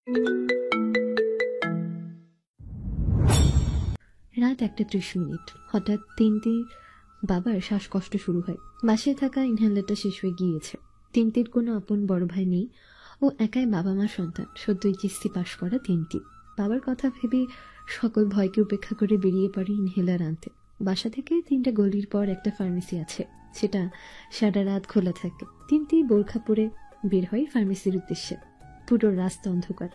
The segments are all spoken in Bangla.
রাত 1:30। হঠাৎ তিনটির বাবার শ্বাসকষ্ট শুরু হয়। বাসায় থাকা ইনহেলারটা শেষ হয়ে গিয়েছে। তিনটির কোনো আপন বড় ভাই নেই। ও একাই বাবা মা সন্তান। সদ্য এইচএসসি পাশ করা তিনটি। বাবার কথা ভেবে সকল ভয়কে উপেক্ষা করে বেরিয়ে পড়ে ইনহেলার আনতে। বাসা থেকে 3টা গলির পর একটা ফার্মেসি আছে, সেটা সারা রাত খোলা থাকে। তিনটি বোরখা পরে বের হয় ফার্মেসির উদ্দেশ্যে। পুরো রাস্তা অন্ধকার।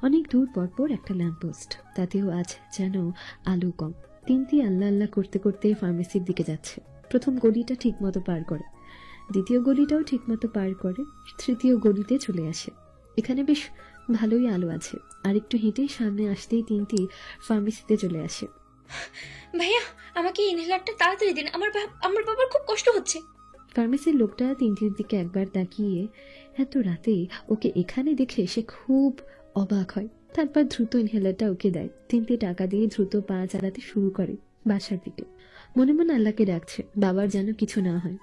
অনেক দূর পরপর একটা ল্যাম্পপোস্ট, তাতেও আজ যেন আলো কম। তিনটি আল্লাহ আল্লাহ করতে করতে ফার্মেসির দিকে যাচ্ছে। প্রথম গলিটা ঠিক মতো পার করে, দ্বিতীয় গলিটাও ঠিক মতো পার করে, তৃতীয় গলিতে চলে আসে। এখানে বেশ ভালোই আলো আছে। আর একটু হেঁটে সামনে আসতেই তিনটি ফার্মেসিতে চলে আসে। ভাইয়া, আমাকে ইনহেলারটা তাড়াতাড়ি দিন, আমার বাবার খুব কষ্ট হচ্ছে। ফার্মেসির লোকটা তিনটির দিকে একবার তাকিয়ে এত রাতে ওকে এখানে দেখে সে খুব অবাক হয়। তারপর দ্রুত ইনহেলারটা ওকে দেয়। তিনটি টাকা দিয়ে দ্রুত পা চালাতে শুরু করে বাসার দিকে। মনে মনে আল্লাহকে ডাকছে বাবার যেন কিছু না হয়।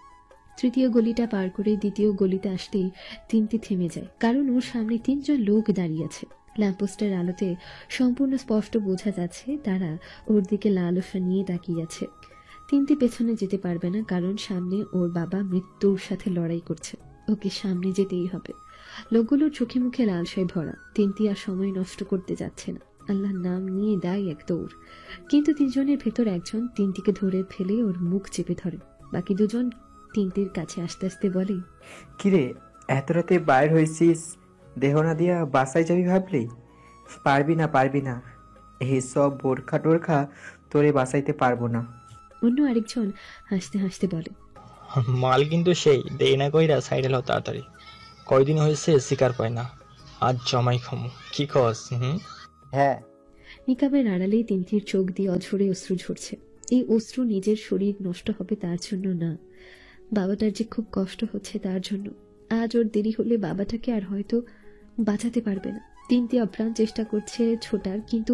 তৃতীয় গলিটা পার করে দ্বিতীয় গলিতে আসতেই তিনটি থেমে যায়, কারণ ওর সামনে 3জন লোক দাঁড়িয়ে আছে। ল্যাম্পপোস্টের আলোতে সম্পূর্ণ স্পষ্ট বোঝা যাচ্ছে তারা ওর দিকে লালসা নিয়ে তাকিয়ে আছে। তিনটি পেছনে যেতে পারবে না, কারণ সামনে ওর বাবা মৃত্যুর সাথে লড়াই করছে। ওকে সামনে যেতেই হবে। লোকগুলোর চোখে মুখে লালসায় ভরা। তিনটি আর সময় নষ্ট করতে যাচ্ছে না। আল্লাহর নাম নিয়ে দেয় এক দৌড়। কিন্তু 3জনের ভেতর একজন তিনটিকে ধরে ফেলে ওর মুখ চেপে ধরে। বাকি 2জন তিনটির কাছে আস্তে আস্তে বলে, কিরে এত রাতে বাইর হয়েছিস? দেহ না দিয়া বাসায় যাবি ভাবলি? পারবি না, এই সব বোরখা টোরখা তোরে বাসাইতে পারবো না। অন্য আরেকজন হাসতে হাসতে বলে, মাল কিন্তু সেই দেই না কইরা সাইডে হও তাড়াতাড়ি। কয়দিন হয়েছে শিকার পায় না, আজ জমাই খামু। কি কস? হ্যাঁ। নিকাবের আড়ালেই তিনটির চোখ দিয়ে অঝরে অশ্রু ঝরছে। এই অশ্রু নিজের শরীর নষ্ট হবে তার জন্য না, বাবাটার যে খুব কষ্ট হচ্ছে তার জন্য। আজ ওর দেরি হলে বাবাটাকে আর হয়তো বাঁচাতে পারবে না। তিনটি আপ্রাণ চেষ্টা করছে ছোটার, কিন্তু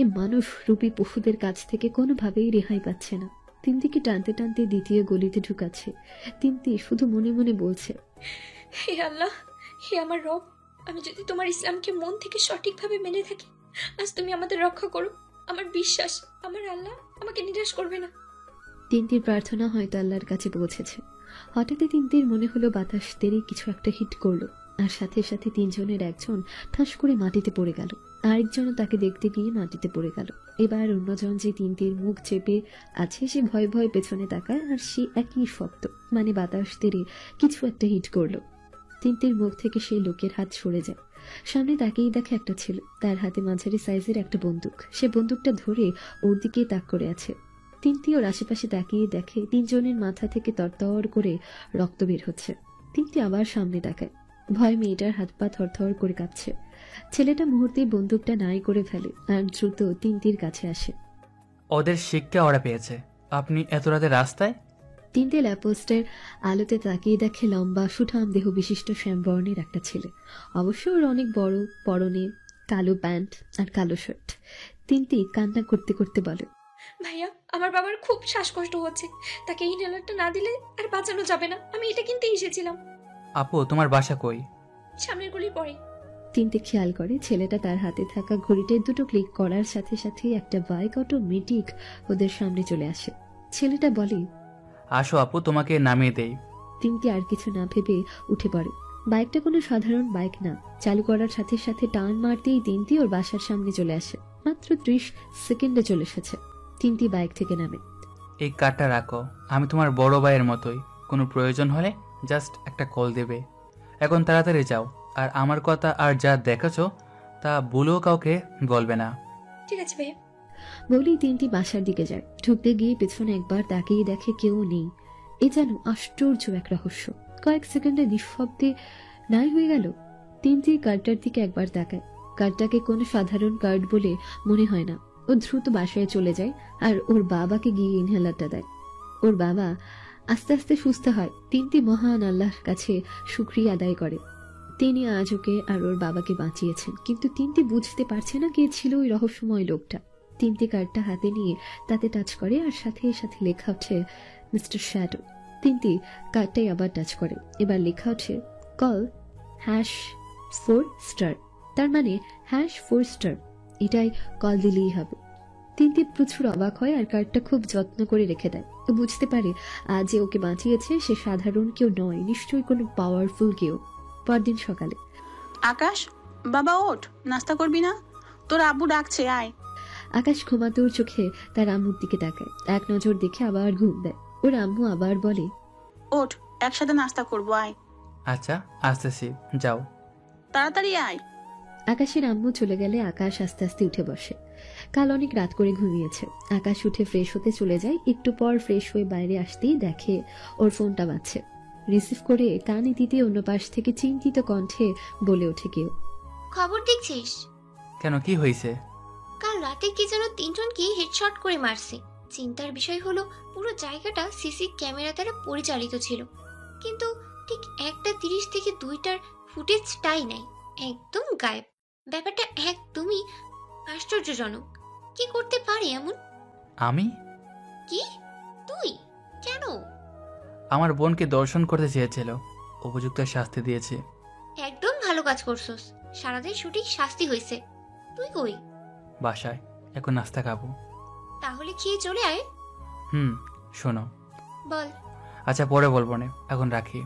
এই মানুষ রূপী পশুদের কাছ থেকে কোনোভাবেই রেহাই পাচ্ছে না। তিনটিকে টানতে টানতে দ্বিতীয় গলিতে ঢুকাচ্ছে। তিনটি শুধু মনে মনে বলছে, হে আল্লাহ, হে আমার রব, আমি যদি তোমার ইসলামকে মন থেকে সঠিকভাবে মেনে থাকি, আজ তুমি আমাদের রক্ষা করো। আমার বিশ্বাস আমার আল্লাহ আমাকে নিরাশ করবে না। তিনটির প্রার্থনা হয়তো আল্লাহর কাছে পৌঁছেছে। হঠাৎই তিনটির মনে হলো বাতাস তেরে কিছু একটা হিট করলো, আর সাথে সাথে 3জনের একজন ঠাস করে মাটিতে পড়ে গেল। আরেকজনও তাকে দেখতে গিয়ে মাটিতে পড়ে গেল। এবার অন্যজন যে তিনটির মুখ চেপে আছে সে ভয় ভয় পেছনে তাকায়, আর সে একই শব্দ, মানে বাতাস তেরে কিছু একটা হিট করলো। তিনটির মুখ থেকে সেই লোকের হাত সরে যায়। সামনে তাকেই দেখে একটা ছেলে, তার হাতে মাঝারি সাইজের একটা বন্দুক। সে বন্দুকটা ধরে ওর দিকেই তাক করে আছে। তিনটি ওর আশেপাশে তাকিয়ে দেখে 3জনের মাথা থেকে তরতর করে রক্ত বের হচ্ছে। তিনটি আবার সামনে তাকায়। ভয় মেয়েটার হাত পা থরথর করে কাঁপছে। ছেলেটা মুহূর্তেই বন্দুকটা নাই করে ফেলে আর দ্রুত তিনটির কাছে আসে। ওদের শিক্ষা ওরা পেয়েছে, আপনি এত রাতে রাস্তায়? তিনটে ল্যাম্পপোস্টের আলোতে তাকিয়ে দেখে লম্বা সুঠাম দেহ বিশিষ্ট শ্যামবর্ণের একটা ছেলে। অবশ্য ওর অনেক বড়, পরনে কালো প্যান্ট আর কালো শার্ট। তিনটি কান্না করতে করতে বলে, ভাইয়া, আমার বাবার খুব শ্বাসকষ্ট হচ্ছে, তাকে ইনহেলারটা না দিলে আর বাঁচানো যাবে না। আমি এটা কিনতে এসেছিলাম। আপু, তোমার বাসা কই? সামনের গলির পরে। তিনটে খেয়াল করে ছেলেটা তার হাতে থাকা ঘড়িতে দুটো ক্লিক করার সাথে সাথে একটা বাইক অটোমেটিক ওদের সামনে চলে আসে। ছেলেটা বলে, আসো আপু, তোমাকে নামিয়ে দেই। তিনটি আর কিছু না ভেবে উঠে পড়ে। বাইকটা কোনো সাধারণ বাইক না। চালু করার সাথে সাথে টান মারতেই তিনটি ওর বাসার সামনে চলে আসে। মাত্র 30 সেকেন্ডে চলে এসেছে। তিনটি বাইক থেকে নামে। এই কার্ডটা রাখো, আমি তোমার বড় ভাইয়ের মতোই, কোনো প্রয়োজন হলে জাস্ট একটা কল দেবে। এখন তাড়াতাড়ি যাও, আর আমার কথা আর যা দেখেছো তা বলেও কাউকে বলবে না। ঠিক আছে ভাইয়া। বলেই তিনটি বাসার দিকে যায়। ঢুকতে গিয়ে পেছনে একবার তাকিয়ে দেখে কেউ নেই। এ যেন আশ্চর্য এক রহস্য। কয়েক সেকেন্ডে নিঃশব্দে নাই হয়ে গেল। তিনটি কার্ডটার দিকে একবার তাকায়। কার্ডটাকে কোনো সাধারণ কার্ড বলে মনে হয় না। ও দ্রুত বাসায় চলে যায় আর ওর বাবাকে গিয়ে ইনহেলারটা দেয়। ওর বাবা আস্তে আস্তে সুস্থ হয়। তিনটি মহান আল্লাহর কাছে শুকরিয়া আদায় করে। তিনি আজ ওকে আর ওর বাবাকে বাঁচিয়েছেন। কিন্তু তিনটি বুঝতে পারছে না কে ছিল ওই রহস্যময় লোকটা। তিনটি কার্ডটা হাতে নিয়ে তাতে টাচ করে, আর সাথে সাথে লেখা ওঠে মিস্টার শ্যাডো। তিনটি কার্ডটাই আবার টাচ করে। এবার লেখা ওঠে কল #4*। তার মানে #4 এটাই কল দিলেই হবে। তিনটি প্রচুর অবাক হয় আর কার্ডটা খুব যত্ন করে রেখে দেয়। ও বুঝতে পারে আজ যে ওকে বাঁচিয়েছে সে সাধারণ কেউ নয়, নিশ্চয়ই কোনো পাওয়ারফুল কেউ। পরদিন সকালে আকাশ, বাবা ওঠ, নাস্তা করবি না? তোর আব্বু ডাকছে, আয়। আকাশ ঘুমাতোর চোখে তার আম্মুর দিকে তাকায়, এক নজর দেখে আবার ঘুম দেয়। ওর আম্মু আবার বলে, ওঠ, একসাথে নাস্তা করবো, আয়। আচ্ছা আসতেছি, যাও। তাড়াতাড়ি আয়। আকাশের আম্মু চলে গেলে আকাশ আস্তে আস্তে উঠে বসে। কাল অনেক রাত করে ঘুমিয়েছে। আকাশ উঠে ফ্রেশ হতে চলে যায়। একটু পর ফ্রেশ হয়ে বাইরে আসতেই দেখে ওর ফোনটা বাজছে। রিসিভ করে কানে দিতে অন্য পাশ থেকে চিন্তিত কণ্ঠে বলে ওঠে কেউ, খবর দেখছিস? কেন, কি হয়েছে? কাল রাতে কি যেন তিনজনকে হেডশট করে মারছে। চিন্তার বিষয় হলো পুরো জায়গাটা সিসি ক্যামেরা দ্বারা পরিচালিত ছিল, কিন্তু ঠিক 1:30 থেকে 2টার ফুটেজটাই নাই, একদম গায়েব। ব্যাপারটা একদমই আশ্চর্যজনক। কি করতে পারে এমন? আমি? কি তুই? কেন? আমার বোনকে দর্শন করতে চেয়েছিল, উপযুক্ত শাস্তি দিয়েছি। একদম ভালো কাজ করছস, সারাদিন সঠিক শাস্তি হয়েছে। তুই কই? বাসায়, এখন নাস্তা খাবো। তাহলে খেয়ে চলে আয়। শোনো। বল। আচ্ছা পরে বলবো না, এখন রাখি।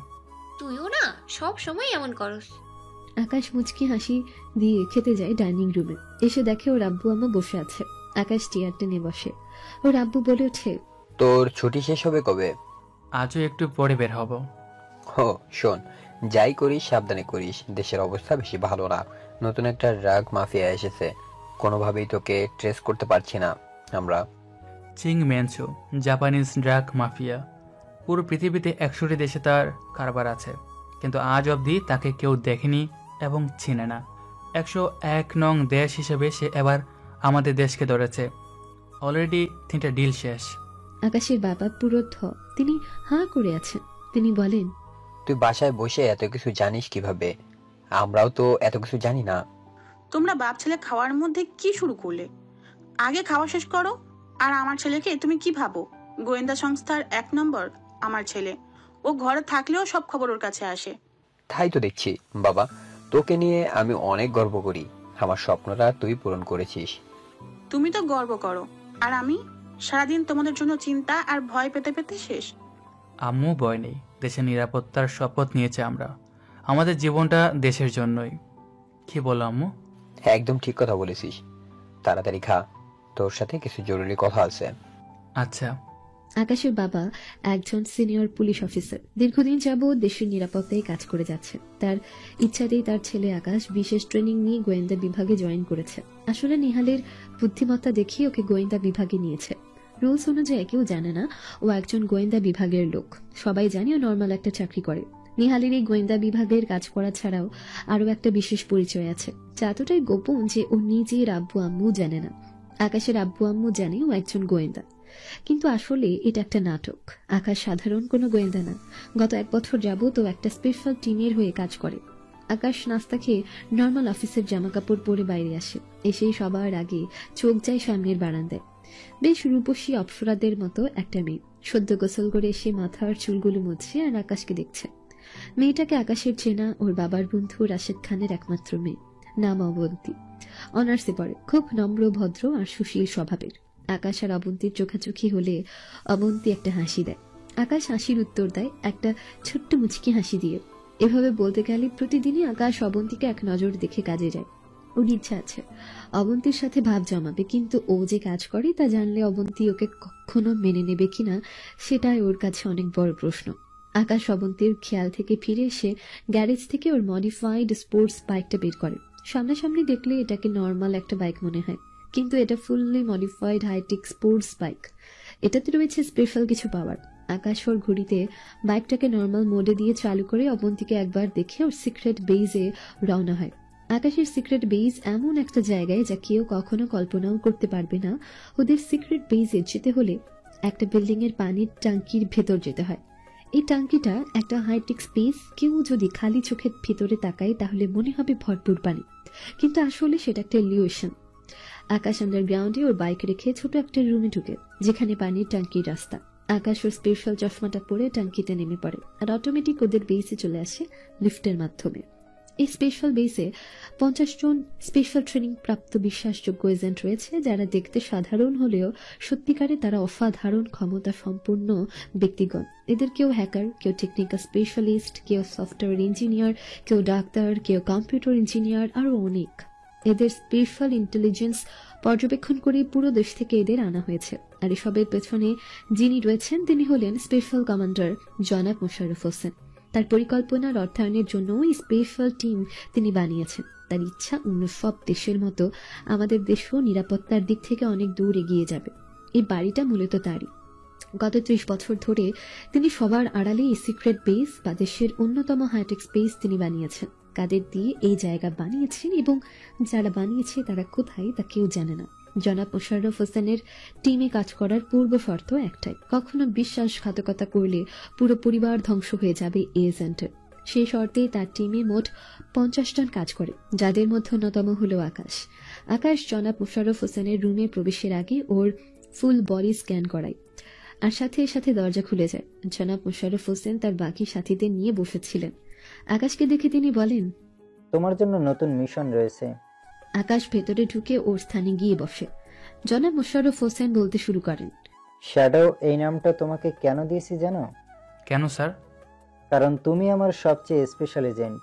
তুইও না সব সময় এমন করস। আকাশ মুচকি হাসি দিয়ে খেতে যায় ডাইনিং রুমে। এসে দেখে ওর আব্বু আম্মা বসে আছে। আকাশ চেয়ার টেনে বসে। ওর আব্বু বলে ওঠে, তোর ছুটি শেষ হবে কবে? আজও একটু পরে বের হব। শোন, যাই করিস সাবধানে করিস, দেশের অবস্থা বেশি ভালো না। নতুন একটা ড্রাগ মাফিয়া এসেছে, কোনোভাবেই তোকে ট্রেস করতে পারছি না আমরা। চিং মেনচু, জাপানিজ ড্রাগ মাফিয়া। পুরো পৃথিবীতে 100টি দেশে তার কারবার আছে, কিন্তু আজ অবধি তাকে কেউ দেখেনি এবং চিনে না। 101 নং দেশ হিসেবে সে এবার আমাদের দেশকে ধরেছে। অলরেডি 3টা ডিল শেষ। আকাশের বাবা পুরো তিনি হাঁ করে আছেন। তিনি বলেন, তুই বাসায় বসে এত কিছু জানিস কিভাবে? আমরাও তো এত কিছু জানি না। তোমরা বাপ ছেলে খাওয়ার মধ্যে কি শুরু করলে? আগে খাওয়া শেষ করো। আর আমার ছেলেকে তুমি কি ভাবো? গোয়েন্দা সংস্থার 1 নম্বর আমার ছেলে। ও ঘরে থাকলেও সব খবর ওর কাছে আসে। তাই তো দেখছি বাবা, তোকে নিয়ে আমি অনেক গর্ব করি। আমার স্বপ্নটা তুই পূরণ করেছিস। তুমি তো গর্ব করো, আর আমি সারাদিন তোমাদের জন্য চিন্তা আর ভয় পেতে পেতে শেষ। আম্মু ভয় নেই, দেশের নিরাপত্তার শপথ নিয়েছে আমরা। আমাদের জীবনটা দেশের জন্যই। কি বলো আম্মু? একদম ঠিক কথা বলেছিস। তাড়াতাড়ি খা, তোর সাথে কিছু জরুরি কথা আছে। আচ্ছা। আকাশের বাবা একজন সিনিয়র পুলিশ অফিসার। দীর্ঘদিন যাবৎ দেশের নিরাপত্তায় কাজ করে যাচ্ছে। তার ইচ্ছাতেই তার ছেলে আকাশ বিশেষ ট্রেনিং নিয়ে গোয়েন্দা বিভাগে জয়েন করেছে। আসলে নিহালের বুদ্ধিমত্তা দেখিয়ে ওকে গোয়েন্দা বিভাগে নিয়েছে। রুলস অনুযায়ী কেউ জানে না ও একজন গোয়েন্দা বিভাগের লোক। সবাই জানে ও নর্মাল একটা চাকরি করে। নিহালের এই গোয়েন্দা বিভাগের কাজ করা ছাড়াও আরো একটা বিশেষ পরিচয় আছে, যা এতটাই গোপন যে ও নিজের আব্বু আম্মু জানে না। আকাশের আব্বু আম্মু জানে ও একজন গোয়েন্দা, কিন্তু আসলে এটা একটা নাটক। আকাশ সাধারণ কোনো গোয়েন্দা না। গত 1 বছর যাবত ও একটা স্পেশাল টিমের হয়ে কাজ করে। আকাশ নাস্তা খেয়ে নর্মাল অফিসের জামা কাপড় পরে বাইরে আসে। এসেই সবার আগে চোখ যায় সামনের বারান্দায়। বেশ রূপসী অপ্সরাদের মতো একটা মেয়ে সদ্য গোসল করে এসে মাথার চুলগুলো মুছছে আর আকাশকে দেখছে। মেয়েটাকে আকাশের চেনা ওর বাবার বন্ধু রাশেদ খানের একমাত্র মেয়ে, নাম অবন্তী। অনার্সে পড়ে, খুব নম্র ভদ্র আর সুশীল স্বভাবের। আকাশ আর অবন্তীর চোখাচোখি হলে অবন্তী একটা হাসি দেয়। আকাশ হাসির উত্তর দেয় একটা ছোট্ট মুচকি হাসি দিয়ে। এভাবে বলতে গেলে প্রতিদিনই আকাশ অবন্তীকে এক নজর দেখে কাজে যায়। ওর ইচ্ছা আছে অবন্তীর সাথে ভাব জমাবে, কিন্তু ও যে কাজ করে তা জানলে অবন্তী ওকে কখনো মেনে নেবে কিনা সেটাই ওর কাছে অনেক বড় প্রশ্ন। আকাশ অবন্তীর খেয়াল থেকে ফিরে এসে গ্যারেজ থেকে ওর মডিফাইড স্পোর্টস বাইকটা বের করে। সামনাসামনি দেখলে এটাকে নর্মাল একটা বাইক মনে হয়, কিন্তু এটা fully modified hitech sports bike. এটাতে রয়েছে স্পেশাল কিছু পাওয়ার। আকাশ ওর ঘড়িতে বাইকটাকে নর্মাল মোডে দিয়ে চালু করে অবন্তীকে একবার দেখে ওর সিক্রেট বেইজে রওনা হয়। আকাশের সিক্রেট বেইজ এমন একটা জায়গায় যা কেউ কখনো কল্পনাও করতে পারবে না। ওদের সিক্রেট বেইজে যেতে হলে একটা বিল্ডিং এর পানির ট্যাঙ্কির ভেতর যেতে হয়। এই ট্যাঙ্কিটা একটা হাইটেক স্পেস। কেউ যদি খালি চোখের ভিতরে তাকায় তাহলে মনে হবে ভরপুর পানি, কিন্তু আসলে সেটা একটা ইলিউশন। আকাশ আন্ডারগ্রাউন্ডে ওর বাইক রেখে ছোট একটা রুমে ঢুকে, যেখানে পানির ট্যাঙ্কির রাস্তা। আকাশ ওর স্পেশাল চশমাটা পরে ট্যাঙ্কিতে নেমে পড়ে আর অটোমেটিক ওদের বেসে চলে আসে লিফটের মাধ্যমে। এই স্পেশাল বেসে 50 জন স্পেশাল ট্রেনিং প্রাপ্ত বিশ্বাসযোগ্য এজেন্ট রয়েছে, যারা দেখতে সাধারণ হলেও সত্যিকারে তারা অসাধারণ ক্ষমতা সম্পন্ন ব্যক্তিগণ। এদের কেউ হ্যাকার, কেউ টেকনিক্যাল স্পেশালিস্ট, কেউ সফটওয়্যার ইঞ্জিনিয়ার, কেউ ডাক্তার, কেউ কম্পিউটার ইঞ্জিনিয়ার, আরও অনেক। এদের স্পেশাল ইন্টেলিজেন্স পর্যবেক্ষণ করে পুরো দেশ থেকে এদের আনা হয়েছে। আর এসবের পেছনে যিনি রয়েছেন তিনি হলেন স্পেশাল কমান্ডার জনাব মোশাররফ হোসেন। তার পরিকল্পনার অর্থায়নের জন্য এই স্পেশাল টিম তিনি বানিয়েছেন। তার ইচ্ছা অন্য সব দেশের মতো আমাদের দেশও নিরাপত্তার দিক থেকে অনেক দূর এগিয়ে যাবে। এই বাড়িটা মূলত তারই। গত 30 বছর ধরে তিনি সবার আড়ালে এই সিক্রেট বেস বা দেশের অন্যতম হাইটেক স্পেস তিনি বানিয়েছেন। কাদের দিয়ে এই জায়গা বানিয়েছেন এবং যারা বানিয়েছে তারা কোথায় তা কেউ জানে না। জনাব মোশাররফ হোসেনের টিমে কাজ করার পূর্ব শর্ত একটাই, কখনো বিশ্বাসঘাতকতা করলে পুরো পরিবার ধ্বংস হয়ে যাবে এজেন্টের। সেই শর্তে তার টিমে মোট 50 জন কাজ করে, যাদের মধ্যে অন্যতম হল আকাশ। আকাশ জনাব মোশাররফ হোসেনের রুমে প্রবেশের আগে ওর ফুল বডি স্ক্যান করায়, আর সাথে সাথে দরজা খুলে যায়। জনাব মোশাররফ হোসেন তার বাকি সাথীদের নিয়ে বসেছিলেন। আকাশকে দেখে তিনি বলেন, তোমার জন্য নতুন মিশন রয়েছে। আকাশ ভেতরে ঢুকে ওর স্থানে গিয়ে বসে। জনাব মোশাররফ হোসেন বলতে শুরু করেন, শ্যাডো এই নামটা তোমাকে কেন দিয়েছি জানো? কেন স্যার? কারণ তুমি আমার সবচেয়ে স্পেশাল এজেন্ট,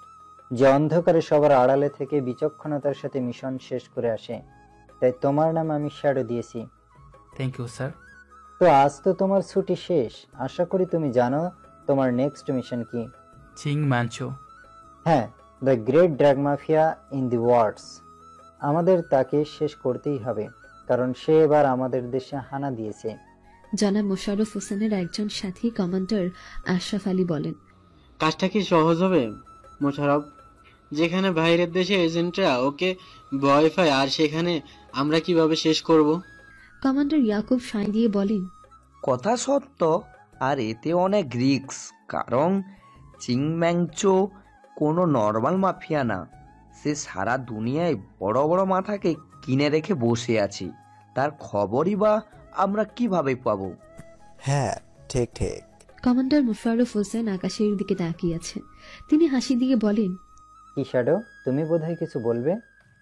যে অন্ধকারে সবার আড়ালে থেকে বিচক্ষণতার সাথে মিশন শেষ করে আসে। তাই তোমার নাম আমি শ্যাডো দিয়েছি। Thank you sir. তো আজ তো তোমার ছুটি শেষ, আশা করি তুমি জানো তোমার নেক্সট মিশন কি। চিং মানচো। হ্যাঁ, the great drug mafia in the words. আমাদের তাকে শেষ করতেই হবে, কারণ সে এবার আমাদের দেশে হানা দিয়েছে। জনাব মোশাররফ হোসেনের একজন সাথী কমান্ডার আশরাফ আলী বলেন, কাজটা কি সহজ হবে মোশাররফ? যেখানে বাইরের দেশে এজেন্টরা ওকে ভয় পায়, আর সেখানে আমরা কিভাবে শেষ করব? কমান্ডার ইয়াকুব সাঁই দিয়ে বলেন, কথা সত্য, আর এতে অনেক রিস্ক, কারণ চিংম্যাংচো কোনো নর্মাল মাফিয়া না। সে সারা দুনিয়ায় বড় বড় মাথাকে কিনে রেখে বসে আছে, তার খবরই বা আমরা কিভাবে পাবো? হ্যাঁ, ঠিক ঠিক। কমান্ডার মোশাররফ হোসেন আকাশের দিকে তাকিয়ে আছে। তিনি হাসি দিয়ে বলেন, কি শ্যাডো, তুমি বোধহয় কিছু বলবে?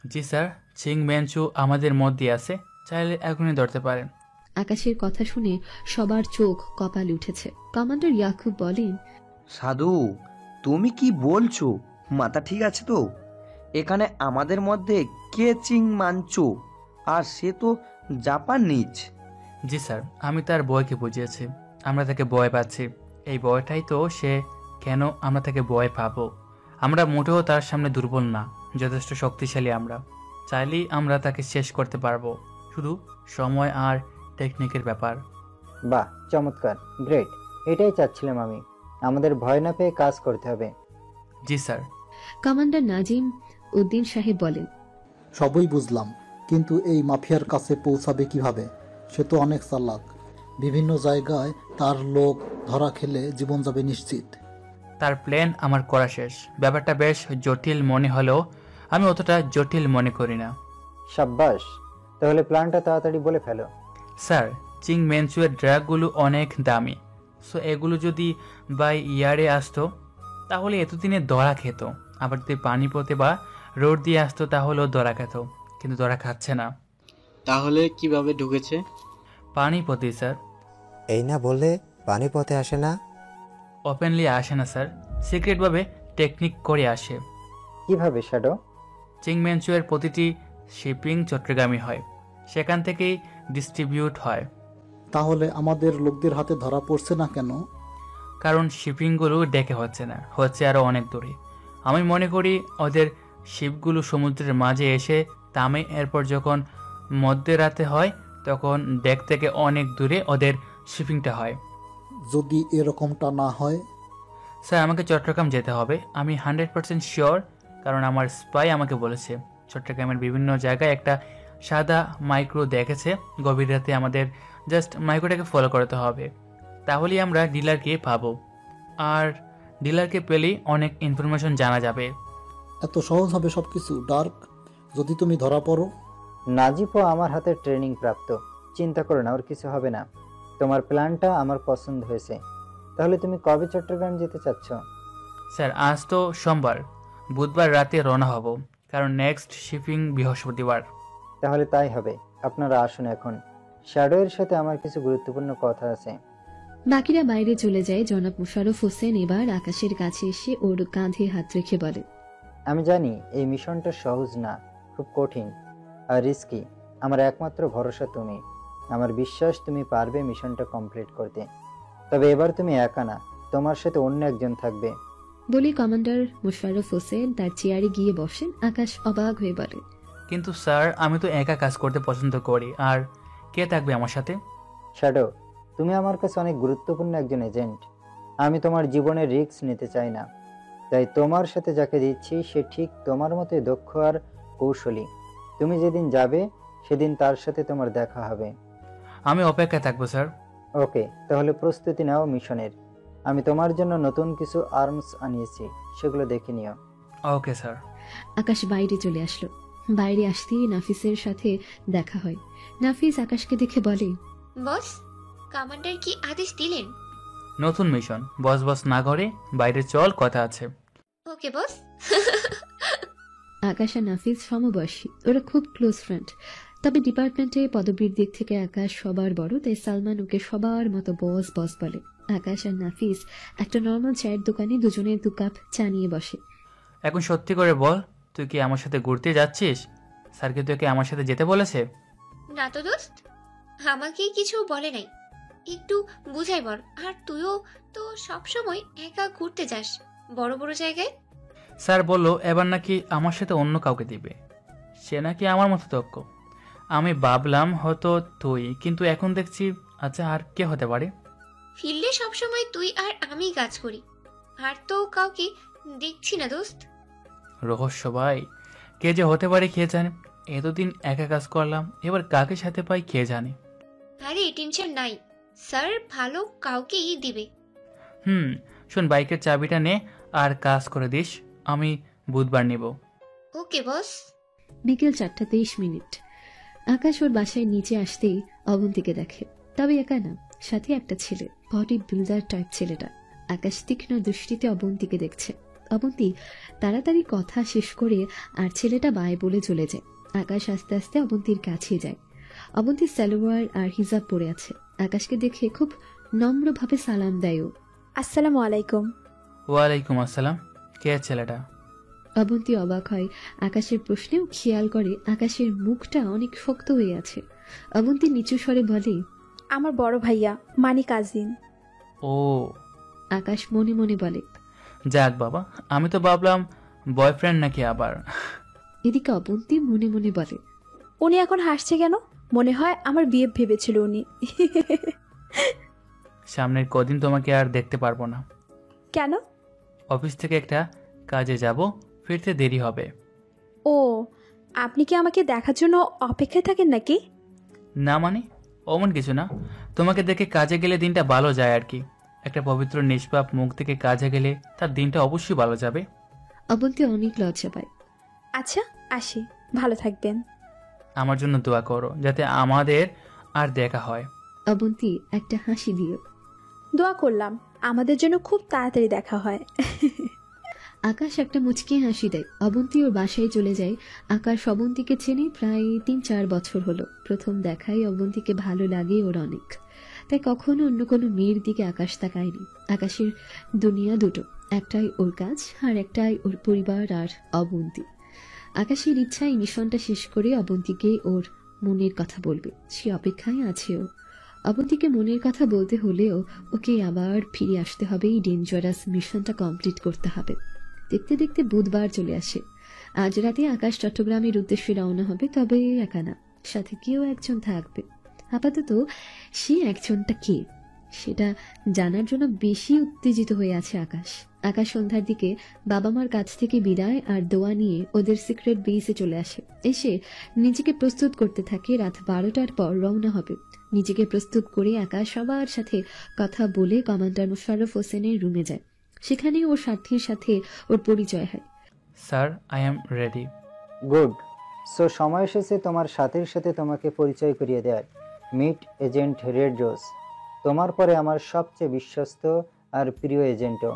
জি স্যার, চিং মেনচু আমাদের মধ্যে আছে, চাইলে এখনই ধরতে পারেন। আকাশের কথা শুনে সবার চোখ কপালে উঠেছে। কমান্ডার ইয়াকুব বলেন, সাধু, তুমি কি বলছো? মাথা ঠিক আছে তো? এখানে আমাদের মধ্যে কে চিং মানচো? আর সে তো জাপানিজ। জি স্যার, আমি তার বয়কে বুঝিয়েছি আমরা তাকে ভয় পাচ্ছি। এই ভয়টাই তো সে, কেন আমরা তাকে ভয় পাবো? আমরা মোটেও তার সামনে দুর্বল না, যথেষ্ট শক্তিশালী আমরা। চাইলেই আমরা তাকে শেষ করতে পারবো, শুধু সময় আর টেকনিকের ব্যাপার। বাহ, চমৎকার, গ্রেট, এটাই চাচ্ছিলাম আমি। আমাদের ভয় না পেয়ে কাজ করতে হবে। জি স্যার। কমান্ডার নাজিম উদ্দিন সাহেব বলেন, সবই বুঝলাম, কিন্তু এই মাফিয়ার কাছে পৌঁছাবে কিভাবে? সে তো অনেক চালাক, বিভিন্ন জায়গায় তার লোক ধরা খেলে জীবন যাবে নিশ্চিত। তার প্ল্যান আমার করা শেষ। ব্যাপারটা বেশ জটিল মনে হলেও আমি অতটা জটিল মনে করি না। সাব্বাস, তাহলে প্ল্যানটা তাড়াতাড়ি বলে ফেলো। স্যার, চিং মেনচুয়ের ড্রাগগুলো অনেক দামি, সো এগুলো যদি বাই ইয়ারে আসতো তাহলে এতদিনে ধরা খেত। আবার যদি পানিপথে বা রোড দিয়ে আসতো তাহলেও ধরা খেত, কিন্তু ধরা খাচ্ছে না। তাহলে কিভাবে ঢুকেছে? পানিপথে স্যার। এই না বললে পানিপথে আসে না? ওপেনলি আসে না স্যার, সিক্রেটভাবে টেকনিক করে আসে। কিভাবে শ্যাডো? চিং মেনচুয়ের প্রতিটি শিপিং চট্টগ্রামে হয়, সেখান থেকেই ডিস্ট্রিবিউট হয়। তাহলে আমাদের লোকদের হাতে ধরা পড়ছে না কেন? কারণ শিপিংগুলো ডেকে হচ্ছে না, হচ্ছে আরও অনেক দূরে। আমি মনে করি ওদের শিপগুলো সমুদ্রের মাঝে এসে থামে, এরপর যখন মধ্যরাতে হয় তখন ডেক থেকে অনেক দূরে ওদের শিপিংটা হয়। যদি এরকমটা না হয়? স্যার, আমাকে চট্টগ্রাম যেতে হবে, আমি 100% শিওর, কারণ আমার স্পাই আমাকে বলেছে চট্টগ্রামের বিভিন্ন জায়গায় একটা সাদা মাইক্রো দেখেছে। গভীর রাতে আমাদের জাস্ট মাইক্রোটাকে ফলো করতে হবে, তাহলেই আমরা ডিলারকে পাবো, আর ডিলারকে পেলেই অনেক ইনফরমেশন জানা যাবে। এত সহজ হবে সবকিছু ডার্ক? যদি তুমি ধরা পড়ো? নাজিপও আমার হাতে ট্রেনিং প্রাপ্ত, চিন্তা করো না, ওর কিছু হবে না। তোমার প্ল্যানটা আমার পছন্দ হয়েছে। তাহলে তুমি কবে চট্টগ্রাম যেতে চাচ্ছ? স্যার, আজ তো সোমবার, বুধবার রাতে রওনা হব, কারণ নেক্সট শিপিং বৃহস্পতিবার। তাহলে তাই হবে। আপনারা আসুন এখন। শ্যাডোয়ের সাথে আমার কিছু গুরুত্বপূর্ণ কথা আছে। বাকিরা বাইরে চলে যায়। জনাব মোশাররফ হোসেন এবার আকাশের কাছে এসে ওর কাঁধে হাত রেখে বলে, আমি জানি এই মিশনটা সহজ না, খুব কঠিন আর রিস্কি। আমার একমাত্র ভরসা তুমি। আমার বিশ্বাস তুমি পারবে মিশনটা কমপ্লিট করতে। তবে এবার তুমি একা না, তোমার সাথে অন্য একজন থাকবে। বলে কমান্ডার মোশাররফ হোসেন তার চেয়ারে গিয়ে বসেন। আকাশ অবাক হয়ে বলে, কিন্তু স্যার, আমি তো একা কাজ করতে পছন্দ করি, আর কে থাকবে আমার সাথে? শ্যাডো, তুমি আমার কাছে অনেক গুরুত্বপূর্ণ একজন এজেন্ট। আমি তোমার জীবনের রিস্ক নিতে চাই না, তাই তোমার সাথে যাকে দিচ্ছি সে ঠিক তোমার মতোই দক্ষ আর কৌশলী। তুমি যেদিন যাবে সেদিন তার সাথে তোমার দেখা হবে। আমি অপেক্ষায় থাকবো স্যার। ওকে, তাহলে প্রস্তুতি নাও মিশনের। আমি তোমার জন্য নতুন কিছু আর্মস আনিয়েছি, সেগুলো দেখে নিও। ওকে স্যার। আকাশ বাইরে চলে আসলো। বাইরে আসতেই নাফিসের সাথে দেখা হয়। নাফিস আকাশকে দেখে বলে, বস, কমান্ডার কি আদেশ দিলেন? নতুন মিশন, বস বস না করে বাইরে চল, কথা আছে। ওকে বস। আকাশ আর নাফিস সমবয়সী, ওরা খুব ক্লোজ ফ্রেন্ড। তবে ডিপার্টমেন্টে পদবীর দিক থেকে আকাশ সবার বড়, তাই সালমান ওকে সবার মতো বস বস বলে। আকাশ আর নাফিস একটা নর্মাল চায়ের দোকানে দুজনের 2 কাপ চা নিয়ে বসে। এখন সত্যি করে বল, তুই কি আমার সাথে ঘুরতে যাচ্ছিস? স্যার কি তোকে আমার সাথে যেতে বলেছে? না তো দোস্ত, আমাকে কিছু বলে নাই। একটু বুঝাই বল। আর তুইও তো সবসময় একা ঘুরতে যাস বড় বড় জায়গায়। স্যার বলল এবার নাকি আমার সাথে অন্য কাউকে দিবে, সে নাকি আমার মতো দক্ষ। আমি ভাবলাম হয়তো তুই, কিন্তু এখন দেখছি আচ্ছা আর কে হতে পারে? ফিল্ডে সবসময় তুই আর আমি কাজ করি, আর তো কাউকে দেখছি না দোস্ত। রহস্য ভাই, কে যে হতে পারে কে জানে। এতদিন একা কাজ করলাম, এবার কাকে সাথে পাই কে জানে। আরে টেনশন নাই, স্যার ভালো কাউকেই দিবে। শোন, বাইকের চাবিটা নে আর কাজ করে দিস, আমি বুধবার নিব। ওকে বস। বিকেল 4:23। আকাশ ওর বাসায় নিচে আসতেই অবন্তীকে দেখে। তবে একা না, সাথে একটা ছেলে, বডি বিল্ডার টাইপ ছেলেটা। আকাশ তীক্ষ্ণ দৃষ্টিতে অবন্তীকে দেখছে। অবন্তী তাড়াতাড়ি কথা শেষ করে আর ছেলেটা বায় বলে চলে যায়। আকাশ আস্তে আস্তে অবন্তীর কাছে যায়। অবন্তী সালোয়ার আর হিজাব পরে আছে। আকাশকে দেখে খুব নম্রভাবে সালাম দেয় ও। আসসালামু আলাইকুম। ওয়ালাইকুম আসসালাম। কে ছেলেটা? অবন্তী অবাক হয় আকাশের প্রশ্নেও খেয়াল করে আকাশের মুখটা অনেক শক্ত হয়ে আছে। অবন্তী নিচু স্বরে বলে, আমার বড় ভাইয়া, মানি কাজিন। ও। আকাশ মনে মনে বলে, যাক বাবা, আমি তো ভাবলাম বয়ফ্রেন্ড নাকি আবার। এদিকে অবন্তী মনে মনে বলে, উনি এখন হাসছে কেন? মনে হয় আমার বিয়ে ভেবেছিল উনি। সামনের কদিন তোমাকে আর দেখতে পারবো না। কেন? অফিস থেকে একটা কাজে যাব, ফিরতে দেরি হবে। ও, আপনি কি আমাকে দেখার জন্য অপেক্ষায় থাকেন নাকি? না মানে অমন কিছু না, তোমাকে দেখে কাজে গেলে দিনটা ভালো যায় আর কি। একটা পবিত্র নিষ্পাপ মুখ থেকে কাজে গেলে তার দিনটা অবশ্যই ভালো যাবে। অবন্তী অনেক লজ্জা পায়। আচ্ছা আসি, ভালো থাকবেন। আমার জন্য দোয়া করো যাতে আমাদের আর দেখা হয়। অবন্তী একটা হাসি দিয়ে, দোয়া করলাম আমাদের জন্য খুব তাড়াতাড়ি দেখা হয়। আকাশ একটা মুচকি হাসি দেয়। অবন্তী ওর বাসায় চলে যায়। আকাশ অবন্তীকে চেনে প্রায় 3-4 বছর হলো। প্রথম দেখায় অবন্তীকে ভালো লাগে ওর অনেক, তাই কখনো অন্য কোনো মেয়ের দিকে আকাশ তাকায়নি। আকাশের দুনিয়া দুটো, একটাই ওর কাজ আর একটাই ওর পরিবার আর অবন্তী। আকাশের ইচ্ছা এই মিশনটা শেষ করে অবন্তীকে ওর মনের কথা বলবে। সে অপেক্ষায় আছে ও। অবন্তীকে মনের কথা বলতে হলেও ওকে আবার ফিরে আসতে হবে, এই ডেঞ্জারাস মিশনটা কমপ্লিট করতে হবে। দেখতে দেখতে বুধবার চলে আসে। আজ রাতে আকাশ চট্টগ্রামের উদ্দেশ্যে রওনা হবে, তবে একা না, সাথে কেউ একজন থাকবে। আপাতত সে একজনটা কে সেটা জানার জন্য বেশি উত্তেজিত হয়ে আছে আকাশ। আকাশ সন্ধ্যার দিকে বাবা মার কাছ থেকে বিদায় আর দোয়া নিয়ে ওদের সিক্রেট বেসে চলে আসে। এসে নিজেকে প্রস্তুত করতে থাকে। রাত 12টার পর রওনা হবে। নিজেকে প্রস্তুত করে আকাশ সবার সাথে কথা বলে কমান্ডার মোশাররফ হোসেনের রুমে যায়। সেখানে ওর সাথীর সাথে ওর পরিচয় হয়। Sir, I am ready. Good. So সময় এসেছে তোমার সাথীর সাথে তোমাকে পরিচয় করিয়ে দেয়। মিট এজেন্ট রেড রোজ, তোমার পরে আমার সবচেয়ে বিশ্বস্ত আর প্রিয় এজেন্টও।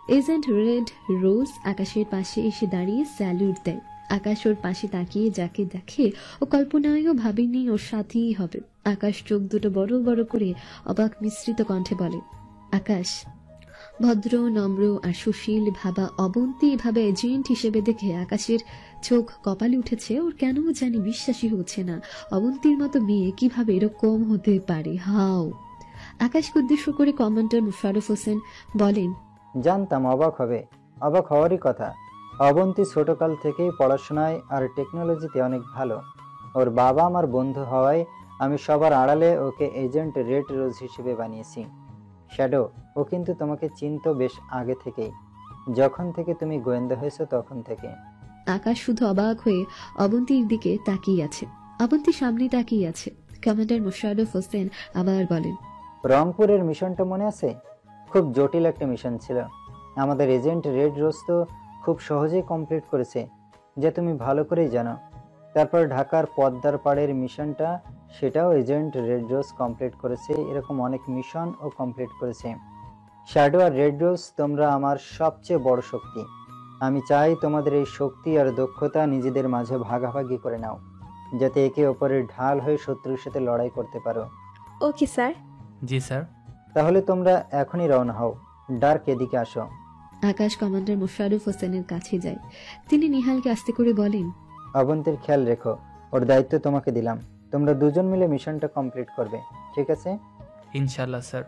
এজেন্ট রেড রোজ আকাশের পাশে এসে দাঁড়িয়ে স্যালুট দেয়। আকাশ ওর পাশে তাকিয়ে যাকে দেখে ও কল্পনায়ও ভাবেনি ওর সাথেই হবে। আকাশ চোখ দুটো বড় বড় করে অবাক মিশ্রিত কণ্ঠে বলে, আকাশ। ভদ্র, নম্র আর সুশীল ভাবা অবন্তী এভাবে এজেন্ট হিসেবে দেখে আকাশের চোখ কপালে উঠেছে। ওর কেন জানি বিশ্বাসই হচ্ছে না অবন্তীর মতো মেয়ে কিভাবে এরকম হতে পারে। হাও। আকাশকে উদ্দেশ্য করে কমান্ডার মুশাররফ হোসেন বলেন, জানতাম অবাক হবে, অবাক হওয়ারই কথা। অবন্তী ছোটকাল থেকেই পড়াশোনায় আর টেকনোলজিতে অনেক ভালো। ওর বাবা আমার বন্ধু হওয়ায় আমি সবার আড়ালে ওকে এজেন্ট রেড রোজ হিসেবে বানিয়েছি। শ্যাডো, ও কিন্তু তোমাকে চিনতো বেশ আগে থেকেই, যখন থেকে তুমি গোয়েন্দা হয়েছো তখন থেকে। আকাশ শুধু অবাক হয়ে অবন্তীর দিকে তাকিয়ে আছে। অবন্তী সামনে তাকিয়ে আছে। কমান্ডার মুশাররফ হোসেন আবার বলেন, রংপুরের মিশনটা মনে আছে? খুব জটিল একটা মিশন ছিল। আমাদের এজেন্ট রেড রোজ তো খুব সহজেই কমপ্লিট করেছে, যা তুমি ভালো করেই জানো। তারপর ঢাকার পদ্মার পাড়ের মিশনটা, সেটাও এজেন্ট রেড রোজ কমপ্লিট করেছে। এরকম অনেক মিশন ও কমপ্লিট করেছে। শ্যাডো আর রেড রোজ, তোমরা আমার সবচেয়ে বড় শক্তি। আমি চাই তোমাদের এই শক্তি আর দক্ষতা নিজেদের মাঝে ভাগাভাগি করে নাও, যাতে একে অপরের ঢাল হয়ে শত্রুর সাথে লড়াই করতে পারো। Okay sir. জি স্যার। তাহলে তোমরা এখনই রওনা হও। ডার্ক, এদিকে আসো। আকাশ কমান্ডার মুশাররফ হোসেনের কাছে যায়। তিনি নিহালকে আস্তে করে বলেন, অবন্তীর খেয়াল রেখো, ওর দায়িত্ব তোমাকে দিলাম। তোমরা দুজন মিলে মিশনটা কমপ্লিট করবে, ঠিক আছে? ইনশাল্লাহ স্যার।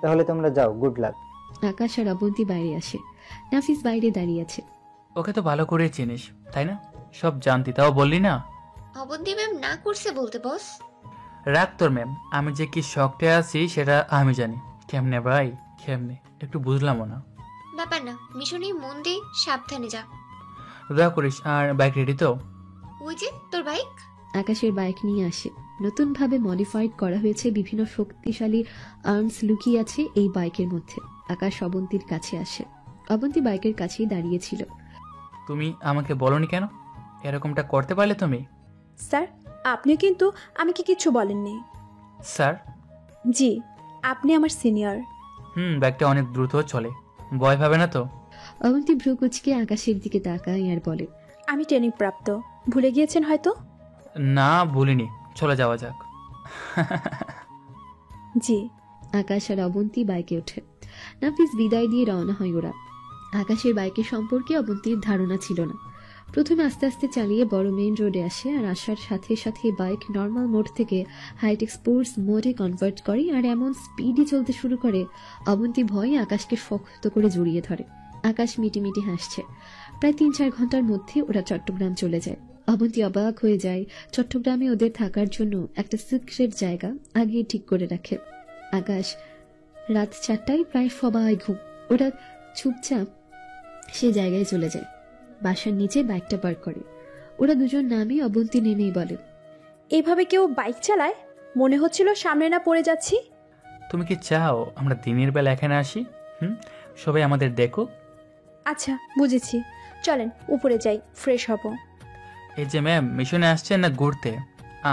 তাহলে তোমরা যাও, গুড লাক। আকাশ আর অবন্তী বাইরে আসে। নাফিস বাইরে দাঁড়িয়ে আছে। ওকে তো ভালো করে চিনিস, তাই না? সব জানতি, তাও বললি না। অবন্তী ম্যাম না করছে বলতে বস। রাগ তোর ম্যাম, আমি যে কি শখটে আছি সেটা আমি জানি। কেমনে ভাই, কেমনে একটু বুঝলামও না। ব্যাপার না, মিশনে মন দিয়ে সাবধানে যা। দয়া করিস। আর বাইক রেডি তো? ওই যে তোর বাইক। আকাশের বাইক নিয়ে আসে। নতুনভাবে মডিফাইড করা হয়েছে, বিভিন্ন শক্তিশালী আর্মস লুকিয়ে আছে এই বাইকের মধ্যে। আকাশ অবন্তীর কাছে আসে। অবন্তী বাইকের কাছেই দাঁড়িয়েছিল। তুমি আমাকে বলনি কেন? এরকমটা করতে পারলে তুমি? স্যার, আপনি কিন্তু আমাকে কিছু বলেননি। স্যার? জি, আপনি আমার সিনিয়র। ব্যাগটা অনেক দ্রুত চলে, ভয় পাবে না তো? অবন্তী ভ্রু কুচকে আকাশের দিকে তাকায় আর বলে, আমি ট্রেনিং প্রাপ্ত, ভুলে গিয়েছেন হয়তো। না ভুলিনি, চলে যাওয়া যাক। জি। আকাশ আর অবন্তী বাইকে ওঠে। নাফিস বিদায় দিয়ে রওনা হয় ওরা। আকাশের বাইকের সম্পর্কে অবন্তীর ধারণা ছিল না। প্রথমে আস্তে আস্তে চালিয়ে বড় মেইন রোডে আসে, আর আসার সাথে সাথে বাইক নর্মাল মোড থেকে হাইটেক স্পোর্টস মোডে কনভার্ট করে আর এমন স্পিডে চলতে শুরু করে অবন্তী ভয়ে আকাশকে শক্ত করে জড়িয়ে ধরে। আকাশ মিটিমিটি হাসছে। প্রায় ৩-৪ ঘন্টার মধ্যে ওরা চট্টগ্রাম চলে যায়। অবন্তী অবাক হয়ে যায়। চট্টগ্রামে ওদের থাকার জন্য একটা সিক্রেট জায়গা আগে ঠিক করে রাখে। আকাশ রাত 4টায় প্রায় সবাই ঘুম। ওরা চুপচাপ সে জায়গায় চলে যায়। বাসার নিচে বাইকটা পার্ক করে। ওরা দুজন নামে অবন্তী নেমেই বলে, এভাবে কেউ বাইক চালায়? মনে হচ্ছিল সামনে না পড়ে যাচ্ছি। তুমি কি চাও আমরা দিনের বেলা এখানে আসি? সবাই আমাদের দেখো। আচ্ছা, বুঝেছি। চলেন উপরে যাই, ফ্রেশ হব। এই যে ম্যাম, মিশনে আসছেন না ঘুরতে?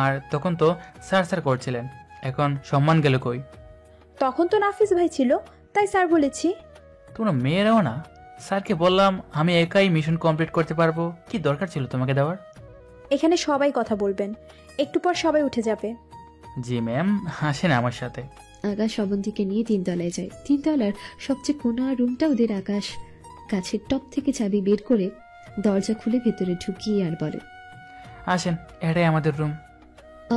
আর তখন তো স্যার স্যার করছিলেন, এখন সম্মান গেল কই? তখন তো নাফিস ভাই ছিল, তাই স্যার বলেছি। তোমরা মেয়েরাও না? স্যারকে বললাম আমি একাই মিশন কমপ্লিট করতে পারবো, কি দরকার ছিল তোমাকে দেওয়ার? এখানে সবাই কথা বলবেন, একটু পর সবাই উঠে যাবে। জি ম্যাম, আসেন আমার সাথে। আকাশ অবন্তীকে নিয়ে 3 তলায় যায়। 3 তলার সবচেয়ে কোনা রুমটা ওদের। আকাশ কাছের টপ থেকে চাবি বের করে দরজা খুলে ভেতরে ঢুকিয়ে আর বলে, আসেন, এটাই আমাদের রুম।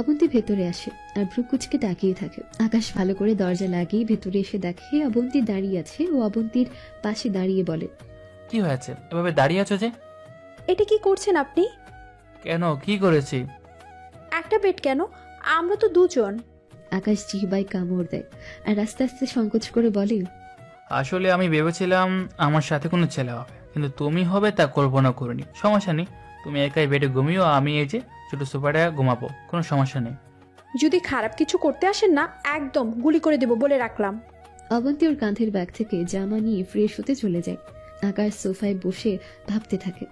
অবন্তী ভেতরে আসে আর ভ্রু কুচকে তাকিয়ে থাকে। আকাশ ভালো করে দরজা লাগিয়ে ভেতরে এসে দেখে অবন্তী দাঁড়িয়ে আছে। ও অবন্তীর পাশে দাঁড়িয়ে বলে, কি হয়েছে এভাবে দাঁড়িয়ে আছো যে? এটা কি করছেন আপনি? কেন, কি করেছি? একটা বেড কেন? আমরা তো দুজন। আকাশ জিহ্বায় কামড় দেয় আর আস্তে আস্তে সংকোচ করে বলে, আসলে আমি ভেবেছিলাম আমার সাথে কোনো ছেলে হবে, কিন্তু তুমি হবে তা কল্পনা করিনি। সমস্যা নেই, তুমি একাই বেডে ঘুমিও, আমি এই যে ছোট সোফাটা ঘুমাবো, কোনো সমস্যা নেই। যদি খারাপ কিছু করতে আসেন না, একদম গুলি করে দেব বলে রাখলাম। অবন্তী ওর কাঁধের ব্যাগ থেকে জামা নিয়ে ফ্রেশ হতে চলে যায়। আকাশ সোফায় বসে ভাবতে থাকে।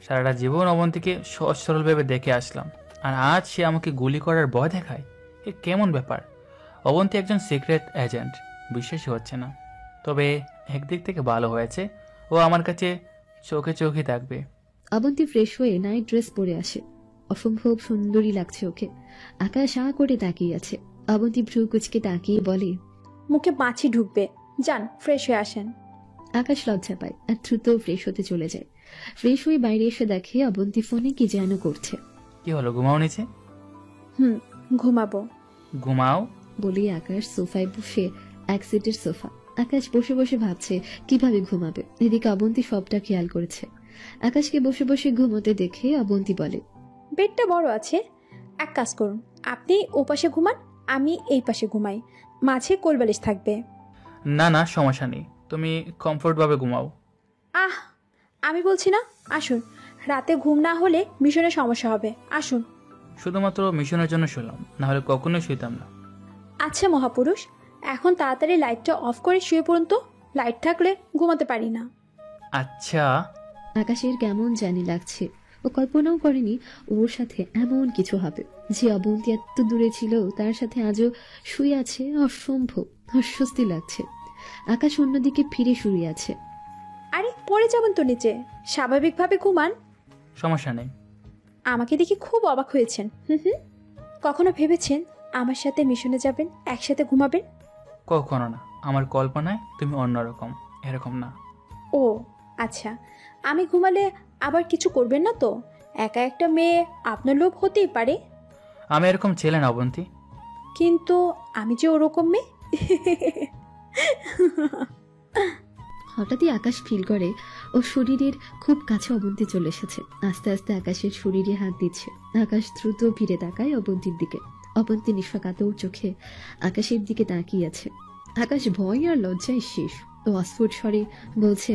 সারাটা জীবন অবন্তীকে সহজ সরল ভেবে দেখে আসলাম, আর আজ সে আমাকে গুলি করার ভয় দেখায়। এ কেমন ব্যাপার? অবন্তী একজন সিক্রেট এজেন্ট, বিশ্বাসই হচ্ছে না। তবে একদিক থেকে ভালো হয়েছে, ও আমার কাছে চোখে চোখে থাকবে। অবন্তী ফ্রেশ হয়ে নাইট ড্রেস পরে আসে। অসম্ভব সুন্দরী লাগছে ওকে। আকাশ আ করে তাকিয়ে আছে। অবন্তী ভ্রু কুচকে তাকিয়ে বলে, মুখে মাছি ঢুকবে, যান ফ্রেশ হয়ে আসেন। আকাশ লজ্জা পায় আর দ্রুত ফ্রেশ হতে চলে যায়। ফ্রেশ হয়ে বাইরে এসে দেখে অবন্তী ফোনে কি যেন করছে। কি হলো, ঘুমাও নিচে? ঘুমাবো। ঘুমাও বলি আকাশ সোফায় বসে, এক সিটের সোফা। আকাশ বসে বসে ভাবছে কিভাবে ঘুমাবে। এদিকে অবন্তী সবটা খেয়াল করেছে। আকাশকে বসে বসে ঘুমোতে দেখে অবন্তী বলে, বেডটা বড় আছে, এক কাজ করুন, আপনি ও পাশে ঘুমান, আমি এই পাশে ঘুমাই, মাঝে কোলবালিশ থাকবে। না না, সমস্যা নেই, তুমি কমফোর্ট ভাবে ঘুমাও। আমি বলছি না, আসুন। রাতে ঘুম না হলে মিশনের সমস্যা হবে, আসুন। শুধুমাত্র মিশনের জন্য শুলাম, না হলে কখনোই শুইতাম না। আচ্ছা মহাপুরুষ, এখন তাড়াতাড়ি লাইটটা অফ করে শুয়ে পড়ুন তো, লাইট থাকলে ঘুমাতে পারি না। আচ্ছা। আকাশের কেমন জানি লাগছে। ও কল্পনাও করেনি ওর সাথে এমন কিছু হবে। যে অবন্তী এত দূরে ছিল তার সাথে আজও শুয়ে আছে। অসম্ভব অস্বস্তি লাগছে। আকাশ অন্যদিকে ফিরে শুয়ে আছে। আরে পড়ে যাবেন তো নিচে, স্বাভাবিকভাবে ঘুমান। সমস্যা নেই। আমাকে দেখে খুব অবাক হয়েছেন। কখনো ভেবেছেন আমার সাথে মিশনে যাবেন, একসাথে ঘুমাবেন? কখনো না, আমার কল্পনায় তুমি অন্যরকম, এরকম না। ও আচ্ছা, আমি ঘুমালে আবার কিছু করবেন না তো? একা একটা মেয়ে, আপনার লোভ হতেই পারে। আমি এরকম ছেলে না অবন্তী। কিন্তু আমি যে ওরকম মেয়ে। হঠাৎই আকাশ ফিল করে ও শরীরের খুব কাছে অবন্তী চলে এসেছে। আস্তে আস্তে আকাশের শরীরে হাত দিচ্ছে। আকাশ দ্রুত ফিরে তাকায় অবন্তীর দিকে। অবন্তী নিঃস্বাকাতর চোখে আকাশের দিকে তাকিয়ে আছে। আকাশ ভয় আর লজ্জায় শেষ। ও অস্ফুট স্বরে বলছে,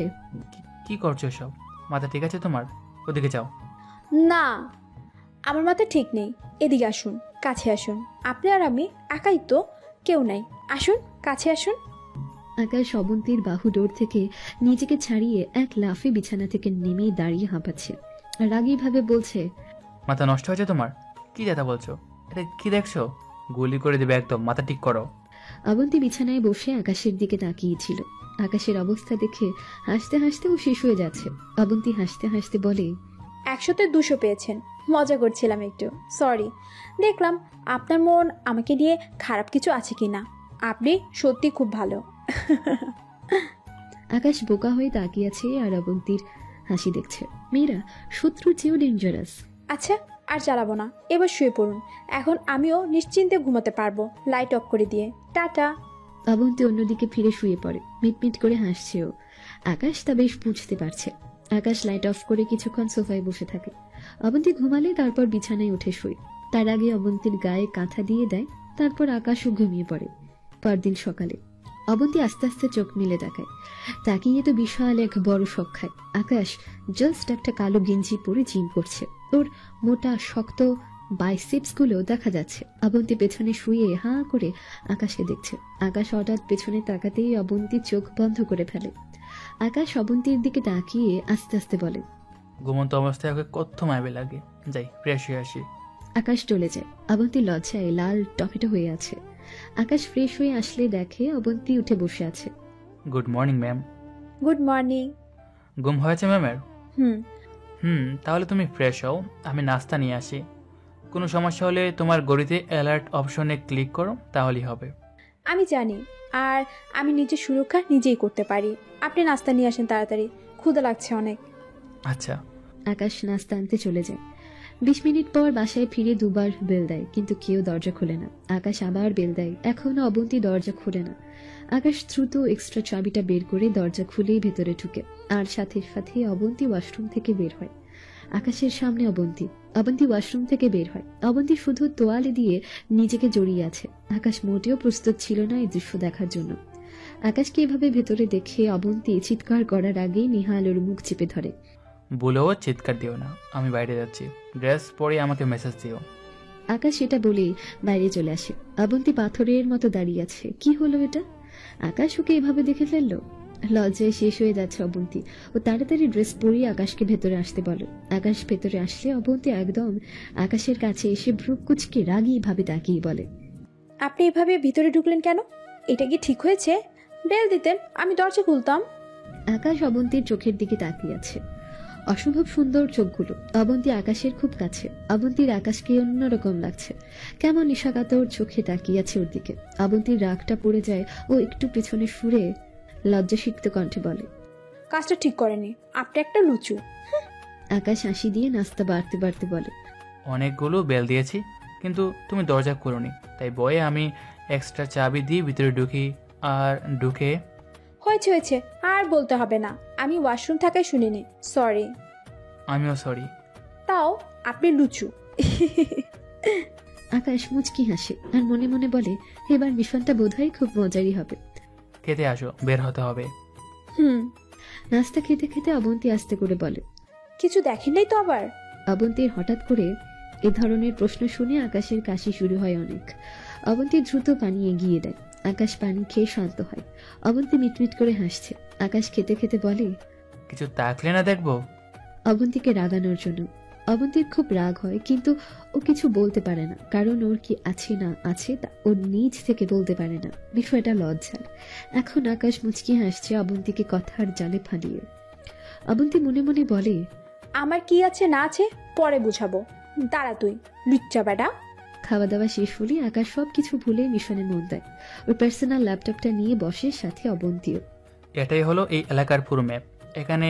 কি করছো সব? মাথা ঠিক আছে তোমার? ওদিকে যাও। না, আমার মাথা ঠিক নেই। এদিকে আসুন, কাছে আসুন। আপনি আর আমি একাই তো, কেউ নাই। আসুন, কাছে আসুন। আকাশ অবন্তীর বাহু ডোর থেকে নিজেকে ছাড়িয়ে এক লাফে বিছানা থেকে নেমে দাঁড়িয়ে হাঁপাচ্ছে। রাগী ভাবে বলছে, মাথা নষ্ট হয়েছে তোমার? কি কথা বলছো? এটা কি দেখছো? গুলি করে দেবে একদম, মাথা ঠিক করো। অবন্তী বিছানায় বসে আকাশের দিকে তাকিয়েছিল। আকাশের অবস্থা দেখে হাসতে হাসতে ও শেষ হয়ে যাচ্ছে। অবন্তী হাসতে হাসতে বলে, 100-তে 200 পেয়েছেন, মজা করছিলাম একটু, সরি। দেখলাম আপনার মন আমাকে নিয়ে খারাপ কিছু আছে কিনা। আপনি সত্যি খুব ভালো। আকাশ বোকা হয়ে তাকিয়ে আছে আর অবন্তীর হাসি দেখছে। মেয়েরা শত্রুর চেয়েও ডেঞ্জারাস। আচ্ছা, আর চালাবো না, এবার শুয়ে পড়ুন। এখন আমিও নিশ্চিন্তে ঘুমাতে পারবো, লাইট অফ করে দিয়ে। টাটা। অবন্তী অন্যদিকে ফিরে শুয়ে পড়ে। মিটমিট করে হাসছেও। আকাশ তা বেশ বুঝতে পারছে। আকাশ লাইট অফ করে কিছুক্ষণ সোফায় বসে থাকে। অবন্তী ঘুমালে তারপর বিছানায় উঠে শুয়ে। তার আগে অবন্তীর গায়ে কাঁথা দিয়ে দেয়। তারপর আকাশও ঘুমিয়ে পড়ে। পরদিন সকালে অবন্তী আস্তে আস্তে চোখ মেলে তাকায়। তাকিয়ে তো বিশাল এক বড় শখ খায়। আকাশ জাস্ট একটা কালো গেঞ্জি পরে জিম করছে। ওর মোটা শক্ত বাইসেপস গুলো দেখা যাচ্ছে। অবন্তী পেছনে শুয়ে হাঁ করে আকাশকে দেখছে। আকাশ হঠাৎ পেছনে তাকাতেই অবন্তী চোখ বন্ধ করে ফেলে। আকাশ অবন্তীর দিকে তাকিয়ে আস্তে আস্তে বলে, ঘুমন্ত অবস্থায় ওকে কত মায়াবে লাগে, যাই ফ্রেশ হয়ে আসি। আকাশ চলে যায়। অবন্তী লজ্জায় লাল টমেটো হয়ে আছে। আকাশ ফ্রেশ হয়ে আসলে দেখে অবন্তী উঠে বসে আছে। Good morning ma'am. Good morning. ঘুম হয়েছে ম্যামের? হুম। তাহলে তুমি ফ্রেশ হও, আমি নাস্তা নিয়ে আসি। কোনো সমস্যা হলে তোমার ঘড়িতে অ্যালার্ট অপশনে ক্লিক করো, তাহলেই হবে। আমি জানি, আর আমি নিজের সুরক্ষা নিজেই করতে পারি। আপনি নাস্তা নিয়ে আসেন তাড়াতাড়ি, ক্ষুধা লাগছে অনেক। আচ্ছা। আকাশ নাস্তা আনতে চলে যায়। 20 মিনিট পর বাসায় ফিরে দুবার বেল দেয়, কিন্তু কেউ দরজা খোলে না। আকাশ আবার বেল দেয়, এখনো অবন্তী দরজা খোলে না। আকাশ দ্রুত এক্সট্রা চাবিটা বের করে দরজা খুলেই ভেতরে ঢুকে। আর সাথে সাথে অবন্তী ওয়াশরুম থেকে বের হয়। আকাশের সামনে অবন্তী ওয়াশরুম থেকে বের হয়। অবন্তী শুধু তোয়ালে দিয়ে নিজেকে জড়িয়ে আছে। আকাশ মোটেও প্রস্তুত ছিল না এই দৃশ্য দেখার জন্য। আকাশকে এভাবে ভেতরে দেখে অবন্তী চিৎকার করার আগেই নিহাল ওর মুখ চেপে ধরে। বলেও চিৎকার দিও না, আমি বাইরে যাচ্ছি, ড্রেস পরে আমাকে মেসেজ দিও। আকাশ এটা বলেই বাইরে চলে আসে। অবন্তী পাথরের মতো দাঁড়িয়ে আছে। কি হলো এটা? আকাশ ওকে এভাবে দেখে ফেললো। লজ্জায় শেষ হয়ে যাচ্ছে অবন্তী। ও তাড়াতাড়ি ড্রেস পরিয়ে আকাশকে ভেতরে আসতে বলে। আকাশ ভেতরে আসলে অবন্তী একদম আকাশের কাছে এসে ভ্রু কুচকে রাগী ভাবে তাকিয়ে বলে, আপনি এভাবে ভিতরে ঢুকলেন কেন? এটা কি ঠিক হয়েছে? বেল দিতেন, আমি দরজা খুলতাম। আকাশ অবন্তীর চোখের দিকে তাকিয়ে আছে, অসম্ভব সুন্দর চোখগুলো। অবন্তী আকাশের খুব কাছে। অবন্তীর আকাশকে অন্যরকম লাগছে, কেমন নিশাকাতর চোখে তাকিয়ে আছে ওর দিকে। অবন্তীর রাগটা পড়ে যায়, ও একটু পেছনে সুরে লজ্জাসিক্ত কণ্ঠে বলে, কাজটা ঠিক করেনি, আপনি একটা লুচু। আকাশ হাসি দিয়ে নাস্তা বাড়তে বাড়তে বলে, অনেকগুলো বেল দিয়েছি, কিন্তু তুমি দরজা খোলোনি, তাই বয়ে আমি এক্সট্রা চাবি দিয়ে ভিতরে ঢুকি, আর ঢুকে হয়েছে হয়েছে, আর বলতে হবে না, আমি ওয়াশরুম থাকায় শুনিনি, সরি। আমিও সরি। তাও আপনি লুচু। আকাশ মুচকি হাসে আর মনে মনে বলে, এবার মিশনটা বোধহয় খুব মজারই হবে। খেতে আসো, বের হতে হবে। নাস্তা খেতে খেতে অবন্তী আস্তে করে বলে, কিছু দেখেন নাই তো আবার? অবন্তীর হঠাৎ করে এ ধরনের প্রশ্ন শুনে আকাশের কাশি শুরু হয় অনেক। অবন্তী দ্রুত পানি এগিয়ে দেয়, আকাশ পানি খেয়ে শান্ত হয়। অবন্তী মিটমিট করে হাসছে। আকাশ খেতে খেতে বলে, কিছু তাকলে না দেখবো? অবন্তীকে রাগানোর জন্য। অবন্তীর খুব রাগ হয়, কিন্তু ও কিছু বলতে পারে না, কারণ ওর কি আছে না আছে তা ওর নিজ থেকে বলতে পারে না। বিষয়টা লজ্জার। এখন আকাশ মুচকি হাসছে অবন্তীকে কথার জালে ফালিয়ে। অবন্তী মনে মনে বলে, আমার কি আছে না আছে পরে বুঝাবো, দাঁড়া তুই লুচ্চা বেটা। খাওয়া দাওয়া শেষ হলে আকাশ সবকিছু ভুলে মিশনে মন দেয়। ওর পার্সোনাল ল্যাপটপটা নিয়ে বসে, সাথে অবন্তীও। এটাই হলো এই এলাকার পুরো ম্যাপ। এখানে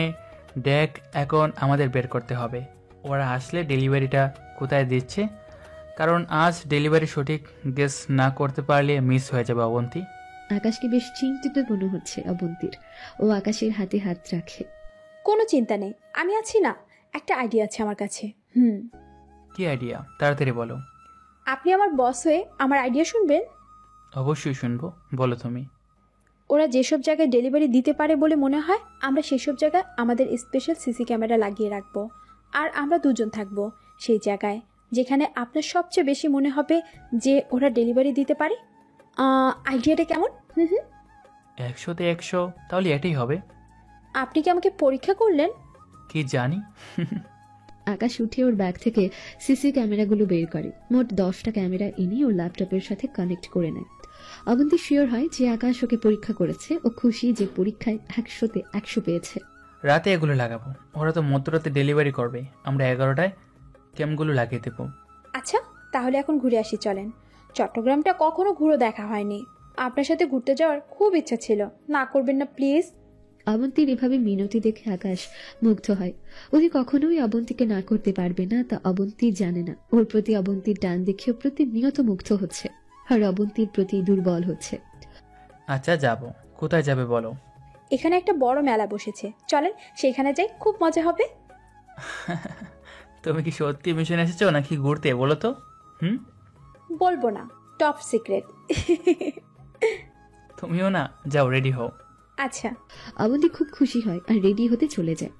ডেক এখন আমাদের বের করতে হবে। ওরা আসলে ডেলিভারিটা কোথায় দিচ্ছে, কারণ আজ ডেলিভারি সঠিক গেস না করতে পারলে মিস হয়ে যাবে অবন্তী। আকাশকে বেশ চিন্তিত মনে হচ্ছে অবন্তীর। ও আকাশের হাতে হাত রাখে। কোনো চিন্তা নেই, আমি আছি না, একটা আইডিয়া আছে আমার কাছে। কি আইডিয়া? তাড়াতাড়ি বলো। আপনি আমার বস হয়ে আমার আইডিয়া শুনবেন? অবশ্যই শুনবো, বলো তুমি। ওরা যেসব জায়গায় ডেলিভারি দিতে পারে বলে মনে হয়, আমরা সেসব জায়গায় আমাদের স্পেশাল সিসি ক্যামেরা লাগিয়ে রাখবো। আর আমরা দুজন থাকবো সেই জায়গায় যেখানে আপনার সবচেয়ে বেশি মনে হবে যে ওরা ডেলিভারি দিতে পারে। আইডিয়াটা কেমন? 100-তে 100, তাহলে এটাই হবে। আপনি কি আমাকে পরীক্ষা করলেন? কি জানি। আকাশ উঠে ওর ব্যাগ থেকে সিসি ক্যামেরাগুলো বের করে। মোট 10টা ক্যামেরা এনে ওর ল্যাপটপের সাথে কানেক্ট করে নেয়। অবন্তী শিওর হয় যে আকাশ ওকে পরীক্ষা করেছে। ও খুশি যে পরীক্ষায় 100-তে 100 পেয়েছে। রাতে এগুলো লাগাবো, ওরা তো মধ্যরাতে ডেলিভারি করবে, আমরা 11টায় ক্যামগুলো লাগিয়ে দেবো। আচ্ছা, তাহলে এখন ঘুরে আসি চলেন। চট্টগ্রামটা কখনো ঘুরে দেখা হয়নি, আপনার সাথে ঘুরতে যাওয়ার খুব ইচ্ছা ছিল, না করবেন না প্লিজ? অবন্তীর এভাবে মিনতি দেখে আকাশ মুগ্ধ হয়। ওকে কখনোই অবন্তীকে না করতে পারবে না, তা অবন্তী জানে না। ওর প্রতি অবন্তীর টান দেখে প্রতিনিয়ত মুগ্ধ হচ্ছে, আর অবন্তীর প্রতি দুর্বল হচ্ছে। আচ্ছা যাব, কোথায় যাবে বলো? এখানে একটা বড় মেলা বসেছে, চলেন সেখানে যাই, খুব মজা হবে। তুমি কি সত্যি মিশন এসেছো নাকি ঘুরতে, বলো তো? বলবো না, টপ সিক্রেট। তুমিও না, যাও রেডি হও। আচ্ছা। অবন্তী খুব খুশি হয় আর রেডি হতে চলে যায়।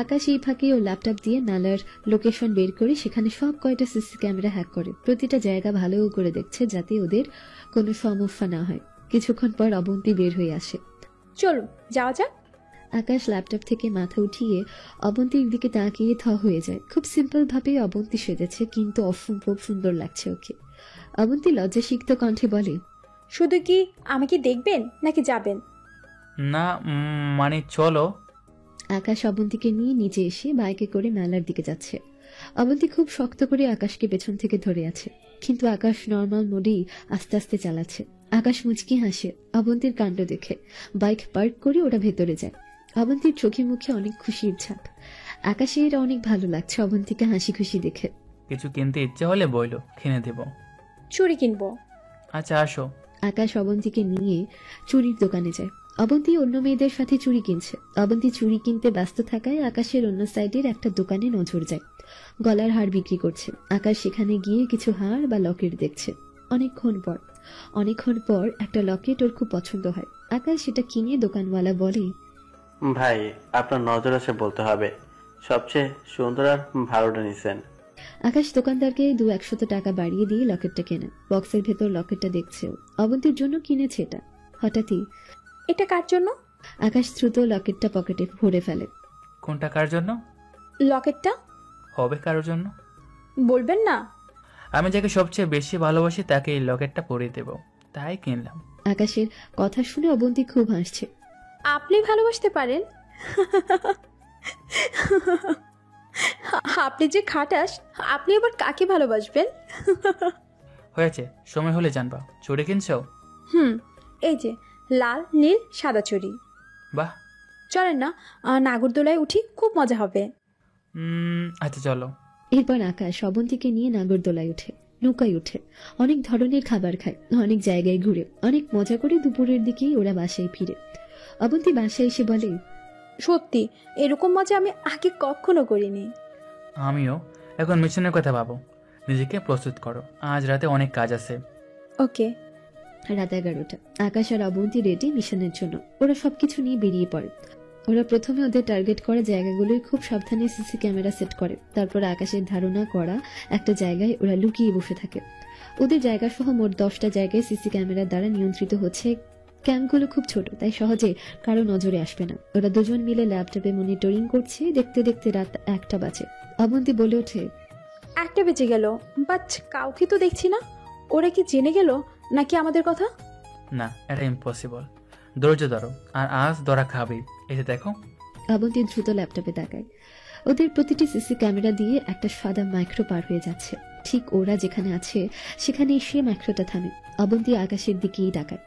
আকাশ এই ফাঁকে ও ল্যাপটপ দিয়ে নালার লোকেশন বের করে সেখানে সব কয়টা সিসি ক্যামেরা হ্যাক করে প্রতিটা জায়গা ভালো করে দেখছে, যাতে ওদের কোনো সমস্যা না হয়। কিছুক্ষণ পর অবন্তী বের হয়ে আসে। চলুন যাওয়া যাক। আকাশ ল্যাপটপ থেকে মাথা উঠিয়ে অবন্তীর দিকে তাকিয়ে থ হয়ে যায়। খুব সিম্পল ভাবে অবন্তী সেজেছে, কিন্তু অসম্ভব সুন্দর লাগছে ওকে। অবন্তী লজ্জাসিক্ত কণ্ঠে বলে, শুধু কি আমাকে দেখবেন নাকি যাবেন? না মানে চলো। আকাশ অবন্তীকে নিয়ে নিচে এসে বাইকে করে মেলার দিকে যাচ্ছে। অবন্তী খুব শক্ত করে আকাশকে পেছন থেকে ধরে আছে, কিন্তু আকাশ নর্মাল মোডেই আস্তে আস্তে চালাচ্ছে। আকাশ মুচকি হাসে অবন্তীর কাণ্ড দেখে। বাইক পার্ক করে ওরা ভেতরে যায়। অবন্তীর চোখে মুখে অনেক খুশির ছাপ। আকাশের অনেক ভালো লাগছে অবন্তীকে হাসি খুশি দেখে। কিছু কিনতে ইচ্ছে হলে বইলো, কিনে দেব। চুড়ি কিনবো। আচ্ছা আসো। আকাশ অবন্তীকে নিয়ে চুড়ির দোকানে যায়। অবন্তী অন্য মেয়েদের সাথে চুড়ি কিনছে। অবন্তী চুড়ি কিনতে ব্যস্ত থাকায় আকাশের অন্য সাইডের একটা দোকানে নজর যায়। গলার হার বিক্রি করছে। আকাশ সেখানে গিয়ে কিছু হার বা লকেট দেখছে। অনেকক্ষণ পর একটা লকেট ওর খুব পছন্দ হয়। আকাশ সেটা কিনে দোকানওয়ালা বলে, ভাই আপনার নজর আছে বলতে হবে, সবচেয়ে সুন্দর আর ভালোটা নিছেন। আকাশ দোকানদারকে 200 টাকা বাড়িয়ে দিয়ে লকেটটা কেনে। বক্সের ভেতর লকেটটা দেখছে। অবন্তীর জন্য কিনেছে এটা। হঠাৎই, এটা কার জন্য? আকাশ দ্রুত লকেটটা পকেটে ভরে ফেলে। কোনটা কার জন্য? লকেটটা হবে কারোর জন্য। বলবেন না? আমি যাকে সবচেয়ে বেশি ভালোবাসি তাকে এই লকেটটা পরিয়ে দেব। তাই কিনলাম। আকাশের কথা শুনে অবন্তী খুব হাসছে। আপনি ভালোবাসতে পারেন? আপনি যে খাটাস, আপনি আবার কাকে ভালোবাসবেন? হয়েছে, সময় হলে জানবা। চুড়ি কিনছো? এই যে লাল নীল সাদা চুড়ি। বাহ, চলেন না নাগরদোলায় উঠি, খুব মজা হবে। আচ্ছা চলো। এরপর আকাশ অবন্তীকে নিয়ে নাগরদোলায় ওঠে, নৌকায় ওঠে, অনেক ধরনের খাবার খায়, অনেক জায়গায় ঘুরে, অনেক মজা করে দুপুরের দিকেই ওরা বাসায় ফিরে। অবন্তী বাসায় এসে বলে, সত্যি এরকম মজা আমি আগে কখনো করিনি। আমিও। এখন মিশনের কথা ভাবো, নিজেকে প্রস্তুত করো, আজ রাতে অনেক কাজ আছে। ওকে। রাত 11টা। আকাশ আর অবন্তী রেডি মিশনের জন্য। ওরা সবকিছু নিয়ে বেরিয়ে পড়ে। ওরা প্রথমে ওদের টার্গেট করা জায়গাগুলোয় খুব সাবধানে সিসি ক্যামেরা সেট করে। তারপর আকাশের ধারণা করা একটা জায়গায় ওরা লুকিয়ে বসে থাকে। ওদের জায়গা সহ মোট 10টা জায়গায় সিসি ক্যামেরার দ্বারা নিয়ন্ত্রিত হচ্ছে। ক্যাম্পগুলো খুব ছোট, তাই সহজে কারো নজরে আসবে না। ওরা দুজন মিলে ল্যাপটপে মনিটরিং করছে। দেখতে দেখতে রাত 1টা বাজে। অবন্তী বলে ওঠে, 1টা বেজে গেল, বাট কাউকে তো দেখছি না। ওরা কি জেনে গেল নাকি আমাদের কথা? না, এটা ইম্পসিবল। ধৈর্য ধরো, আর আজ ধরা খাবি। এসে দেখো। অবন্তী দ্রুত ল্যাপটপে তাকায়। ওদের প্রতিটি সিসি ক্যামেরা দিয়ে একটা সাদা মাইক্রো পার হয়ে যাচ্ছে। ঠিক ওরা যেখানে আছে সেখানে সে মাইক্রোটা থামে। অবন্তী আকাশের দিকেই তাকায়।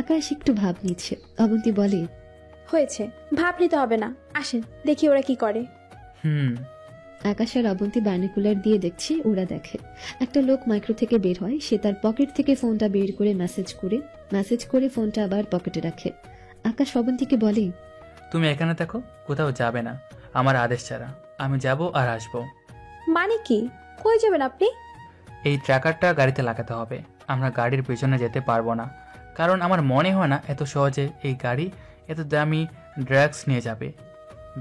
আকাশ একটু ভাব নিচ্ছে। অবন্তী বলে, হয়েছে, ভাব নিতে হবে না, আসেন দেখি ওরা কি করে। আকাশ আর অবন্তী বাইনোকুলার দিয়ে দেখছে। ওরা দেখে একটা লোক মাইক্রো থেকে বের হয়। সে তার পকেট থেকে ফোনটা বের করে মেসেজ করে ফোনটা আবার পকেটে রাখে। আকাশ অবন্তীকে বলে, তুমি এখানে থাকো, কোথাও যাবে না আমার আদেশ ছাড়া। আমি যাব আর আসবো। মানে কি? কই যাবেন আপনি? এই ট্র্যাকারটা গাড়িতে লাগাতে হবে। আমরা গাড়ির পেছনে যেতে পারবো না, কারণ আমার মনে হয় না এত সহজে এই গাড়ি এত দামি ড্রাগস নিয়ে যাবে।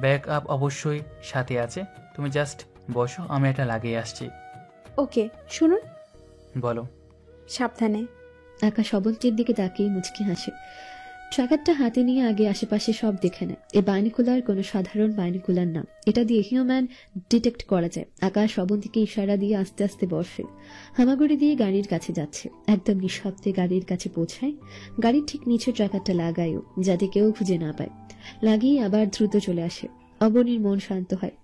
ব্যাক আপ অবশ্যই সাথে আছে। তুমি জাস্ট বসো, আমি এটা লাগিয়ে আসছি। ওকে, শুনুন। বলো। সাবধানে। আকাশ অবন্তীর দিকে তাকিয়ে মুচকি হাসে। ট্র্যাকারটা হাতে নিয়ে আগে আশেপাশে সব দেখে নেয়। এই বাইনোকুলার কোনো সাধারণ বাইনোকুলার না, এটা দিয়ে হিউম্যান ডিটেক্ট করা যায়। আকাশ অবন্তীকে ইশারা দিয়ে আস্তে আস্তে বসে। হামাগুড়ি দিয়ে গাড়ির কাছে যাচ্ছে। একদম নিঃশব্দে গাড়ির কাছে পৌঁছায়। গাড়ির ঠিক নিচে ট্র্যাকারটা লাগায়ও, যাতে কেউ খুঁজে না পায়। লাগিয়ে আবার দ্রুত চলে আসে। অবনীর মন শান্ত হয়।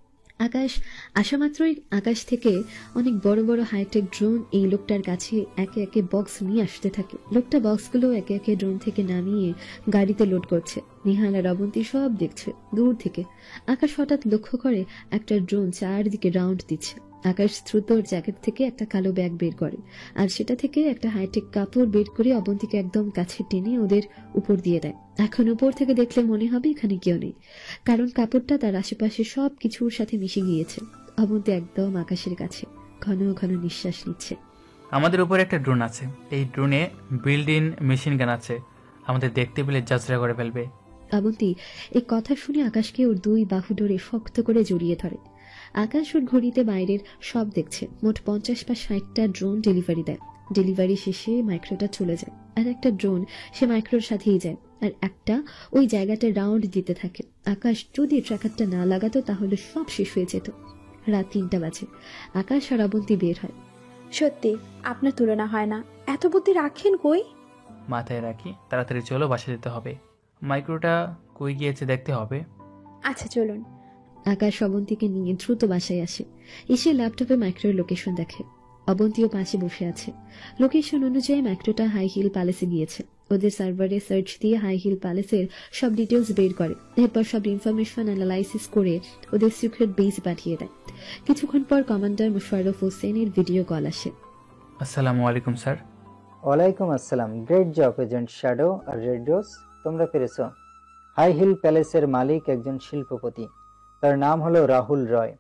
আকাশ আসা মাত্রই আকাশ থেকে অনেক বড় বড় হাইটেক ড্রোন এই লোকটার কাছে একে একে বক্স নিয়ে আসতে থাকে। লোকটা বক্সগুলো একে একে ড্রোন থেকে নামিয়ে গাড়িতে লোড করছে। নিহাল আর অবন্তী সব দেখছে দূর থেকে। আকাশ হঠাৎ লক্ষ্য করে একটা ড্রোন চারদিকে রাউন্ড দিচ্ছে। আকাশ দ্রুত জ্যাকেট থেকে একটা কালো ব্যাগ বের করে, আর সেটা থেকে একটা হাইটেক কাপড় বের করে অবন্তীকে একদম কাছে টেনে ওদের উপর দিয়ে দেয়। এখন উপর থেকে দেখলে মনে হবে এখানে কেউ নেই, কারণ কাপড়টা তার আশেপাশে সব কিছুর সাথে মিশে গিয়েছে। অবন্তী একদম আকাশের কাছে ঘন ঘন নিঃশ্বাস নিচ্ছে। আমাদের উপর একটা ড্রোন আছে। এই ড্রোনে বিল্ড ইন মেশিন গান আছে। আমাদের দেখতে পেলে যাত্রা করে ফেলবে। অবন্তী এই কথা শুনে আকাশকে ওর 2 বাহু ধরে শক্ত করে জড়িয়ে ধরে। আকাশ ওর ঘড়িতে বাইরের সব দেখছে। মোট 50 বা 60টা ড্রোন ডেলিভারি দেয়। ডেলিভারি শেষে মাইক্রোটা চলে যায়, আর একটা ড্রোন সে মাইক্রোর সাথেই যায়, আর একটা ওই জায়গাটা রাউন্ড দিতে থাকে। আকাশ যদি ট্র্যাকারটা না লাগাতো তাহলে সব শেষ হয়ে যেত। রাত 3টা বাজে। আকাশ আর অবন্তী বের হয়। সত্যি আপনার তুলনা হয় না। এত বুদ্ধি রাখেন কই? মাথায় রাখি। তাড়াতাড়ি চলো, বাসা যেতে হবে। মাইক্রোটা কই গিয়েছে দেখতে হবে। আচ্ছা চলুন। আকাশ অবন্তীকে নিয়ে দ্রুত বাসায় আসে। এসে ল্যাপটপে মাইক্রোর লোকেশন দেখে। অবন্তীও পাশে বসে আছে। লোকেশন অনুযায়ী মাইক্রোটা হাই হিল প্যালেসে গিয়েছে। ওদের সার্ভারে সার্চ দিয়ে হাই হিল প্যালেসের সব ডিটেলস বের করে। এরপর সব ইনফরমেশন অ্যানালাইসিস করে ওদের সিক্রেট বেস পাঠিয়ে দেয়। কিছুক্ষণ পর কমান্ডার মুশাররফ হোসেনের ভিডিও কল আসে। আসসালামু আলাইকুম স্যার। ওয়ালাইকুম আসসালাম। গ্রেট জব এজেন্ট শ্যাডো আর রেড রোজ, তোমরা পেরেছো। হাই হিল প্যালেসের মালিক একজন শিল্পপতি। তার নাম হলো রাহুল রয়।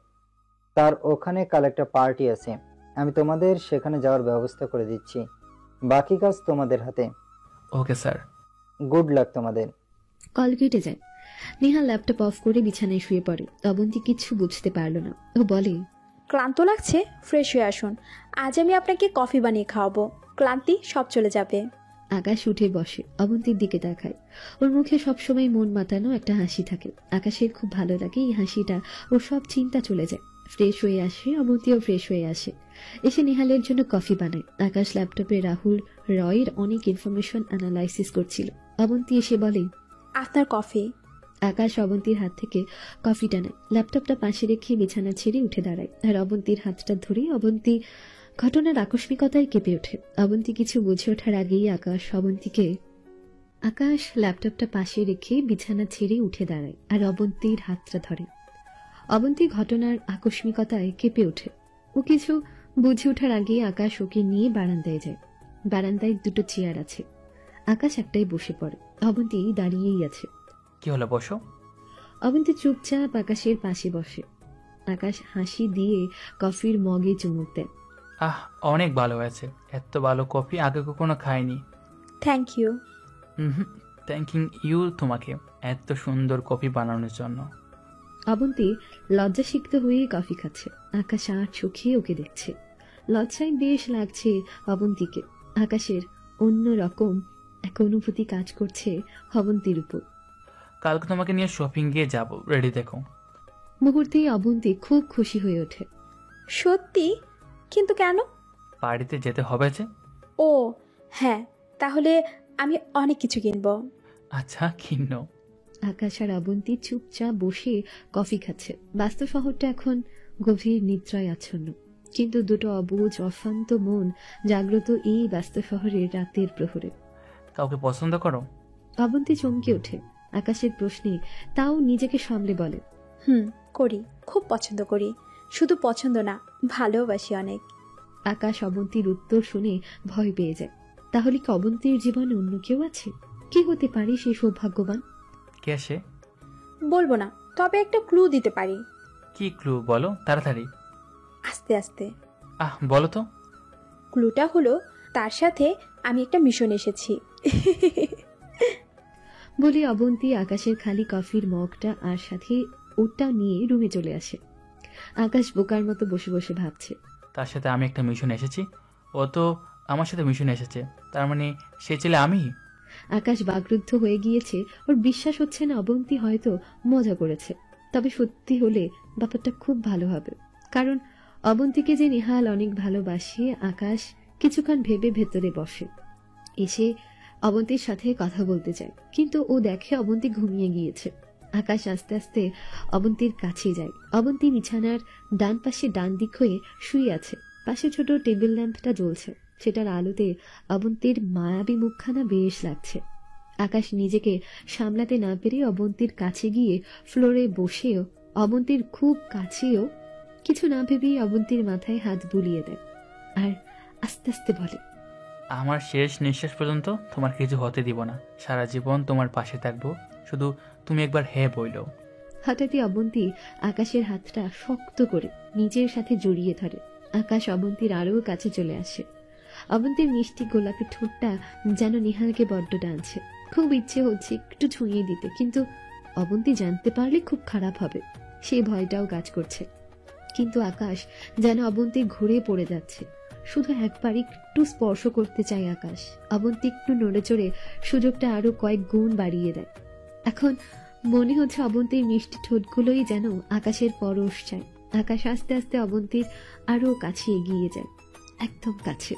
তার ওখানে কাল একটা পার্টি আছে। আমি তোমাদের সেখানে যাওয়ার ব্যবস্থা করে দিচ্ছি। বাকি কাজ তোমাদের হাতে। Okay sir. গুড লাক তোমাদের। কল কেটে যায়। নিহাল ল্যাপটপ অফ করে বিছানায় শুয়ে পড়ে। অবন্তী কিছু বুঝতে পারল না। ও বলে, ক্লান্ত লাগছে, ফ্রেশ হয়ে আসুন। আজ আমি আপনাকে কফি বানিয়ে খাওয়াবো, ক্লান্তি সব চলে যাবে। আকাশ উঠে বসে, অবন্তীর দিকে তাকায়। ওর মুখে সবসময় মন মাতানো একটা হাসি থাকে। আকাশের খুব ভালো লাগে এই হাসিটা। ওর সব চিন্তা চলে যায়। ফ্রেশ হয়ে আসে, অবন্তীও ফ্রেশ হয়ে আসে। এসে নিহালের জন্য কফি বানায়। আকাশ ল্যাপটপে রাহুল রয়ের অনেক ইনফরমেশন অ্যানালাইসিস করছিল। অবন্তী এসে বলে, আপনার কফি। আকাশ অবন্তীর হাত থেকে কফিটা নেয়, ল্যাপটপটা পাশে রেখে বিছানা ছেড়ে উঠে দাঁড়ায় আর অবন্তীর হাতটা ধরে অবন্তী ঘটনার আকস্মিকতায় কেঁপে ওঠে। অবন্তী কিছু বুঝে ওঠার আগেই আকাশ ল্যাপটপটা পাশে রেখে বিছানা ছেড়ে উঠে দাঁড়ায় আর অবন্তীর হাতটা ধরে। অবন্তী ঘটনার আকস্মিকতায় কেঁপে ওঠে। ও কিছু বুঝে ওঠার আগেই আকাশ ওকে নিয়ে বারান্দায় যায়। বারান্দায় দুটো চেয়ার আছে, আকাশ একটাই বসে পড়ে, অবন্তী দাঁড়িয়েই আছে। কি হলো, বসো। অবন্তী চুপচাপ আকাশের পাশে বসে। আকাশ হাসি দিয়ে কফির মগে চুমুক দেয়। অনেক ভালো হয়েছে, এত ভালো কফি আগে কখনো খাইনি। Thank you. থ্যাংকিং ইউ তোমাকে এত সুন্দর কফি বানানোর জন্য। অবন্তী লজ্জাসিক্ত হয়ে কফি খাচ্ছে। আকাশ আর চোখে ওকে দেখছে। লজ্জায় বেশ লাগছে অবন্তীকে। আকাশের অন্য রকম এক অনুভূতি কাজ করছে অবন্তীর উপর। কালকে তোমাকে নিয়ে শপিং গিয়ে যাব, রেডি দেখো। মুহূর্তেই অবন্তী খুব খুশি হয়ে ওঠে। সত্যি? কিন্তু কেন? বাড়িতে যেতে হবে যে। ও হ্যাঁ, তাহলে আমি অনেক কিছু কিনবো। আচ্ছা, কিনো। আকাশ আর অবন্তী চুপচাপ বসে কফি খাচ্ছে। ব্যস্ত শহরটা এখন গভীর নিদ্রায় আচ্ছন্ন, কিন্তু দুটো অবুঝ অশান্ত মন জাগ্রত এই ব্যস্ত শহরের রাতের প্রহরে। কাউকে পছন্দ করো? অবন্তী চমকে ওঠে আকাশের প্রশ্নে, তাও নিজেকে সামলে বলে, করি, খুব পছন্দ করি। শুধু পছন্দ না, ভালোবাসি অনেক। আকাশ অবন্তীর উত্তর শুনে ভয় পেয়ে যায়। তাহলে কি অবন্তীর জীবনে অন্য কেউ আছে? কি হতে পারে সেই সৌভাগ্যবান? কে সে? বলবো না, তবে একটা ক্লু দিতে পারি। কি ক্লু বলো তাড়াতাড়ি। আস্তে আস্তে। বলো তো। ক্লুটা হলো, তার সাথে আমি একটা মিশন এসেছি। বলে অবন্তী আকাশের খালি কফির মগটা আর সাথে ওটা নিয়ে রুমে চলে আসে। আকাশ বোকার মতো বসে বসে ভাবছে, তার সাথে আমি একটা মিশন এসেছি, ও তো আমার সাথে মিশন এসেছে, তার মানে সে ছেলে আমি। আকাশ বাকরুদ্ধ হয়ে গিয়েছে। ওর বিশ্বাস হচ্ছে না অবন্তী হয়তো মজা করেছে। তবে সত্যি হলে ব্যাপারটা খুব ভালো হবে, কারণ অবন্তীকে যে নেহাল অনেক ভালোবাসে। আকাশ কিছুক্ষণ ভেবে ভেতরে বসে, এসে অবন্তীর সাথে কথা বলতে চায়, কিন্তু ও দেখে অবন্তী ঘুমিয়ে গিয়েছে। আকাশ আস্তে আস্তে অবন্তীর কাছে যায়। অবন্তী বিছানার ডান পাশে ডান দিক হয়ে শুয়ে আছে। পাশে ছোট টেবিল ল্যাম্পটা জ্বলছে, সেটার আলোতে অবন্তীর মায়াবী মুখখানা বেশ লাগছে। আকাশ নিজেকে সামলাতে না পেরে অবন্তীর কাছে গিয়ে ফ্লোরে বসেও অবন্তীর খুব কাছেও কিছু না ভেবেই অবন্তীর মাথায় হাত বুলিয়ে দেয় আর আস্তে আস্তে বলে, আমার শেষ নিঃশ্বাস পর্যন্ত তোমার কিছু হতে দিব না, সারা জীবন তোমার পাশে থাকবো, শুধু তুমি একবার হ্যাঁ বইলো। হঠাৎই অবন্তী আকাশের হাতটা শক্ত করে নিজের সাথে জড়িয়ে ধরে। আকাশ অবন্তীর আরও কাছে চলে আসে। অবন্তীর মিষ্টি গোলাপি ঠোঁটটা যেন নিহালকে বড্ড টানছে। খুব ইচ্ছে হচ্ছে একটু ছুঁয়ে দিতে, কিন্তু অবন্তী জানতে পারলে খুব খারাপ হবে, সেই ভয়টাও কাজ করছে। কিন্তু আকাশ যেন অবন্তী ঘুরে পড়ে যাচ্ছে। শুধু একবার একটু স্পর্শ করতে চায় আকাশ। অবন্তী একটু নড়ে চড়ে সুযোগটা আরো কয়েক গুণ বাড়িয়ে দেয়। এখন মনে হচ্ছে অবন্তীর মিষ্টি ঠোঁটগুলোই যেন আকাশের পরশ চায়। আকাশ আস্তে আস্তে অবন্তীর আরো কাছে এগিয়ে যায়, একদম কাছে।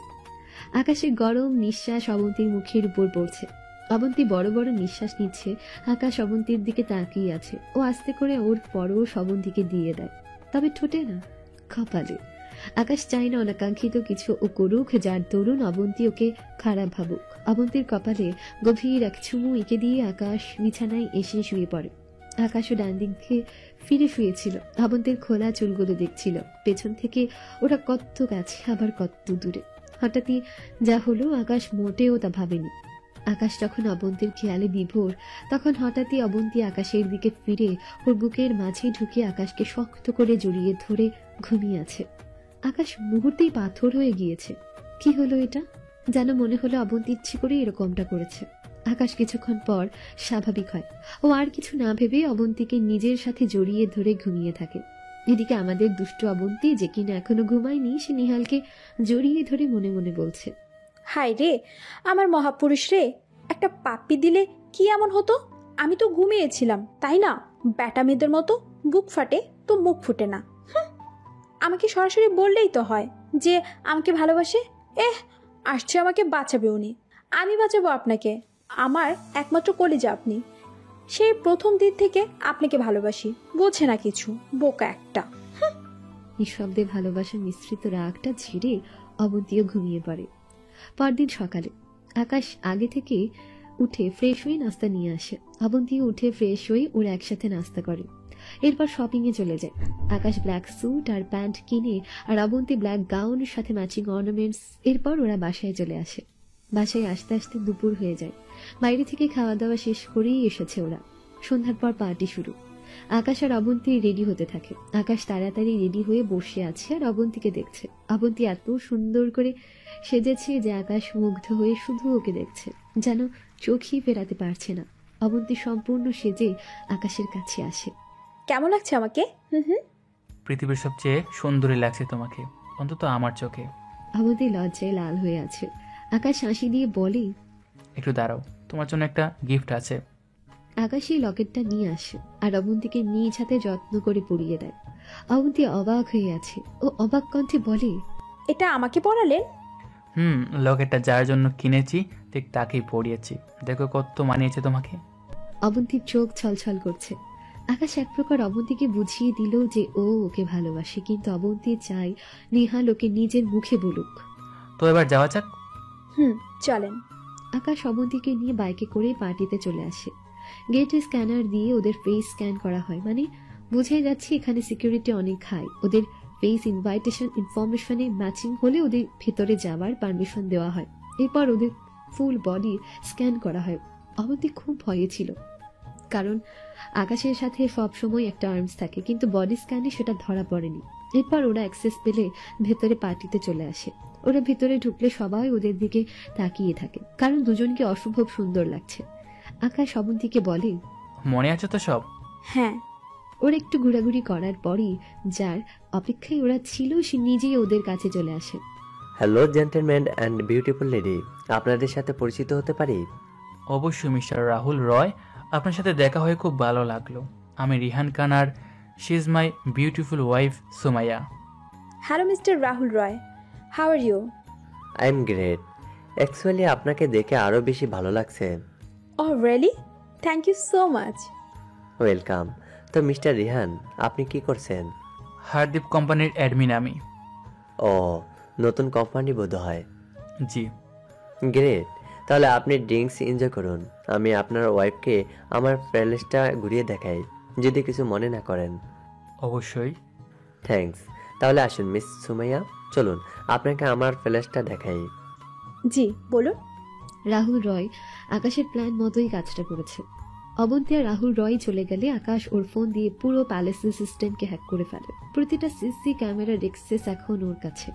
আকাশের গরম নিঃশ্বাস অবন্তীর মুখের উপর পড়ছে। অবন্তী বড় বড় নিঃশ্বাস নিচ্ছে। আকাশ অবন্তীর দিকে তাকিয়ে আছে। ও আস্তে করে ওর পরশ অবন্তীকে দিয়ে দেয়, তবে ঠোঁটে না, কপালে। আকাশ চায় না অনাকাঙ্ক্ষিত কিছু ও করুক যার দরুন অবন্তী ওকে খারাপ ভাবুক। অবন্তীর কপালে গভীর এক চুমু এঁকে দিয়ে আকাশ বিছানায় এসে শুয়ে পড়ে। আকাশও ডান দিকে ফিরে শুয়েছিল। অবন্তীর খোলা চুলগুলো দেখছিল। পেছন থেকে ওরা কত কাছে, আবার কত দূরে। হঠাৎই যা হলো আকাশ মোটেও তা ভাবেনি। আকাশ যখন অবন্তীর খেয়ালে বিভোর, তখন হঠাৎই অবন্তী আকাশের দিকে ফিরে ওর বুকের মাঝে ঢুকে আকাশকে শক্ত করে জড়িয়ে ধরে ঘুমিয়ে আছে। আকাশ মুহূর্তেই পাথর হয়ে গিয়েছে। কি হলো এটা? যেন মনে হলো অবন্তী ইচ্ছে করে এরকমটা করেছে। আকাশ কিছুক্ষণ পর স্বাভাবিক হয়। ও আর কিছু না ভেবে অবন্তীকে নিজের সাথে জড়িয়ে ধরে ঘুমিয়ে থাকে। এদিকে আমাদের দুষ্ট অবন্তী, যে কিনা এখনো ঘুমায়নি, সে নিহালকে জড়িয়ে ধরে মনে মনে বলছে, হায় রে আমার মহাপুরুষ রে, একটা পাপ্পি দিলে কি এমন হতো? আমি তো ঘুমিয়েছিলাম, তাই না? ব্যাটা মেয়েদের মতো বুক ফাটে তো মুখ ফুটে না। আমাকে সরাসরি বললেই তো হয় যে আমাকে ভালোবাসে। আসছে আমাকে বাঁচাবে উনি, আমি বাঁচাবো আপনাকে। আমার একমাত্র কলিজা আপনি। সেই প্রথম দিন থেকে আপনাকে ভালোবাসি, বোঝে না কিছু, বোকা একটা। নিঃশব্দে ভালোবাসার মিশ্রিত রাগটা ঝেড়ে অবন্তীও ঘুমিয়ে পড়ে। পরদিন সকালে আকাশ আগে থেকে উঠে ফ্রেশ হয়ে নাস্তা নিয়ে আসে। অবন্তীও উঠে ফ্রেশ হয়ে ওরা একসাথে নাস্তা করে। এরপর শপিং এ চলে যায়। আকাশ ব্ল্যাক স্যুট আর প্যান্ট কিনে আর অবন্তী ব্ল্যাক গাউনের সাথে ম্যাচিং অর্নামেন্টস। এরপর ওরা বাসায় চলে আসে। বাসায় আসতে আসতে দুপুর হয়ে যায়। বাইরে থেকে খাওয়া দাওয়া শেষ করেই এসেছে ওরা। সন্ধ্যার পর পার্টি শুরু। আকাশ আর অবন্তী রেডি হতে থাকে। আকাশ তাড়াতাড়ি রেডি হয়ে বসে আছে আর অবন্তীকে দেখছে। অবন্তী এত সুন্দর করে সেজেছে যে আকাশ মুগ্ধ হয়ে শুধু ওকে দেখছে, যেন চোখই ফেরাতে পারছে না। অবন্তী সম্পূর্ণ সেজে আকাশের কাছে আসে। কেমন লাগছে আমাকে? পৃথিবীর সবচেয়ে সুন্দরী লাগছে তোমাকে, অন্তত আমার চোখে। অবন্তী লজ্জায় লাল হয়ে আছে। আকাশ হাসি দিয়ে বলে, একটু দাঁড়াও, তোমার জন্য একটা গিফট আছে। আকাশ এই লকেটটা নিয়ে আসে আর অবন্তীকে নিজ হাতে যত্ন করে পরিয়ে দেয়। অবন্তী অবাক হয়ে আছে। ও অবাক কণ্ঠে বলে, এটা আমাকে পরালেন? লকেটটা যার জন্য কিনেছি ঠিক তাকেই পরিয়েছি। দেখো কত মানিয়েছে তোমাকে। অবন্তীর চোখ ছলছল করছে। আকাশ এক প্রকার অবন্তীকে বুঝিয়ে দিল যে ও ওকে ভালোবাসে, কিন্তু অবন্তী চায় নেহাল ওকে নিজের মুখে বলুক। তো এবার যাওয়া যাক। চলেন। আকাশ অবন্তীকে নিয়ে বাইকে করে পার্টিতে চলে আসে। গেটে স্ক্যানার দিয়ে ওদের ফেস স্ক্যান করা হয়, মানে বোঝাই যাচ্ছে এখানে সিকিউরিটি অনেক হাই। ওদের ফেস ইনভাইটেশন ইনফরমেশনে ম্যাচিং হলে ওদের ভেতরে যাওয়ার পারমিশন দেওয়া হয়। এরপর ওদের ফুল বডি স্ক্যান করা হয়। অবন্তী খুব ভয়ে ছিল, কারণ আকাশের সাথে সবসময় একটা আর্মস থাকে, কিন্তু বডি স্ক্যানে সেটা ধরা পড়েনি। এরপর ওরা অ্যাক্সেস পেলে ভেতরে পার্টিতে চলে আসে। ওরা ভেতরে ঢুকলে সবাই ওদের দিকে তাকিয়ে থাকে, কারণ দুজনকে অসম্ভব সুন্দর লাগছে। আকাশ অবন্তীকে বলে, মনে আছে তো সব? হ্যাঁ। ওরা একটু ঘোরাঘুরি করার পরই যার অপেক্ষায় ওরা ছিল সে নিজেই ওদের কাছে চলে আসে। Hello gentleman and beautiful lady, আপনাদের সাথে পরিচিত হতে পারি? অবশ্যই মিস্টার রাহুল রয়, আপনার সাথে দেখা হয়ে খুব ভালো লাগলো। আমি রিহান খান আর she is my beautiful wife Sumaiya. Hello mister Rahul Roy, how are you? I am great. Actually আপনাকে দেখে আরও বেশি ভালো লাগছে। Oh really? Thank you so much. Welcome. তো মিস্টার রিহান, আপনি কি করছেন? হারদীপ কোম্পানির অ্যাডমিন আমি। ও, নতুন কোম্পানি বোধ হয়। জি। গ্রেট। তাহলে আপনি ড্রিঙ্কস এনজয় করুন। আমি আপনার ওয়াইফকে আমার প্যালেসটা ঘুরিয়ে দেখাই, যদি কিছু মনে না করেন। অবশ্যই। থ্যাঙ্কস। তাহলে আসুন মিস সুমাইয়া, চলুন আপনাকে আমার প্যালেসটা দেখাই। জি বলুন। রাহুল রয় আকাশের প্ল্যান মতোই কাজটা করেছে। অবন্তী আর রাহুল রয় চলে গেলে আকাশ ওর ফোন দিয়ে পুরো প্যালেসের সিস্টেমকে হ্যাক করে ফেলে। প্রতিটা সিসি ক্যামেরার এক্সেস এখন ওর কাছে।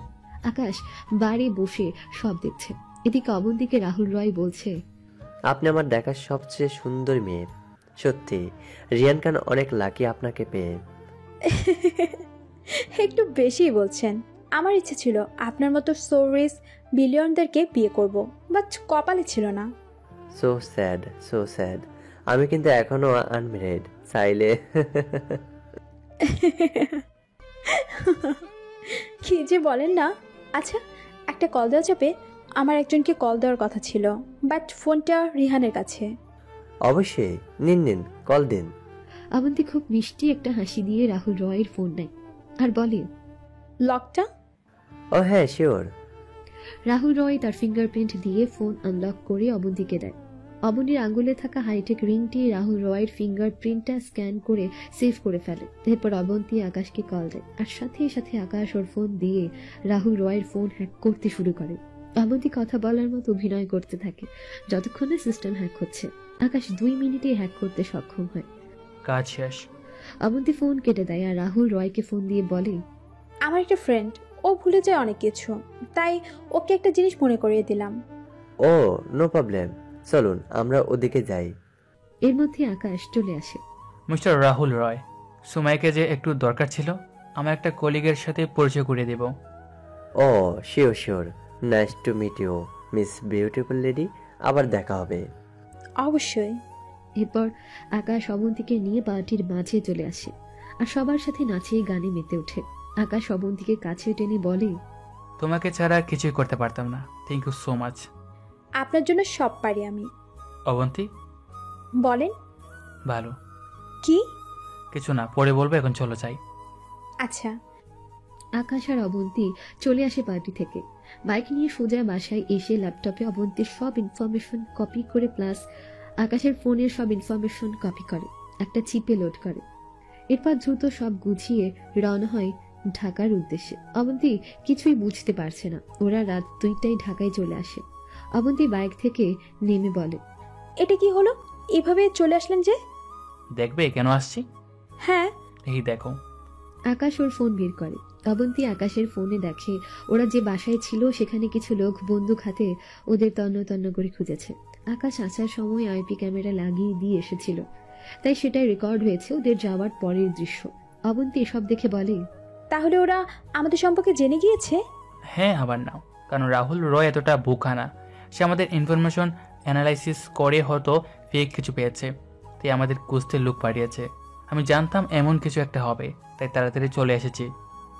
আকাশ বাড়ি বসে সব দেখছে। এদিকে অবন্তীকে রাহুল রয় বলছে, আপনি আমার দেখার সবচেয়ে সুন্দর মেয়ে। সত্যি রিয়ান খান অনেক লাকি আপনাকে পেয়ে। একটু বেশিই বলছেন। আমার ইচ্ছে ছিল আপনার মতো সোরিস বিলিয়নদেরকে বিয়ে করব, বাট কপালে ছিল না। So sad, so sad. আমি কিন্তু এখনো আনম্যারিড, চাইলে। কি যে বলেন না। আচ্ছা, একটা কল দেওয়া যাবে? আমার একজনকে কল দেওয়ার কথা ছিল, বাট ফোনটা রিহানের কাছে। অবশ্যই, নিন নিন, কল দিন। অবন্তী খুব মিষ্টি একটা হাসি দিয়ে রাহুল রয়ের ফোন নেয় আর বলে, লকটা? ও হ্যাঁ, শিওর। রাহুল রয় তার ফিঙ্গারপ্রিন্ট দিয়ে ফোন আনলক করে অবন্তীকে দেয়। অবনীর আঙ্গুলে থাকা হাইটেক রিংটি রাহুল রয়ের ফিঙ্গারপ্রিন্টটা স্ক্যান করে সেভ করে ফেলে। এরপর অবন্তী আকাশকে কল দেয়, আর সাথে সাথে আকাশ ওর ফোন দিয়ে রাহুল রয়ের ফোন হ্যাক করতে শুরু করে। অবন্তী কথা বলার মতো অভিনয় করতে থাকে যতক্ষণে সিস্টেম হ্যাক হচ্ছে। আকাশ 2 মিনিটে হ্যাক করতে সক্ষম হয়। কাজ শেষ। অবন্তী ফোন কেটে দেয় আর রাহুল রয়কে ফোন দিয়ে বলে, আমার একটা ফ্রেন্ড, ও ভুলে যায় অনেক কিছু, তাই ওকে একটা জিনিস মনে করিয়ে দিলাম। ও নো প্রবলেম, চলুন আমরা ওদিকে যাই। এর মধ্যে আকাশ চলে আসে। মিস্টার রাহুল রয়, সুমাইকে যে একটু দরকার ছিল, আমার একটা কলিগের সাথে পরিচয় করিয়ে দেব। Oh sure sure, nice to meet you miss beautiful lady. আবার দেখা হবে। অবশ্যই। এরপর আকাশ অবন্তীকে নিয়ে পার্টির মাঝে চলে আসে আর সবার সাথে নাচে গানে মেতে ওঠে। আকাশ অবন্তীকে কাছে টেনে বলে, তোমাকে ছাড়া কিছুই করতে পারতাম না। Thank you so much. আপনার জন্য সব পারি আমি। অবন্তী, বলেন। ভালো কি? কিছু না, পরে বলবো, এখন চলো যাই। আচ্ছা। আকাশ আর অবন্তী চলে আসে পার্টি থেকে। বাইক নিয়ে সোজা বাসায় এসে ল্যাপটপে অবন্তীর সব ইনফরমেশন কপি করে প্লাস আকাশের ফোনের সব ইনফরমেশন কপি করে একটা চিপে লোড করে। এরপর দ্রুত সব গুছিয়ে রওনা হয় ঢাকার উদ্দেশ্যে। অবন্তী কিছুই বুঝতে পারছে না। ওরা রাত 2টায় ঢাকায় চলে আসে। অবন্তী বাইক থেকে নেমে বলে, এটা কি হলো? এভাবে চলে আসলেন যে? দেখবে কেন আসছি? হ্যাঁ। এই দেখো। আকাশ ওর ফোন বের করে। অবন্তী আকাশের ফোনে দেখে ওরা যে বাসায় ছিল সেখানে কিছু লোক বন্দুক হাতে ওদের তন্ন তন্ন করে খুঁজেছে। আকাশ আসার সময় আইপি ক্যামেরা লাগিয়ে দিয়ে এসেছিল, তাই সেটাই রেকর্ড হয়েছে ওদের যাওয়ার পরের দৃশ্য। অবন্তী এসব দেখে বলে, তাহলে ওরা আমাদের সম্পর্কে জেনে গিয়েছে? হ্যাঁ, আবার নাও, কারণ রাহুল রয় এতটা বোকা না। সে আমাদের ইনফরমেশন অ্যানালাইসিস করে হয়তো ফেক কিছু পেয়েছে, তাই আমাদের খুঁজতে লোক পাঠিয়েছে। আমি জানতাম এমন কিছু একটা হবে, তাই তাড়াতাড়ি চলে এসেছি।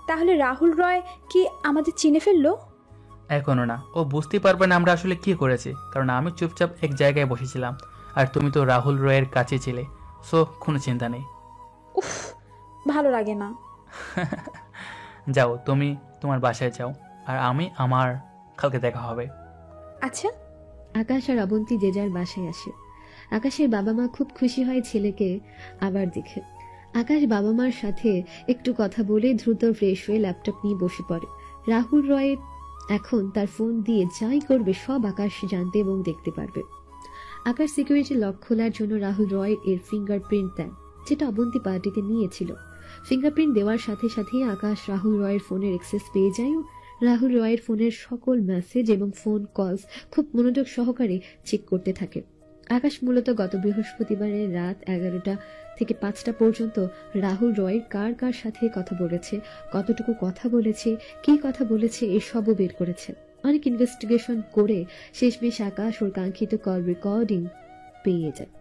তাহলে রাহুল রয় কি আমাদের চিনে ফেললো? এখনো না, ও বুঝতে পারবে না আমরা আসলে কি করেছি, কারণ আমি চুপচাপ এক জায়গায় বসেছিলাম আর তুমি তো রাহুল রয়ের কাছে ছিলে, সো কোনো চিন্তা নেই। উফ, ভালো লাগে না। যাও, তুমি তোমার বাসায় যাও, আর আমি আমার, কালকে দেখা হবে। আচ্ছা। আকাশ আর অবন্তী যে যার বাসায় আসে। আকাশের বাবা মা খুব খুশি হয় ছেলেকে আবার দেখে। আকাশ বাবা মার সাথে একটু কথা বলে দ্রুত ফ্রেশ হয়ে ল্যাপটপ নিয়ে বসে পড়ে। রাহুল রয় এখন তার ফোন দিয়ে যাই করবে সব আকাশ জানতে এবং দেখতে পারবে। আকাশ সিকিউরিটি লক খোলার জন্য রাহুল রয় এর ফিঙ্গারপ্রিন্ট দেয়, যেটা অবন্তী পার্টিতে নিয়েছিল। ফিঙ্গারপ্রিন্ট দেওয়ার সাথে সাথে আকাশ রাহুল রয়ের ফোনের অ্যাক্সেস পেয়ে যায়। রাহুল রয়ের ফোনের সকল মেসেজ এবং ফোন কলস খুব মনোযোগ সহকারে চেক করতে থাকে। আকাশ মূলত গত বৃহস্পতিবারের রাত 11টা থেকে 5টা পর্যন্ত রাহুল রয় কার কার সাথে কথা বলেছে, কতটুকু কথা বলেছে, কি কথা বলেছে এসবও বের করেছে। অনেক ইনভেস্টিগেশন করে শেষমেশ আকাশ ওর কাঙ্ক্ষিত কল রেকর্ডিং পেয়ে যায়,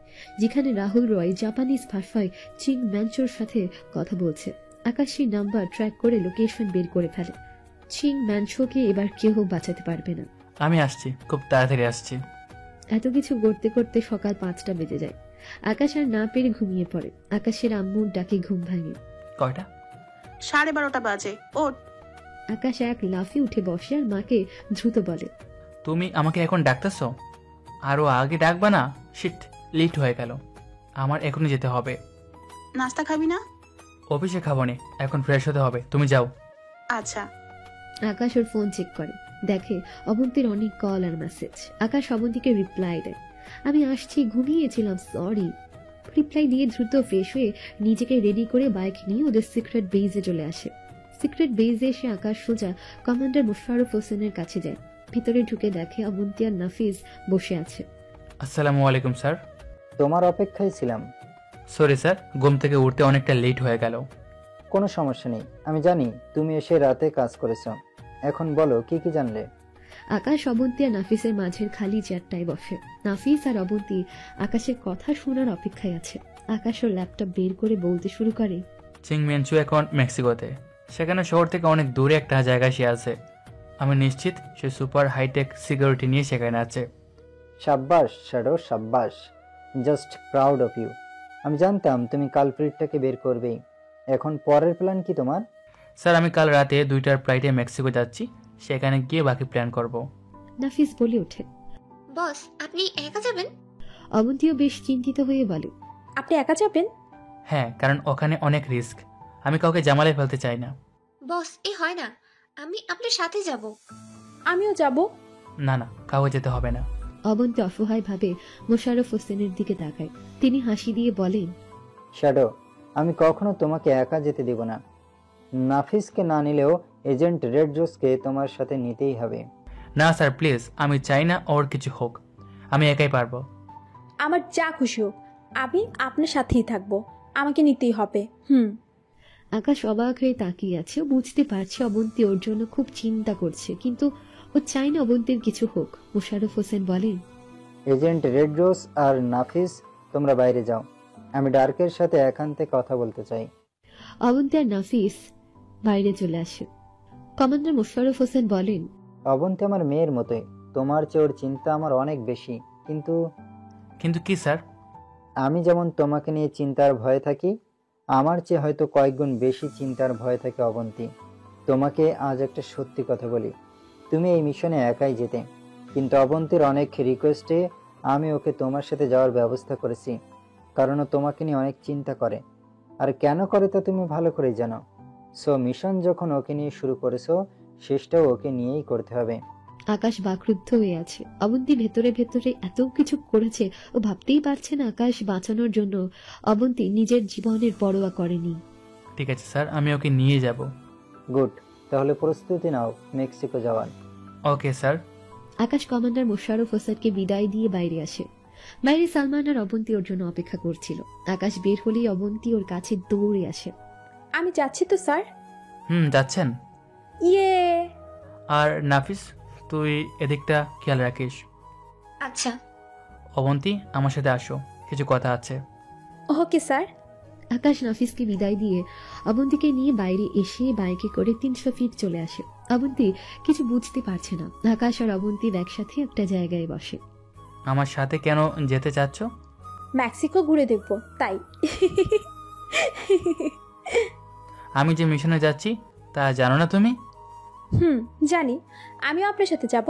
যেখানে রাহুল রয় জাপানিজ ভাষায় চিং ম্যানচোর সাথে কথা বলছে। আকাশ সেই নাম্বার ট্র্যাক করে লোকেশন বের করে ফেলে। চিং ম্যানচোকে এবার কেউ বাঁচাতে পারবে না। আমি আসছি, খুব তাড়াতাড়ি আসছি। এত কিছু করতে করতে সকাল 5টা বেজে যায়। আকাশ আর না পেরে ঘুমিয়ে পড়ে। আকাশের আম্মুর ডাকে ঘুম ভাঙে। কয়টা? 12:30 বাজে। ওঠ। আকাশ এক লাফে উঠে বসে আর মাকে দ্রুত বলে, তুমি আমাকে এখন ডাকতেছ? আরো আগে ডাকবা না? শিট, লেট হয়ে গেল, আমার এখনই যেতে হবে। নাস্তা খাবি না? অফিসে খাবো নে, এখন ফ্রেশ হতে হবে, তুমি যাও। আচ্ছা। আকাশ ওর ফোন চেক করে, দেখে অবন্তীর অনেক কল আর মেসেজ। আকাশ অবন্তীকে রিপ্লাই দেয়, আমি আসছি, ঘুমিয়েছিলাম, সরি। রিপ্লাই দিয়ে দ্রুত ফ্রেশ হয়ে নিজেকে রেডি করে বাইক নিয়ে ওদের সিক্রেট বেজে চলে আসে। সিক্রেট বেজে এসে আকাশ সোজা কমান্ডার মোশাররফ হোসেনের কাছে যায়। ভিতরে ঢুকে দেখে অবন্তী আর নাফিস বসে আছে। আসসালামু আলাইকুম স্যার। তোমার অপেক্ষায় ছিলাম। সরি স্যার, ঘুম থেকে উঠতে অনেকটা লেট হয়ে গেল। কোনো সমস্যা নেই, আমি জানি তুমি এসে রাতে কাজ করেছো। এখন বলো কি কি জানলে? আকাশ অবন্তী আর নাফিসের মাঝের খালি চেয়ারটায় বসে। নাফিস আর অবন্তী আকাশের কথা শোনার অপেক্ষায় আছে। আকাশ ওর ল্যাপটপ বের করে বলতে শুরু করে, চিং মেনচু এখন মেক্সিকোতে, সেখানে শহর থেকে অনেক দূরে একটা জায়গায় সে আছে। আমি নিশ্চিত সে সুপার হাইটেক সিকিউরিটি নিয়ে সেখানে আছে। সাব্বাস শ্যাডো, সাব্বাস, জাস্ট প্রাউড অফ ইউ। আমি জানতাম তুমি কালপ্রিটটাকে বের করবেই। এখন পরের প্ল্যান কি তোমার? স্যার, আমি কাল রাতে 2টার ফ্লাইটে মেক্সিকো যাচ্ছি, সেখানে গিয়ে বাকি প্ল্যান করব। নাফিস বলে ওঠে, বস আপনি একা যাবেন? অবন্তীও বেশ চিন্তিত হয়ে বলে, আপনি একা যাবেন? হ্যাঁ, কারণ ওখানে অনেক রিস্ক, আমি কাউকে জামালে ফেলতে চাই না। বস এ হয় না, আমি আপনার সাথে যাব। আমিও যাব। না না, কাউকে যেতে হবে না। অবন্তী অসহায় ভাবে মোশাররফ হোসেনের দিকে তাকায়। তিনি হাসি দিয়ে বলেন, শ্যাডো, আমি কখনো তোমাকে একা যেতে দিব না। নাফিসকে না নিলেও এজেন্ট রেড রোজকে তোমার সাথে নিতেই হবে। না স্যার, প্লিজ, আমি চাই না ওর কিছু হোক, আমি একাই পারবো। আমার যা খুশি হোক, আমি আপনার সাথেই থাকবো, আমাকে নিতেই হবে। আকাশ অবাক হয়ে তাকিয়ে আছে। ও বুঝতে পারছে অবন্তী ওর জন্য খুব চিন্তা করছে, কিন্তু ও চায় না অবন্তীর কিছু হোক। মোশাররফ হোসেন বলেন, এজেন্ট রেড রোজ আর নাফিস, তোমরা বাইরে যাও, আমি ডার্কের সাথে একান্তে কথা বলতে চাই। অবন্তী আর নাফিস বাইরে চলে আসে। কমান্ডার মোশাররফ হোসেন বলেন, অবন্তী আমার মেয়ের মতোই, তোমার চেয়ে ওর চিন্তা আমার অনেক বেশি। কিন্তু কিন্তু কি স্যার? আমি যেমন তোমাকে নিয়ে চিন্তার ভয়ে থাকি, আমার চেয়ে হয়তো কয়েকগুণ বেশি চিন্তার ভয়ে থাকে অবন্তী। তোমাকে আজ একটা সত্যি কথা বলি, তুমি এই মিশনে একাই যেতে, কিন্তু অবন্তীর অনেক রিকোয়েস্টে আমি ওকে তোমার সাথে যাওয়ার ব্যবস্থা করেছি, কারণ ও তোমাকে নিয়ে অনেক চিন্তা করে। আর কেন করে তা তুমি ভালো করেই জানো। সো মিশন যখন ওকে নিয়ে শুরু করেছো, শেষটাও ওকে নিয়েই করতে হবে। আকাশ বাকরুদ্ধ হয়ে আছে। অবন্তী ভেতরে ভেতরে এত কিছু করেছে, ও ভাবতেই পারছে না আকাশ বাঁচানোর জন্য অবন্তী নিজের জীবনের পরোয়া করেনি। ঠিক আছে স্যার, আমি ওকে নিয়ে যাব। গুড, তাহলে প্রস্তুতি নাও মেক্সিকো যাওয়ার। Okay sir. Akash commander Mosharraf হোসেনকে বিদায় দিয়ে বাইরে আসে। বাইরে সালমান আর অবন্তী ওর জন্য অপেক্ষা করছিল। আকাশ বের হলেই অবন্তী ওর কাছে দৌড়ে আসে। আমি যাচ্ছি তো স্যার। যাচ্ছেন? ইয়ে। আর নাফিস, তুই এদিকটা খেয়াল রাখিস। আচ্ছা। অবন্তী, আমার সাথে আসো, কিছু কথা আছে। ওকে স্যার। আকাশ নাফিসকে বিদায় দিয়ে অবন্তীকে নিয়ে বাইরে এসে বাইকে করে 300 ফিট চলে আসে। অবন্তী কিছু বুঝতে পারছে না। আকাশ আর অবন্তী একসাথে একটা জায়গায় বসে। আমার সাথে কেন যেতে চাচ্ছ? মেক্সিকো ঘুরে দেখবো তাই। আমি যে মিশনে যাচ্ছি তা জানো না তুমি? জানি। আমিও আপনার সাথে যাব,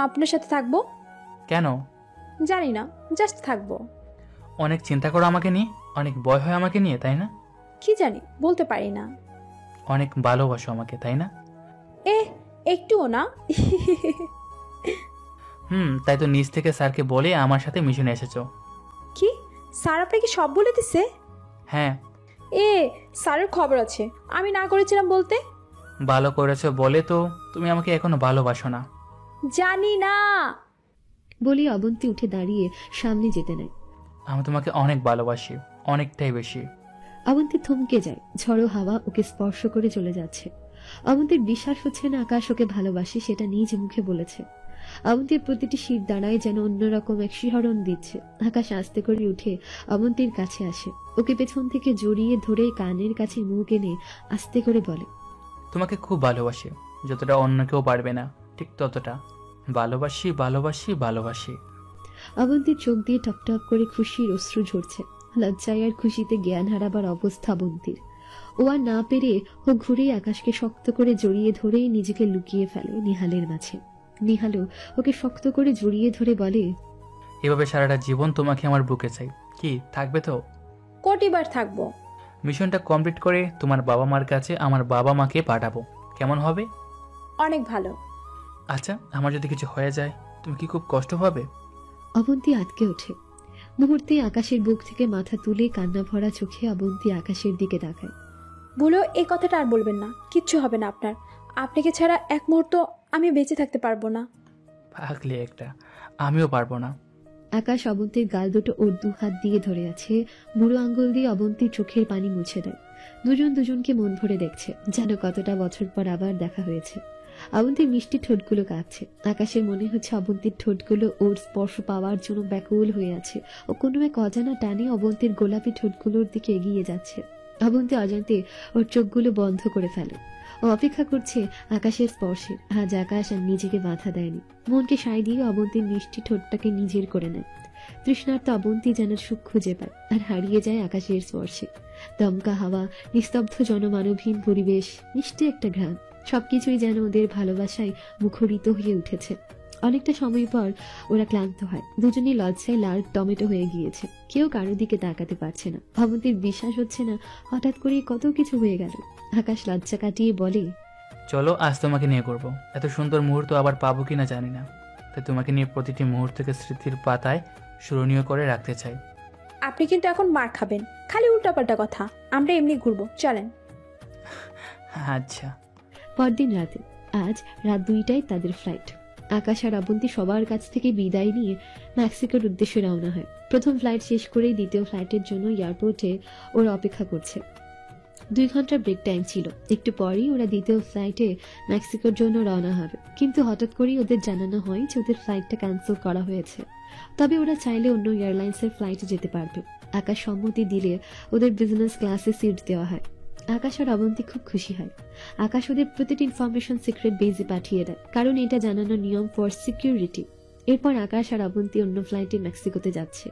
আপনার সাথে থাকবো। কেন? জানি না, জাস্ট থাকবো। অনেক চিন্তা করো আমাকে নিয়ে, অনেক ভয় হয় আমাকে নিয়ে, তাই না? কি জানি, বলতে পারি না। অনেক ভালোবাসো আমাকে, তাই না? একটুও না। তাই তো নিজ থেকে স্যারকে বলে আমার সাথে মিশনে এসেছো। কি স্যার আপনাকে সব বলে দিছে? হ্যাঁ। স্যারের খবর আছে, আমি না করেছিলাম বলতে। ভালো করেছো বলে তো তুমি আমাকে এখনো ভালোবাসো না। জানি না বলি অবন্তী উঠে দাঁড়িয়ে সামনে যেতে নেয়। আমি তোমাকে অনেক ভালোবাসি, অনেকটাই বেশি। অবন্তী থমকে যায়। ঝড়ো হাওয়া ওকে স্পর্শ করে চলে যাচ্ছে। অবন্তীর বিশ্বাস হচ্ছে না আকাশ ওকে ভালোবাসে, সেটা নিজ মুখে বলেছে। অবন্তীর প্রতিটি শির দাঁড়ায় যেন অন্যরকম এক শিহরণ দিচ্ছে। আকাশ আস্তে করে উঠে অবন্তীর কাছে আসে। ওকে পেছন থেকে জড়িয়ে ধরে কানের কাছে মুখ এনে আস্তে করে বলে, তোমাকে খুব ভালোবাসি, যতটা অন্য কেউ পারবে না ঠিক ততটা ভালোবাসি, ভালোবাসি, ভালোবাসি। অবন্তীর চোখ দিয়ে টপটপ করে খুশির অশ্রু ঝরছে। লজ্জায় আর খুশিতে জ্ঞান হারাবার অবস্থা অবন্তীর। ও আর না পেরে ও ঘুরে আকাশকে শক্ত করে জড়িয়ে ধরেই নিজেকে লুকিয়ে ফেলে নিহালের মাঝে। নিহালও ওকে শক্ত করে জড়িয়ে ধরে বলে, এভাবে সারাটা জীবন তোমাকে আমার বুকে চাই। কি থাকবে তো? কোটিবার থাকবো। মিশনটা কমপ্লিট করে তোমার বাবা মার কাছে আমার বাবা মাকে পাঠাবো, কেমন হবে? অনেক ভালো। আচ্ছা, আমার যদি কিছু হয়ে যায় তুমি কি খুব কষ্ট পাবে? অবন্তী আটকে ওঠে। মুহূর্তে আকাশের বুক থেকে মাথা তুলে কান্না ভরা চোখে অবন্তী আকাশের দিকে তাকায়। বলো, এই কথাটা আর বলবেন না, কিচ্ছু হবে না আপনার। আপনাকে ছাড়া এক মুহূর্ত আমি বেঁচে থাকতে পারবো না। পাগলি একটা, আমিও পারবো না। আকাশ অবন্তীর গাল দুটো ওর 2 হাত দিয়ে ধরে আছে। বুড়ো আঙ্গুল দিয়ে অবন্তীর চোখের পানি মুছে দেয়। দুজন দুজনকে মন ভরে দেখছে, যেন কতটা বছর পর আবার দেখা হয়েছে। অবন্তীর মিষ্টি ঠোঁটগুলো কাঁপছে। আকাশের মনে হচ্ছে অবন্তীর ঠোঁটগুলো ওর স্পর্শ পাওয়ার জন্য ব্যাকুল হয়ে আছে। ও কোনো এক অজানা টানে অবন্তীর গোলাপি ঠোঁটগুলোর দিকে এগিয়ে যাচ্ছে। অবন্তী অজান্তে ওর চোখগুলো বন্ধ করে ফেলে। ও অপেক্ষা করছে আকাশের স্পর্শের। আজ আকাশ আর নিজেকে বাধা দেয়নি। মনকে সায় দিয়ে অবন্তীর মিষ্টি ঠোঁটটাকে নিজের করে নেয়। তৃষ্ণার্ত অবন্তী যেন সুখ খুঁজে পায় আর হারিয়ে যায় আকাশের স্পর্শে। দমকা হাওয়া, নিস্তব্ধ জনমানবহীন পরিবেশ, মিষ্টি একটা ঘ্রাণ, সবকিছুই যেন ওদের ভালোবাসায় মুখরিত হয়ে উঠেছে। অনেকটা সময় পর ওরা ক্লান্ত হয়। দুজনেই লজ্জায় লাল টমেটো হয়ে গিয়েছে। কেউ কারো দিকে তাকাতে পারছে না। অবন্তীর বিশ্বাস হচ্ছে না হঠাৎ করে কত কিছু হয়ে গেল। আকাশ লজ্জা কাটিয়ে বলে, চলো আজ তোমাকে নিয়ে করবো। এত সুন্দর মুহূর্ত আবার পাবো কিনা জানি না, তাই তোমাকে নিয়ে প্রতিটি মুহূর্তকে স্মৃতির পাতায় স্মরণীয় করে রাখতে চাই। আপনি কিন্তু এখন মার খাবেন, খালি উল্টাপাল্টা কথা। আমরা এমনি ঘুরবো, চলেন। আচ্ছা। পরদিন রাতে, আজ রাত 2টায় তাদের ফ্লাইট। আকাশ আর অবন্তী সবার কাছ থেকে বিদায় নিয়ে মেক্সিকোর উদ্দেশ্যে রওনা হয়। প্রথম ফ্লাইট শেষ করেই দ্বিতীয় ফ্লাইটের জন্য এয়ারপোর্টে ওরা অপেক্ষা করছে। 2 ঘন্টার ব্রেক টাইম ছিল। একটু পরেই ওরা দ্বিতীয় ফ্লাইটে মেক্সিকোর জন্য রওনা হবে। কিন্তু হঠাৎ করেই ওদের জানানো হয় যে ওদের ফ্লাইটটা ক্যান্সেল করা হয়েছে। তবে ওরা চাইলে অন্য এয়ারলাইন্সের ফ্লাইটে যেতে পারবে। আকাশ সম্মতি দিলে ওদের বিজনেস ক্লাসে সিট দেওয়া হয়। আকাশ আর অবন্তী খুব খুশি হয়। আকাশ ওদের প্রতিটি ইনফরমেশন সিক্রেট বেজে পাঠিয়ে দেয়, কারণ এটা জানানো নিয়ম ফর সিকিউরিটি। এরপর আকাশ আর অবন্তী অন্য ফ্লাইটে মেক্সিকোতে যাচ্ছে।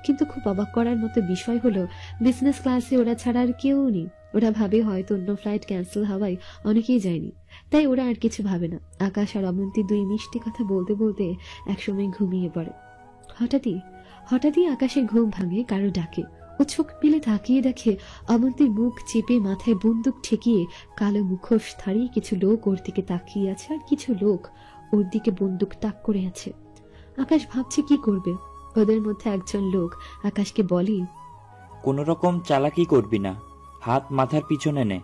কিন্তু খুব অবাক করার মতো বিষয় হলো বিজনেস ক্লাসে ওরা ছাড়া আর কেউ নেই। ওরা ভাবে হয়তো অন্য ফ্লাইট ক্যান্সেল হওয়ায় অনেকেই যায়নি, তাই ওরা আর কিছু ভাবে না। আকাশ আর অবন্তী দুই মিষ্টি কথা বলতে বলতে একসময় ঘুমিয়ে পড়ে। হঠাৎই আকাশের ঘুম ভাঙে কারো ডাকে। ও চোখ মেলে তাকিয়ে দেখে অবন্তীর মুখ চেপে মাথায় বন্দুক ঠেকিয়ে কালো মুখোশধারী কিছু লোক ওর দিকে তাকিয়ে আছে, আর কিছু লোক ওর দিকে বন্দুক তাক করে আছে। আকাশ ভাবছে কি করবে। ওদের মধ্যে একজন লোক আকাশকে বলে, কোনো রকম চালাকি করবি না, হাত মাথার পিছনে নে।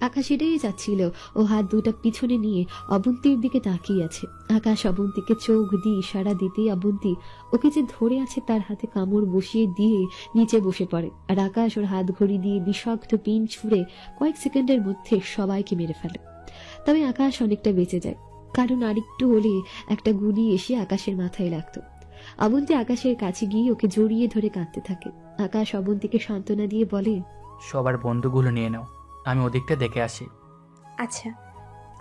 আকাশ এটাই যাচ্ছিল, ও হাত দুটা পিছনে নিয়ে অবন্তীর দিকে তাকিয়ে আছে। আকাশ অবন্তীকে চোখ দিয়ে ইশারা দিতেই অবন্তী ওকে যে ধরে আছে তার হাতে কামড় বসিয়ে দিয়ে নিচে বসে পড়ে, আর আকাশ ওর হাত ঘড়ি দিয়ে বিষাক্ত পিন ছুঁড়ে কয়েক সেকেন্ডের মধ্যে সবাইকে মেরে ফেলে। তবে আকাশ অনেকটা বেঁচে যায়, কারণ আরেকটু হলে একটা গুলি এসে আকাশের মাথায় লাগতো। অবন্তী আকাশের কাছে গিয়ে ওকে জড়িয়ে ধরে কাঁদতে থাকে। আকাশ অবন্তীকে সান্ত্বনা দিয়ে বলে, সবার বন্ধুগুলো নিয়ে নাও, আমি ওদিকটা দেখে আসি। আচ্ছা।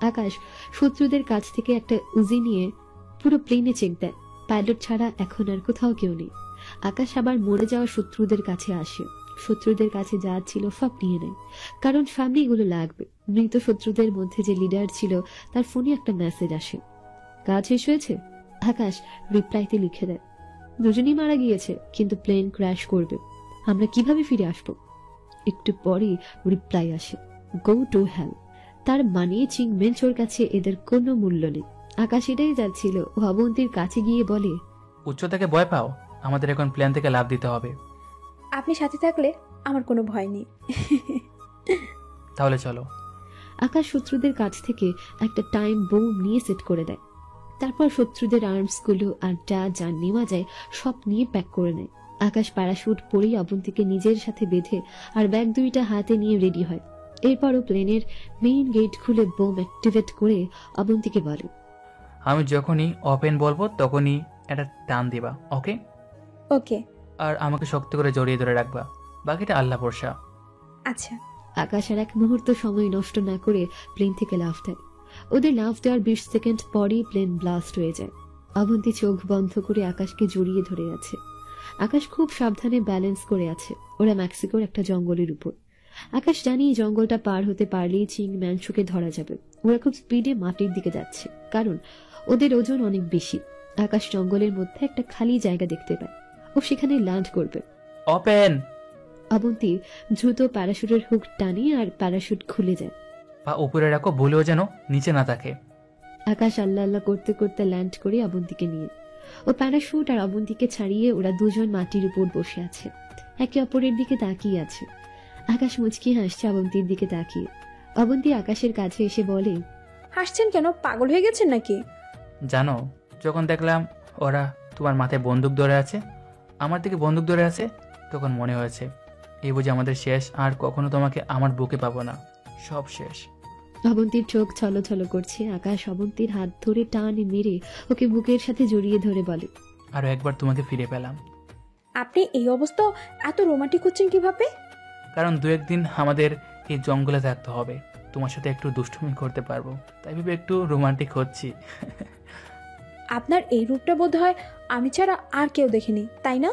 আকাশ শত্রুদের কাছ থেকে একটা উজি নিয়ে পুরো প্লেনে চেক দেয়। পাইলট ছাড়া এখন আর কোথাও কেউ নেই। আকাশ আবার মরে যাওয়া শত্রুদের কাছে আসে। শত্রুদের কাছে যা ছিল সব নিয়ে নেয়, কারণ সামনে এগুলো লাগবে। মৃত শত্রুদের মধ্যে যে লিডার ছিল তার ফোনে একটা মেসেজ আসে, কাজ শেষ হয়েছে। আকাশ রিপ্লাইতে লিখে দেয়, দুজনেই মারা গিয়েছে, কিন্তু প্লেন ক্র্যাশ করবে, আমরা কিভাবে ফিরে আসবো। একটু পরে রিপ্লাই আসে, গো টু হেল। তার মানে চিংমেনচোর কাছে এদের কোনো মূল্য নেই। আকাশ এটাই যাচ্ছিল, ও অবন্তীর কাছে গিয়ে বলে, উচ্চতাকে ভয় পাও, আমাদের এখন প্লেন থেকে লাফ দিতে হবে। আপনি সাথে থাকলে আমার কোনো ভয় নেই। তাহলে চলো। আকাশ শত্রুদের কাছ থেকে একটা টাইম বোম নিয়ে সেট করে দেয়। তারপর শত্রুদের আর্মসগুলো আর যা নেওয়া যায় সব নিয়ে প্যাক করে নেয়। আকাশ প্যারাশুট পরেই অবন্তীকে নিজের সাথে বেঁধে আর ব্যাগ দুইটা হাতে নিয়ে রেডি হয়। এরপরও প্লেনের মেইন গেট খুলে বোম অ্যাক্টিভেট করে অবন্তীকে বলে, আমি যখনই ওপেন বলবো তখনই একটা টান দিবা, ওকে? ওকে। আর আমাকে শক্ত করে জড়িয়ে ধরে রাখবা, বাকিটা আল্লাহ ভরসা। আচ্ছা। আকাশ আর এক মুহূর্ত সময় নষ্ট না করে প্লেন থেকে লাফ দেয়। ওদের লাফ দেওয়ার 20 সেকেন্ড পরেই প্লেন ব্লাস্ট হয়ে যায়। অবন্তী চোখ বন্ধ করে আকাশকে জড়িয়ে ধরে আছে। আকাশ খুব সাবধানে ব্যালেন্স করে আছে। ওরা মেক্সিকোর একটা জঙ্গলের উপর। আকাশ জানি জঙ্গলটা পার হতে পারলেই চিংম্যানচোকে ধরা যাবে। ওরা খুব স্পিডে মাটির দিকে যাচ্ছে, কারণ ওদের ওজন অনেক বেশি। আকাশ জঙ্গলের মধ্যে একটা খালি জায়গা দেখতে পায়, ও সেখানে ল্যান্ড করবে। ওপেন। অবন্তী দ্রুত প্যারাশুটের হুক টানে আর প্যারাশুট খুলে যায়। পা উপরে রাখো, ভুলেও যেন নিচে না থাকে। আকাশ আল্লাহ আল্লাহ করতে করতে ল্যান্ড করে অবন্তীকে নিয়ে। ও প্যারাশুট আর অবন্তীকে ছাড়িয়ে ওরা দুজন মাটির উপর বসে আছে, একে অপরের দিকে তাকিয়ে আছে। আকাশ মুচকি হাসছে অবন্তীর দিকে তাকিয়ে। অবন্তী আকাশের কাছে এসে বলে, হাসছেন কেন? পাগল হয়ে গেছেন নাকি? জানো, যখন দেখলাম ওরা তোমার মাথায় বন্দুক ধরে আছে, আমার দিকে বন্দুক ধরে আছে, তখন মনে হয়েছে এই বুঝি আমাদের শেষ, আর কখনো তোমাকে আমার বুকে পাবো না, সব শেষ। অবন্তীর চোখ ছলছল করছে। আকাশ অবন্তীর হাত ধরে টানে মেরে ওকে বুকের সাথে জড়িয়ে ধরে বলে, আরো একবার তোমাকে ফিরে পেলাম। আপনি এই অবস্থা এত রোমান্টিক হচ্ছেন কিভাবে? কারণ 2-1 দিন আমাদের এই জঙ্গলে থাকতে হবে, তোমার সাথে একটু দুষ্টুমি করতে পারবো, তাই ভেবে একটু রোমান্টিক হচ্ছি। আপনার এই রূপটা বোধ হয় আমি ছাড়া আর কেউ দেখেনি, তাই না?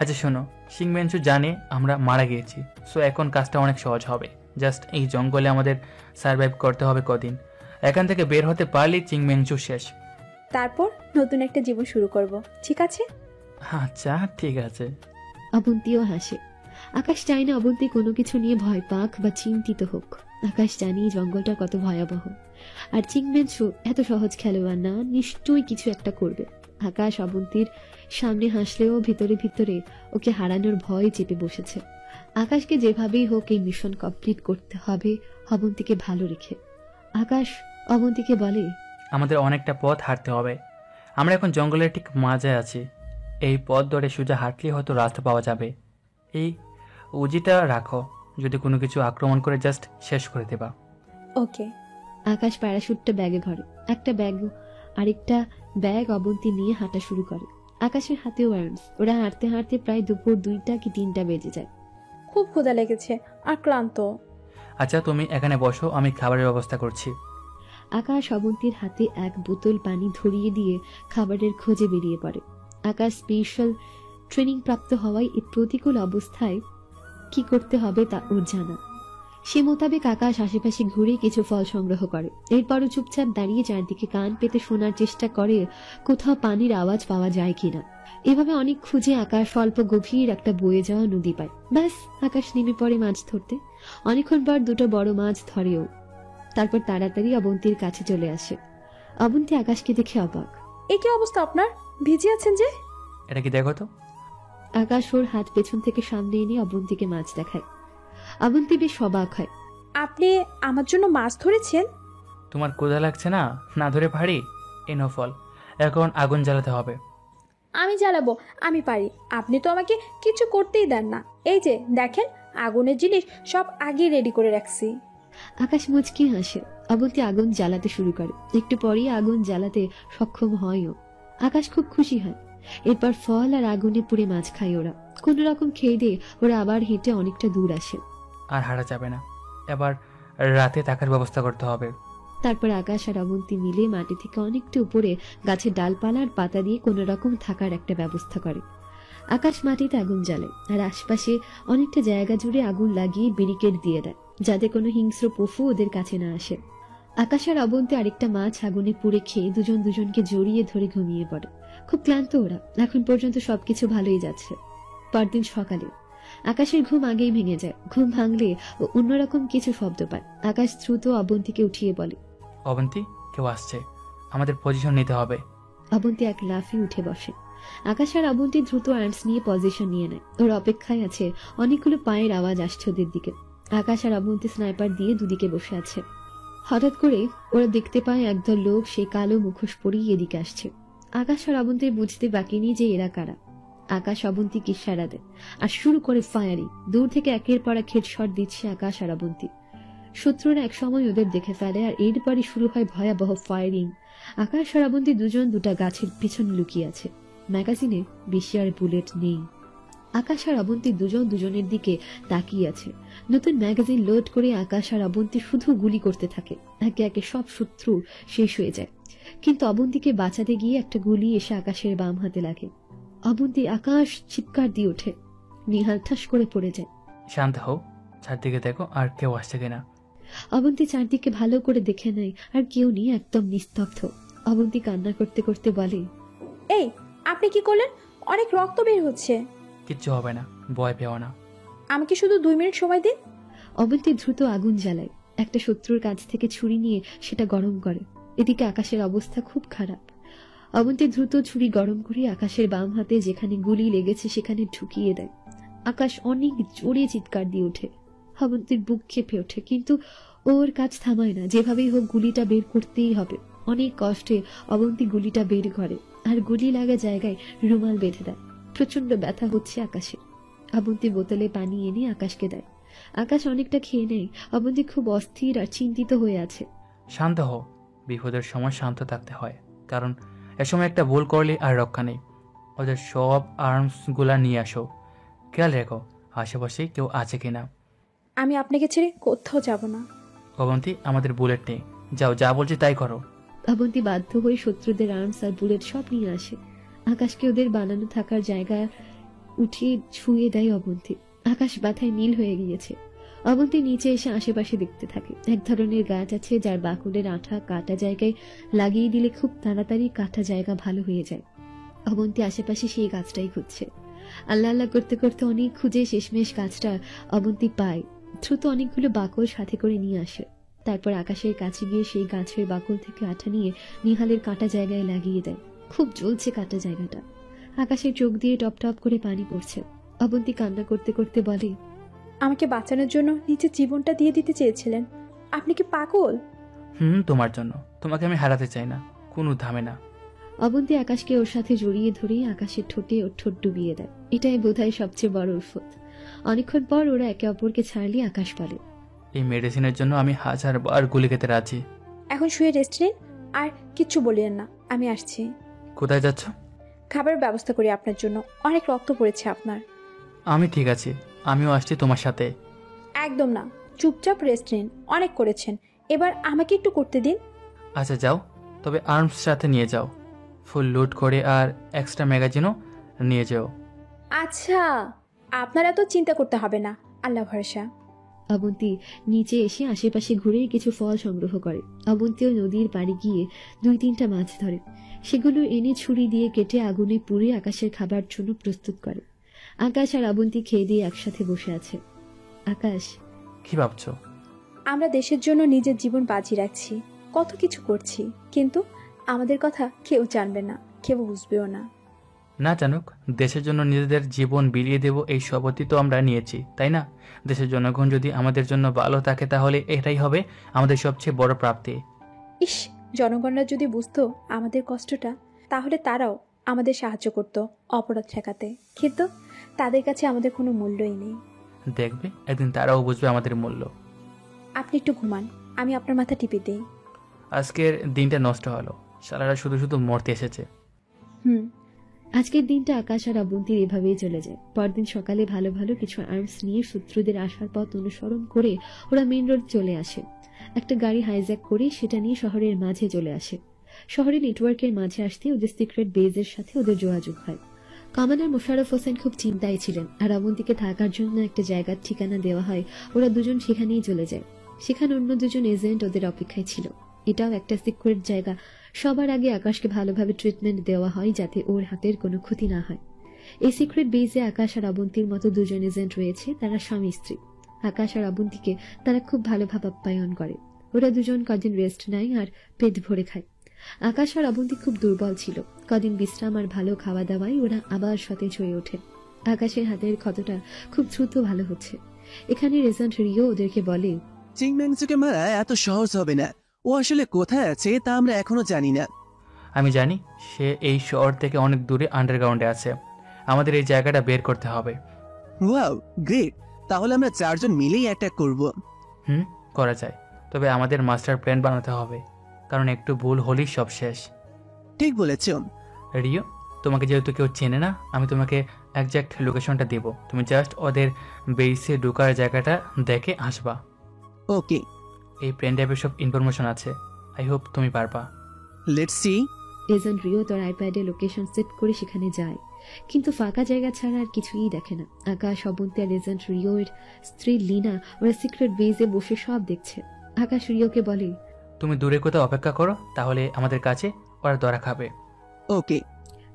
আচ্ছা শোনো, চিংম্যানচো জানে আমরা মারা গিয়েছি, সো এখন কাজটা অনেক সহজ হবে। জাস্ট এই জঙ্গলে আমাদের সার্ভাইভ করতে হবে কদিন। এখান থেকে বের হতে পারলেই চিংম্যানচো শেষ। তারপর নতুন একটা জীবন শুরু করব, ঠিক আছে? আচ্ছা ঠিক আছে। অবন্তীও হাসে। আকাশ চায় না অবন্তী কোনো কিছু নিয়ে ভয় পাক বা চিন্তিত হোক। আকাশ জানি জঙ্গলটা কত ভয়াবহ, আর চিংম্যানচো এত সহজ খেলোয়াড় না, নিশ্চয়ই কিছু একটা করবে। আকাশ অবন্তীর সামনে হাসলেও ভিতরে ভিতরে ওকে হারানোর ভয় চেপে বসেছে। আকাশকে যেভাবেই হোক এই মিশন কমপ্লিট করতে হবে, অবন্তীকে ভালো রেখে। আকাশ অবন্তীকে বলে, আমাদের অনেকটা পথ হাঁটতে হবে, আমরা এখন জঙ্গলের ঠিক মাঝে আছি। এই পথ ধরে সোজা হাঁটলে হয়তো রাস্তা পাওয়া যাবে। এই উজিটা রাখো, যদি কোনো কিছু আক্রমণ করে জাস্ট শেষ করে দেবা। ওকে। আকাশ প্যারাশুটটা ব্যাগে ভরে। একটা ব্যাগ আরেকটা ব্যাগ অবন্তী নিয়ে হাঁটা শুরু করে। আকাশের হাতেও আর্মস। ওরা হাঁটতে হাঁটতে প্রায় দুপুর 2টা কি 3টা বেজে যায়। খুব ক্ষুধা লেগেছে আর ক্লান্ত। আচ্ছা তুমি এখানে বসো, আমি খাবারের ব্যবস্থা করছি। আকাশ অবন্তীর হাতে এক বোতল পানি ধরিয়ে দিয়ে খাবারের খোঁজে বেরিয়ে পড়ে। আকাশ স্পেশাল ট্রেনিং প্রাপ্ত হওয়ায় এই প্রতিকূল অবস্থায় কি করতে হবে তা ওর জানা। সে মোতাবেক আকাশ আশেপাশে ঘুরে কিছু ফল সংগ্রহ করে। এরপরও চুপচাপ দাঁড়িয়ে চারদিকে কান পেতে শোনার চেষ্টা করে কোথাও পানির আওয়াজ পাওয়া যায় কিনা। এভাবে অনেক খুঁজে আকাশ অল্প গভীর একটা বয়ে যাওয়া নদী পায়। ব্যাস, আকাশ নেমে পড়ে মাছ ধরতে। অনেকক্ষণ পর দুটো বড় মাছ ধরেও। তারপর তাড়াতাড়ি অবন্তীর কাছে চলে আসে। অবন্তী আকাশকে দেখে অবাক। এ কি অবস্থা আপনার? ভিজে আছেন যে? এটা কি দেখো তো। আকাশ ওর হাত পেছন থেকে সামনে এনে অবন্তীকে মাছ দেখায়। অবন্তী বেশ অবাক হয়। আপনি আমার জন্য মাছ ধরেছেন? তোমার ক্ষুধা লাগছে না? না ধরে পারি? এই নো ফল, এখন আগুন জ্বালাতে হবে। আমি জ্বালাবো, আমি পারি। আপনি তো আমাকে কিছু করতেই দেন না। এই যে দেখেন, আগুনের জিনিস সব আগে রেডি করে রাখছি। আকাশ মুচকি হাসে। অবন্তী আগুন জ্বালাতে শুরু করে। একটু পরেই আগুন জ্বালাতে সক্ষম হয়ও। আকাশ খুব খুশি হয়। এরপর ফল আর আগুনে পুড়ে মাছ খায় ওরা। কোন রকম খেয়ে দিয়ে ওরা আবার হেঁটে অনেকটা দূর আসে। আর হাঁটা যাবে না, এবার রাতে থাকার ব্যবস্থা করতে হবে। তারপর আকাশ আর অবন্তী মিলে মাটি থেকে অনেকটা উপরে গাছের ডালপালা আর পাতা দিয়ে কোন রকম থাকার একটা ব্যবস্থা করে। আকাশ মাটিতে আগুন জ্বালায় আর আশপাশে অনেকটা জায়গা জুড়ে আগুন লাগিয়ে ব্যারিকেড দিয়ে দেয়, যাতে কোনো হিংস্র পশু ওদের কাছে না আসে। আকাশ আর অবন্তী আরেকটা মাছ আগুনে পুড়ে খেয়ে দুজন দুজনকে জড়িয়ে ধরে ঘুমিয়ে পড়ে। খুব ক্লান্ত ওরা। এখন পর্যন্ত সবকিছু ভালোই যাচ্ছে। পরদিন সকালে আকাশের ঘুম আগেই ভেঙে যায়। ঘুম ভাঙলে ও অন্যরকম কিছু শব্দ পায়। আকাশ দ্রুত অবন্তীকে উঠিয়ে বলে, অবন্তী, কেউ আসছে, আমাদের পজিশন নিতে হবে। অবন্তী এক লাফে উঠে বসে। আকাশ আর অবন্তী দ্রুত আর্মস নিয়ে পজিশন নিয়ে নেয়। ওর অপেক্ষায় আছে। অনেকগুলো পায়ের আওয়াজ আসছে ওদের দিকে। আকাশ আর অবন্তী স্নাইপার দিয়ে দুদিকে বসে আছে। হঠাৎ করে ওরা দেখতে পায় একদল লোক সেই কালো মুখোশ পরিয়ে এদিকে আসছে। আকাশ আর অবন্তীর বুঝতে বাকি নেই যে এরা কারা। আকাশ অবন্তীকে ইশারা দেয় আর শুরু করে ফায়ারিং। দূর থেকে একের পর এক হেডশট দিচ্ছে আকাশ আর অবন্তী। শত্রুরা এক সময় ওদের দেখে ফেলে আর এরপরই শুরু হয় ভয়াবহ ফায়ারিং। আকাশ আর অবন্তী দুজন দুটা গাছের পিছনে লুকিয়ে আছে। ম্যাগাজিনে বেশি আর বুলেট নেই। আকাশ আর অবন্তী দুজন দুজনের দিকে তাকিয়ে আছে। নতুন ম্যাগাজিন লোড করে আকাশ আর অবন্তী শুধু গুলি করতে থাকে। একে একে সব শত্রু শেষ হয়ে যায়। কিন্তু অবন্তীকে বাঁচাতে গিয়ে একটা গুলি এসে আকাশের বাম হাতে লাগে। অবন্তী আকাশ চিৎকার দিয়ে ওঠে। নিহাল ঠাস করে পড়ে যায়। শান্ত হও, চারদিকে দেখো আর কেউ আসছে কিনা। অবন্তী চারদিকে ভালো করে দেখে নেয় আর কেউ নেই, একদম নিস্তব্ধ। অবন্তী কান্না করতে করতে বলে, এই আপনি কি করলেন? অনেক রক্ত বের হচ্ছে। কিচ্ছু হবে না, ভয় পেও না। আমাকে শুধু 2 মিনিট সময় দিন। অবন্তী দ্রুত আগুন জ্বালায়। একটা শত্রুর কাছ থেকে ছুরি নিয়ে সেটা গরম করে। এদিকে আকাশের অবস্থা খুব খারাপ। অবন্তী দ্রুত ছুরি গরম করে আকাশের বাম হাতে যেখানে গুলি লেগেছে সেখানে ঢুকিয়ে দেয়। আকাশ অনেক জোরে চিৎকার দিয়ে ওঠে। অবন্তীর বুক কেঁপে ওঠে, কিন্তু ওর কাজ থামায় না। যেভাবেই হোক গুলিটা বের করতেই হবে। অনেক কষ্টে অবন্তী গুলিটা বের করে আর গুলি লাগা জায়গায় রুমাল বেঁধে দেয়। প্রচন্ড ব্যথা হচ্ছে আকাশে। অবন্তী বোতলে পানি এনে আকাশকে দেয়। আকাশ অনেকটা খেয়ে নেয়। অবন্তী খুব অস্থির আর চিন্তিত হয়ে আছে। শান্ত হও, বিপদের সময় শান্ত থাকতে হয়, কারণ এসময় একটা ভুল করলে আর রক্ষা নেই। ওদের সব আর্মসগুলা নিয়ে আসো। খেয়াল রেখো আশেপাশে কেউ আছে কিনা। আমি আপনাকে ছেড়ে কোথাও যাব না। অবন্তী, আমাদের বুলেট নেই, যাও, যা বলছি তাই করো। অবন্তী বাধ্য হয়ে শত্রুদের আর্মস আর বুলেট সব নিয়ে আসে। আকাশকে ওদের বানানো থাকার জায়গা উঠিয়ে ছুঁয়ে দেয় অবন্তী। আকাশ ব্যথায় নীল হয়ে গিয়েছে। অবন্তী নিচে এসে আশেপাশে দেখতে থাকে। এক ধরনের গাছ আছে যার বাকুলের আঠা কাটা জায়গায় লাগিয়ে দিলে খুব তাড়াতাড়ি কাটা জায়গা ভালো হয়ে যায়। অবন্তী আশেপাশে সেই গাছটাই খুঁজছে। আল্লাহ আল্লাহ করতে করতে অনেক খুঁজে শেষমেশ গাছটা অবন্তী পায়। দ্রুত অনেকগুলো বাকল সাথে করে নিয়ে আসে। তারপর আকাশের কাছে গিয়ে সেই গাছের বাকল থেকে আঠা নিয়ে নিহালের কাটা জায়গায় লাগিয়ে দেয়। খুব জ্বলছে কাটা জায়গাটা। আকাশের চোখ দিয়ে টপ টপ করে পানি পড়ছে। অবন্তী কান্না করতে করতে বলে, আমাকে বাঁচানোর জন্য নিজের জীবনটা দিয়ে দিতে চেয়েছিলেন। আপনি কি পাগল? তোমার জন্য। তোমাকে আমি হারাতে চাই না, কোনো ধামে না। অবন্তী আকাশকে ওর সাথে জড়িয়ে ধরে আকাশের ঠোঁটে ওর ঠোঁট ডুবিয়ে দেয়। এটাই বোধহয় সবচেয়ে বড় উলফত। অনেকক্ষণ পর ওরা একে অপরকে ছাড়লে আকাশ বলে, এই মেডিসিনের জন্য আমি 1000বার গুলি খেতে রাজি। এখন শুয়ে রেস্ট নিন আর কিচ্ছু বলিয়েন না, আমি আসছি। কোথায় যাচ্ছ? খাবারের ব্যবস্থা করি আপনার জন্য, অনেক রক্ত পড়েছে আপনার। আমি ঠিক আছি, আমিও আসছি তোমার সাথে। একদম না, চুপচাপ রেস্ট নিন, অনেক করেছেন, এবার আমাকে একটু করতে দিন। আচ্ছা যাও, তবে আর্মস সাথে নিয়ে যাও, ফুল লোড করে, আর এক্সট্রা ম্যাগাজিনও নিয়ে যাও। আচ্ছা, আপনারা তো চিন্তা করতে হবে না, আল্লাহ ভরসা। অবন্তী নিচে এসে আশেপাশে ঘুরে কিছু ফল সংগ্রহ করে। অবন্তীও নদীর পাড়ে গিয়ে 2-3টা মাছ ধরে, সেগুলো এনে ছুরি দিয়ে কেটে আগুনে পুড়ে আকাশের খাবার জন্য প্রস্তুত করে। আকাশ আর অবন্তী খেয়ে দিয়ে একসাথে বসে আছে। আকাশ, কি ভাবছো? আমরা দেশের জন্য নিজের জীবন বাজি রাখছি, কত কিছু করছি, কিন্তু আমাদের কথা কেউ জানবে না, কেউ বুঝবেও না। না জানুক, দেশের জন্য নিজেদের জীবন বিলিয়ে দেব এই শপথই তো আমরা নিয়েছি, তাই না? দেশের জনগণ যদি আমাদের জন্য ভালো থাকে তাহলে এটাই হবে আমাদের সবচেয়ে বড় প্রাপ্তি। ইস, জনগণরা যদি বুঝতো আমাদের কষ্টটা, তাহলে তারাও আমাদের সাহায্য করত অপরাধ ঠেকাতে, কিন্তু তাদের কাছে আমাদের কোনো মূল্যই নেই। দেখবে একদিন তারাও বুঝবে আমাদের মূল্য। আপনি একটু ঘুমান, আমি আপনার মাথা টিপে দিই। আজকের দিনটা নষ্ট হলো, শালারা শুধু শুধু মরতে এসেছে। আজকের দিনটা আকাশ আর অবন্তীর এভাবেই চলে যায়। পরদিন সকালে ভালো ভালো কিছু আর্মস নিয়ে শত্রুদের আসার পথ অনুসরণ করে ওরা মেন রোড চলে আসে। একটা গাড়ি হাইজ্যাক করে সেটা নিয়ে শহরের মাঝে চলে আসে। শহরে নেটওয়ার্কের মাঝে আসতে ওদের সিক্রেট বেজের সাথে ওদের যোগাযোগ হয়। কমান্ডার মোশাররফ হোসেন খুব চিন্তায় ছিলেন, আর অবন্তীকে থাকার জন্য একটা জায়গার ঠিকানা দেওয়া হয়। ওরা দুজন সেখানেই চলে যায়। সেখানে অন্য দুজন এজেন্ট ওদের অপেক্ষায় ছিল। এটাও একটা সিক্রেট জায়গা। সবার আগে আকাশকে ভালোভাবে ট্রিটমেন্ট দেওয়া হয় যাতে ওর হাতের কোনো ক্ষতি না হয়। এই সিক্রেট বেজে আকাশ আর অবন্তীর মতো দুজন এজেন্ট রয়েছে, তারা স্বামী স্ত্রী। আকাশ আর অবন্তীকে তারা খুব ভালোভাবে আপ্যায়ন করে। ওরা দুজন কদিন রেস্ট নেয় আর পেট ভরে খায়। আকাশ আর অবন্তী খুব দুর্বল ছিল। কদিন বিশ্রাম আর ভালো খাওয়া দাওয়ায় ওরা আবার সতেজ হয়ে ওঠে। আকাশের হাতের ক্ষতটা খুব দ্রুত ভালো হচ্ছে। এখানে এজেন্ট রিও ওদেরকে বলে, চিংম্যাংচুকে মারা এত সহজ হবে না। ও আসলে কোথায় আছে তা আমরা এখনো জানি না। আমি জানি, সে এই শহর থেকে অনেক দূরে আন্ডারগ্রাউন্ডে আছে। আমাদের এই জায়গাটা বের করতে হবে। Wow, great! তাহলে আমরা 4 জন মিলেই অ্যাটাক করব। করা যায়, তবে আমাদের মাস্টার প্ল্যান বানাতে হবে, কারণ একটু ভুল হলেই সব শেষ। ঠিক বলেছ। রিও, তোমাকে যেহেতু কেউ চেনে না, আমি তোমাকে একজ্যাক্ট লোকেশনটা দেব। তুমি জাস্ট ওদের বেসে ঢোকার জায়গাটা দেখে আসবা। ওকে। এই পেন ড্রাইভে সব ইনফরমেশন আছে। আই হোপ তুমি পারবা। Let's see. এজেন্ট রিও তার আইপ্যাডে লোকেশন সেট করে সেখানে যায়, কিন্তু ফাঁকা জায়গা ছাড়া আর কিছুই দেখে না। আকাশ, অবন্তী আর এজেন্ট রিও এর স্ত্রী লিনা ওরা সিক্রেট বেজে বসে সব দেখছে। আকাশ রিওকে বলে, তুমি দূরে কোথাও অপেক্ষা করো, তাহলে আমাদের কাছে ওরা ধরা খাবে। ওকে।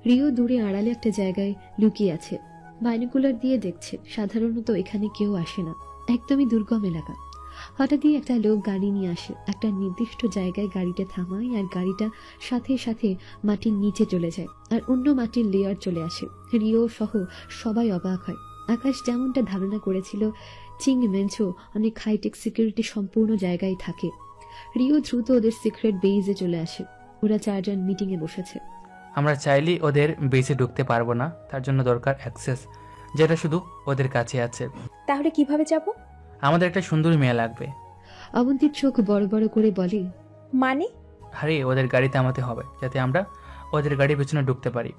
রিও দূরে আড়ালে একটা জায়গায় লুকিয়ে আছে, বাইনোকুলার দিয়ে দেখছে। সাধারণত এখানে কেউ আসে না, একদমই দুর্গম এলাকা। হঠাৎই একটা লোক গাড়ি নিয়ে আসে, একটা নির্দিষ্ট জায়গায় গাড়িটা থামায়, আর গাড়িটা সাথে সাথে মাটির নিচে চলে যায়, আর অন্য মাটির লেয়ার চলে আসে। রিও সহ সবাই অবাক হয়। আকাশ যেমনটা ধারণা করেছিল, চিং মেনচো অনেক হাইটেক সিকিউরিটি সম্পূর্ণ জায়গায় থাকে। রিও দ্রুত ওদের সিক্রেট বেইজে চলে আসে। ওরা 4 জন মিটিং এ বসেছে। আমরা চাইলেই ওদের বেসে ঢুকতে পারবো না, তার জন্য দরকার অ্যাক্সেস, যেটা শুধু ওদের কাছে আছে। তাহলে কিভাবে যাব? আমাদের একটা সুন্দরী মেয়ে লাগবে। অবন্তীর চোখ বড় বড় করে বলে, মানে? আরে ওদের গাড়ি থামাতে হবে যাতে আমরা ওদের গাড়ির পেছনে ঢুকতে পারি।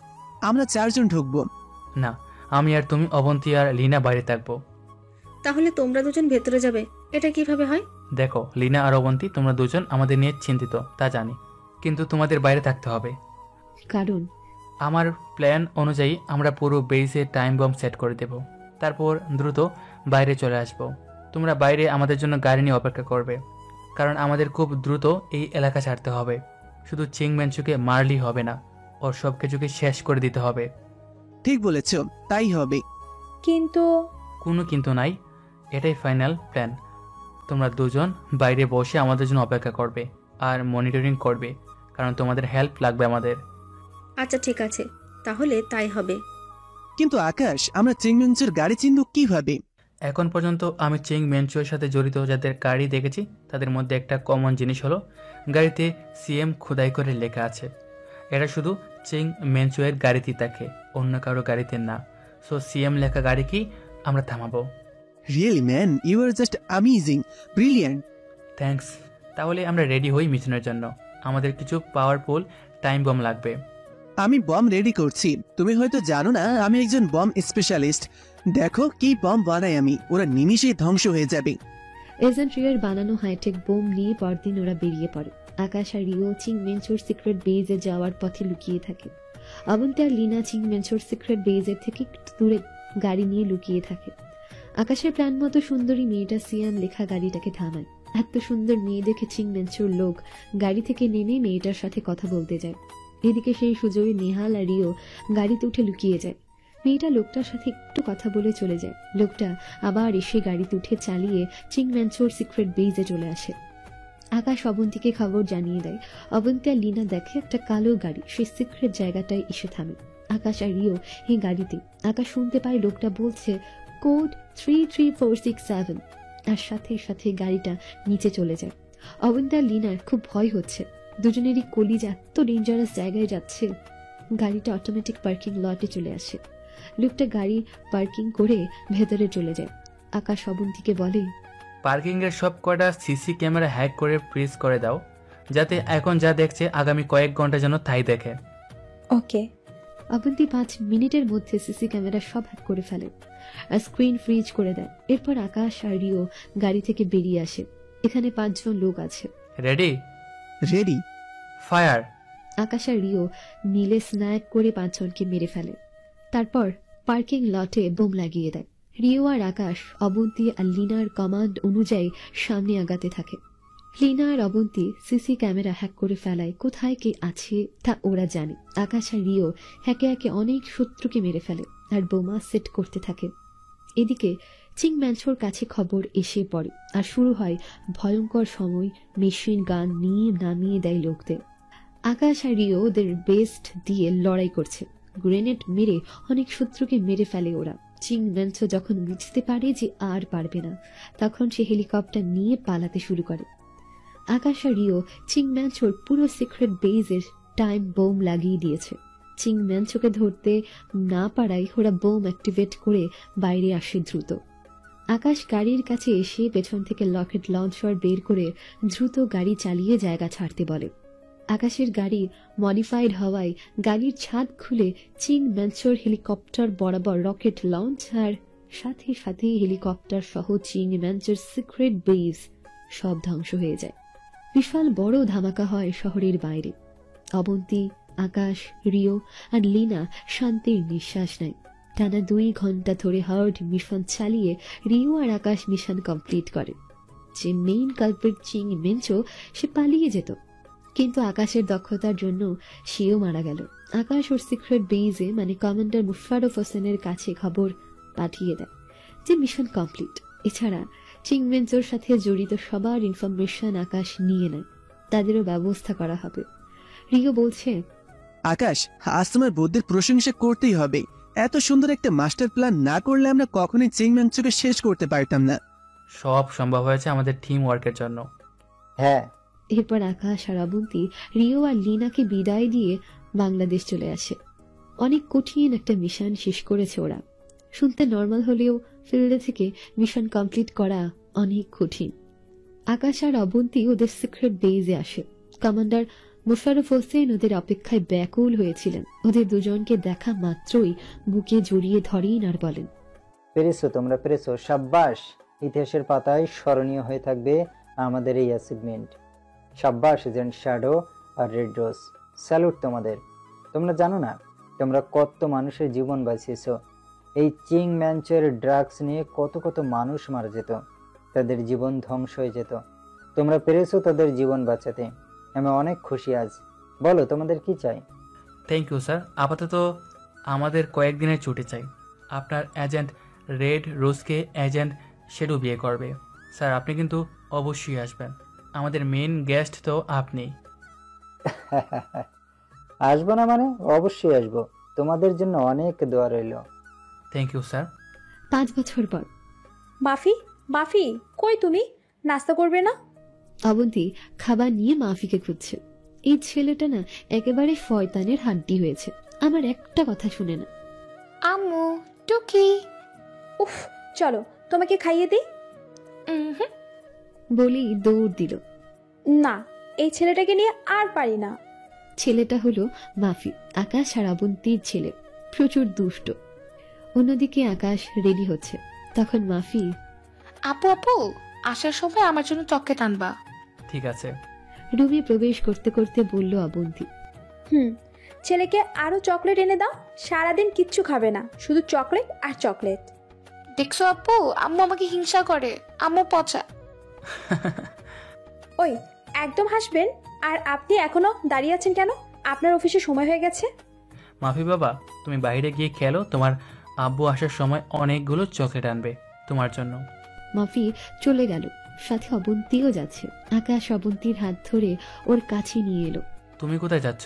আমরা 4 জন ঢুকবো না, আমি আর তুমি, অবন্তী আর লিনা বাইরে থাকবো। তাহলে তোমরা দুজন ভেতরে যাবে, এটা কিভাবে হয়? দেখো লিনা আর অবন্তী, তোমরা দুজন আমাদের নিয়ে চিন্তিত, তা জানি, কিন্তু তোমাদের বাইরে থাকতে হবে। কারণ আমার প্ল্যান অনুযায়ী আমরা পুরো বেসে টাইম বম্ব সেট করে দেব, তারপর দ্রুত বাইরে চলে আসব। তোমরা বাইরে আমাদের জন্য গাড়ি নিয়ে অপেক্ষা করবে, কারণ আমাদের খুব দ্রুত এই এলাকা ছাড়তে হবে। শুধু চিং মেনচুকে মারলেই হবে না, ওর সব কিছুকে শেষ করে দিতে হবে। ঠিক বলেছ, তাই হবে। কিন্তু কোনো কিন্তু নাই, এটাই ফাইনাল প্ল্যান। তোমরা দুজন বাইরে বসে আমাদের জন্য অপেক্ষা করবে আর মনিটরিং করবে, কারণ তোমাদের হেল্প লাগবে আমাদের। আচ্ছা ঠিক আছে, তাহলে তাই হবে। কিন্তু আকাশ, আমরা চিংমেনচুর গাড়ি চিনব কিভাবে? এখন পর্যন্ত আমি চিং মেনচুয়ের সাথে জড়িত যাদের গাড়ি দেখেছি, তাদের মধ্যে একটা কমন জিনিস হলো গাড়িতে সিএম খোদাই করে লেখা আছে। এটা শুধু চিং মেনচুয়ের গাড়িতেই থাকে, অন্য কারো গাড়িতে না। সো সিএম লেখা গাড়ি কি আমরা থামাবো। Really man, you are just amazing, brilliant. Thanks. তাহলে আমরা রেডি হই মিশনের জন্য। আমাদের কিছু পাওয়ারফুল টাইম বম লাগবে। আমি বম রেডি করছি। তুমি হয়তো জানো না আমি একজন বম স্পেশালিস্ট। দেখো কি বম বানাই আমি, ওরা নিমিষেই ধ্বংস হয়ে যাবে। এজেন্ট রিওর বানানো হাইটেক বোম নিয়ে পরদিন ওরা বেরিয়ে পড়ে। আকাশ আর রিও চিংমেনচোর সিক্রেট বেজে যাওয়ার পথে লুকিয়ে থাকে। অবন্তী আর লিনা চিংমেনচোর সিক্রেট বেজের থেকে একটু দূরে গাড়ি নিয়ে লুকিয়ে থাকে। আকাশের প্ল্যান মতো সুন্দরী মেয়েটা সিয়ান লেখা গাড়িটাকে থামায়। এত সুন্দর মেয়ে দেখে চিংমেনচোর লোক গাড়ি থেকে নেমে মেয়েটার সাথে কথা বলতে যায়। এদিকে সেই সুযোগে নেহাল আর রিও গাড়িতে উঠে লুকিয়ে যায়। মেয়েটা লোকটার সাথে একটু কথা বলে চলে যায়। লোকটা আবার এসে গাড়িতে উঠে চালিয়ে চিংম্যানচোর সিক্রেট বেজে চলে আসে। আকাশ অবন্তীকে খবর জানিয়ে দেয়। অবন্তী আর লিনা দেখে একটা কালো গাড়ি সেই সিক্রেট জায়গাটায় এসে থামে। আকাশ আর রিও এই গাড়িতে। আকাশ শুনতে পায় লোকটা বলছে কোড 33467, আর সাথে সাথে গাড়িটা নিচে চলে যায়। অবন্তী আর লিনার খুব ভয় হচ্ছে। দুজনেরই কলিজা এত ডেঞ্জারাস জায়গায় যাচ্ছে। গাড়িটা অটোমেটিক পার্কিং লটে চলে আসে। লোকটা গাড়ি পার্কিং করে ভেতরে চলে যায়। আকাশ অবন্তীকে বলে, পার্কিং এর সব কটা সিসি ক্যামেরা হ্যাক করে ফ্রিজ করে দাও, যাতে এখন যা দেখছে আগামী কয়েক ঘন্টা যেন তাই দেখে। ওকে। অবন্তী 5 মিনিটের মধ্যে সিসি ক্যামেরা সব হ্যাক করে ফেলে আর স্ক্রিন ফ্রিজ করে দেয়। এরপর আকাশ আর রিও গাড়ি থেকে বেরিয়ে আসে। এখানে 5 জন লোক আছে। রেডি? রেডি। ফায়ার। আকাশ আর রিও মিলে স্ন্যাক করে 5 জনকে মেরে ফেলে। তারপর পার্কিং লটে বোম লাগিয়ে দেয়। রিও আর আকাশ অবন্তী আর লিনার কমান্ড অনুযায়ী সামনে আগাতে থাকে। লিনা আর অবন্তী সিসি ক্যামেরা হ্যাক করে ফেলায় কোথায় কে আছে তা ওরা জানে। আকাশ আর রিও একে একে অনেক শত্রুকে মেরে ফেলে আর বোমা সেট করতে থাকে। এদিকে চিংম্যানচোর কাছে খবর এসে পড়ে আর শুরু হয় ভয়ঙ্কর সময়। মেশিন গান নিয়ে নামিয়ে দেয় লোকদের। আকাশ আর রিও ওদের বেস্ট দিয়ে লড়াই করছে। গ্রেনেড মেরে অনেক শত্রুকে মেরে ফেলে ওরা। চিংম্যানচো যখন বুঝতে পারে যে আর পারবে না, তখন সে হেলিকপ্টার নিয়ে পালাতে শুরু করে। আকাশ আর রিও চিংম্যানচোর পুরো সিক্রেট বেজের টাইম বোম লাগিয়ে দিয়েছে। চিংম্যানচোকে ধরতে না পারায় ওরা বোম অ্যাক্টিভেট করে বাইরে আসে দ্রুত। আকাশ গাড়ির কাছে এসে পেছন থেকে লকেট লঞ্চার বের করে দ্রুত গাড়ি চালিয়ে জায়গা ছাড়তে বলে। আকাশের গাড়ি মডিফাইড হওয়ায় গাড়ির ছাদ খুলে চিংম্যানচোর হেলিকপ্টার বরাবর রকেট লঞ্চ আর সাথে সাথে হেলিকপ্টার সহ চিংম্যানচোর সিক্রেট বেস সব ধ্বংস হয়ে যায়। বিশাল বড় ধামাকা হয় শহরের বাইরে। অবন্তী, আকাশ, রিও আর লিনা শান্তির নিঃশ্বাস নেয়। টানা 2 ঘন্টা ধরে হার্ড মিশন চালিয়ে রিও আর আকাশ মিশন কমপ্লিট করে। যে মেইন কালপ্রিট চিংম্যানচো সে পালিয়ে যেত, কিন্তু আকাশের দক্ষতার জন্য সেও মারা গেল। আকাশ ওর সিক্রেট বেজে মানে কমান্ডার মুশারফ হোসেনের কাছে খবর পাঠিয়ে দেয় যে মিশন কমপ্লিট। এছাড়া চিংম্যানচোর সাথে জড়িত সবার ইনফরমেশন আকাশ নিয়ে নেয়। তাদেরও ব্যবস্থা করা হবে। রিও বলছে, আকাশ, আজ তোমার বুদ্ধির প্রশংসা করতেই হবে। এত সুন্দর একটা মাস্টার প্ল্যান না করলে আমরা কখনোই চিংম্যানচোকে শেষ করতে পারতাম না। সব সম্ভব হয়েছে আমাদের টিম ওয়ার্কের জন্য। হ্যাঁ। এরপর আকাশ আর অবন্তী রিও আর লিনাকে বিদায় দিয়ে বাংলাদেশ চলে আসে। অনেক কঠিন একটা মিশন শেষ করেছে ওরা। শুনতে নর্মাল হলেও ফিল্ডে থেকে মিশন কমপ্লিট করা অনেক কঠিন। আকাশ আর অবন্তী ওদের সিক্রেট বেজে আসে। কমান্ডার মুশারফ হোসেন ওদের অপেক্ষায় ব্যাকুল হয়েছিলেন। ওদের দুজনকে দেখা মাত্রই বুকে জড়িয়ে ধরেন আর বলেন, পেরেছো, তোমরা পেরেছো, সাব্বাস। ইতিহাসের পাতায় স্মরণীয় হয়ে থাকবে আমাদের এই অ্যাচিভমেন্ট। সাব্বাস এজেন্ট শ্যাডো আর রেড রোজ, স্যালুট তোমাদের। তোমরা জানো না তোমরা কত মানুষের জীবন বাঁচিয়েছো। এই চিংম্যানচোর ড্রাগস নিয়ে কত কত মানুষ মারা যেত, তাদের জীবন ধ্বংস হয়ে যেত। তোমরা পেরেছো তাদের জীবন বাঁচাতে। আমি অনেক খুশি আজ। বলো তোমাদের কি চাই? Thank you sir. আপাতত আমাদের কয়েকদিনের ছুটি চাই। আপনার এজেন্ট রেড রোজকে এজেন্ট শ্যাডো বিয়ে করবে। স্যার আপনি কিন্তু অবশ্যই আসবেন। আমাদের মেন গেস্ট তো আপনি। আসবো না মানে? অবশ্যই আসবো। তোমাদের জন্য অনেক দোয়া রইল। Thank you sir. 5 বছর পর। মাফি, মাফি কই তুমি? নাস্তা করবে না? অবন্তী খাবার নিয়ে মাফিকে খুঁজছে। এই ছেলেটা না একেবারে শয়তানের হাড্ডি হয়েছে। আমার একটা কথা শুনে না। আম্মু, টুকি। উফ, চলো তোমাকে খাইয়ে দিই। বলেই দৌড় দিল। না, এই ছেলেটাকে নিয়ে আর পারি না। ছেলেটা হলো মাফি, আকাশ আর আবন্তীর ছেলে, প্রচুর দুষ্ট। অন্যদিকে আকাশ রেডি হচ্ছে, তখন মাফি, আপু আপু, আসার সময় আমার জন্য চকলেট আনবা। ঠিক আছে। রুমে প্রবেশ করতে করতে বলল অবন্তী, ছেলেকে আরো চকলেট এনে দাও, সারাদিন কিচ্ছু খাবে না, শুধু চকলেট আর চকলেট। দেখছো আপু, আম্মু আমাকে হিংসা করে, আম্মু পচা। ওই একদম হাসবেন। আর আপনি এখনো দাঁড়িয়ে আছেন কেন? আপনার অফিসে সময় হয়ে গেছে। মাফি বাবা, তুমি বাইরে গিয়ে খেলো, তোমার আব্বু আসার সময় অনেকগুলো চকলেট আনবে তোমার জন্য। মাফি চলে গেল, সাথে অবন্তীও যাচ্ছে। আকাশ অবন্তীর হাত ধরে ওর কাছে নিয়ে এলো। তুমি কোথায় যাচ্ছ?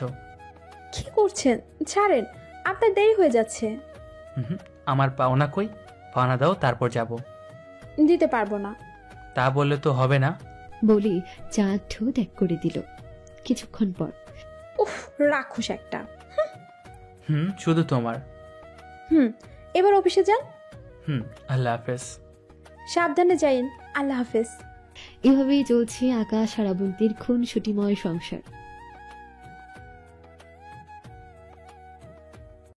কি করছেন? ছাড়েন, আপনার দেরি হয়ে যাচ্ছে। আমার পাওনা কই? পাওনা দাও, তারপর যাব। দিতে পারবো না। তা বললে তো হবে না। বলি চাঁদ ঠো ত্যাগ করে দিল। কিছুক্ষণ পর, উফ, রাক্ষস একটা। শুধু তোমার। এবার অফিসে যান। আল্লাহ হাফেজ। সাবধানে যাইন। আল্লাহ হাফেজ। এভাবেই চলছে আকাশ আর অবন্তীর খুনসুটিময় সংসার।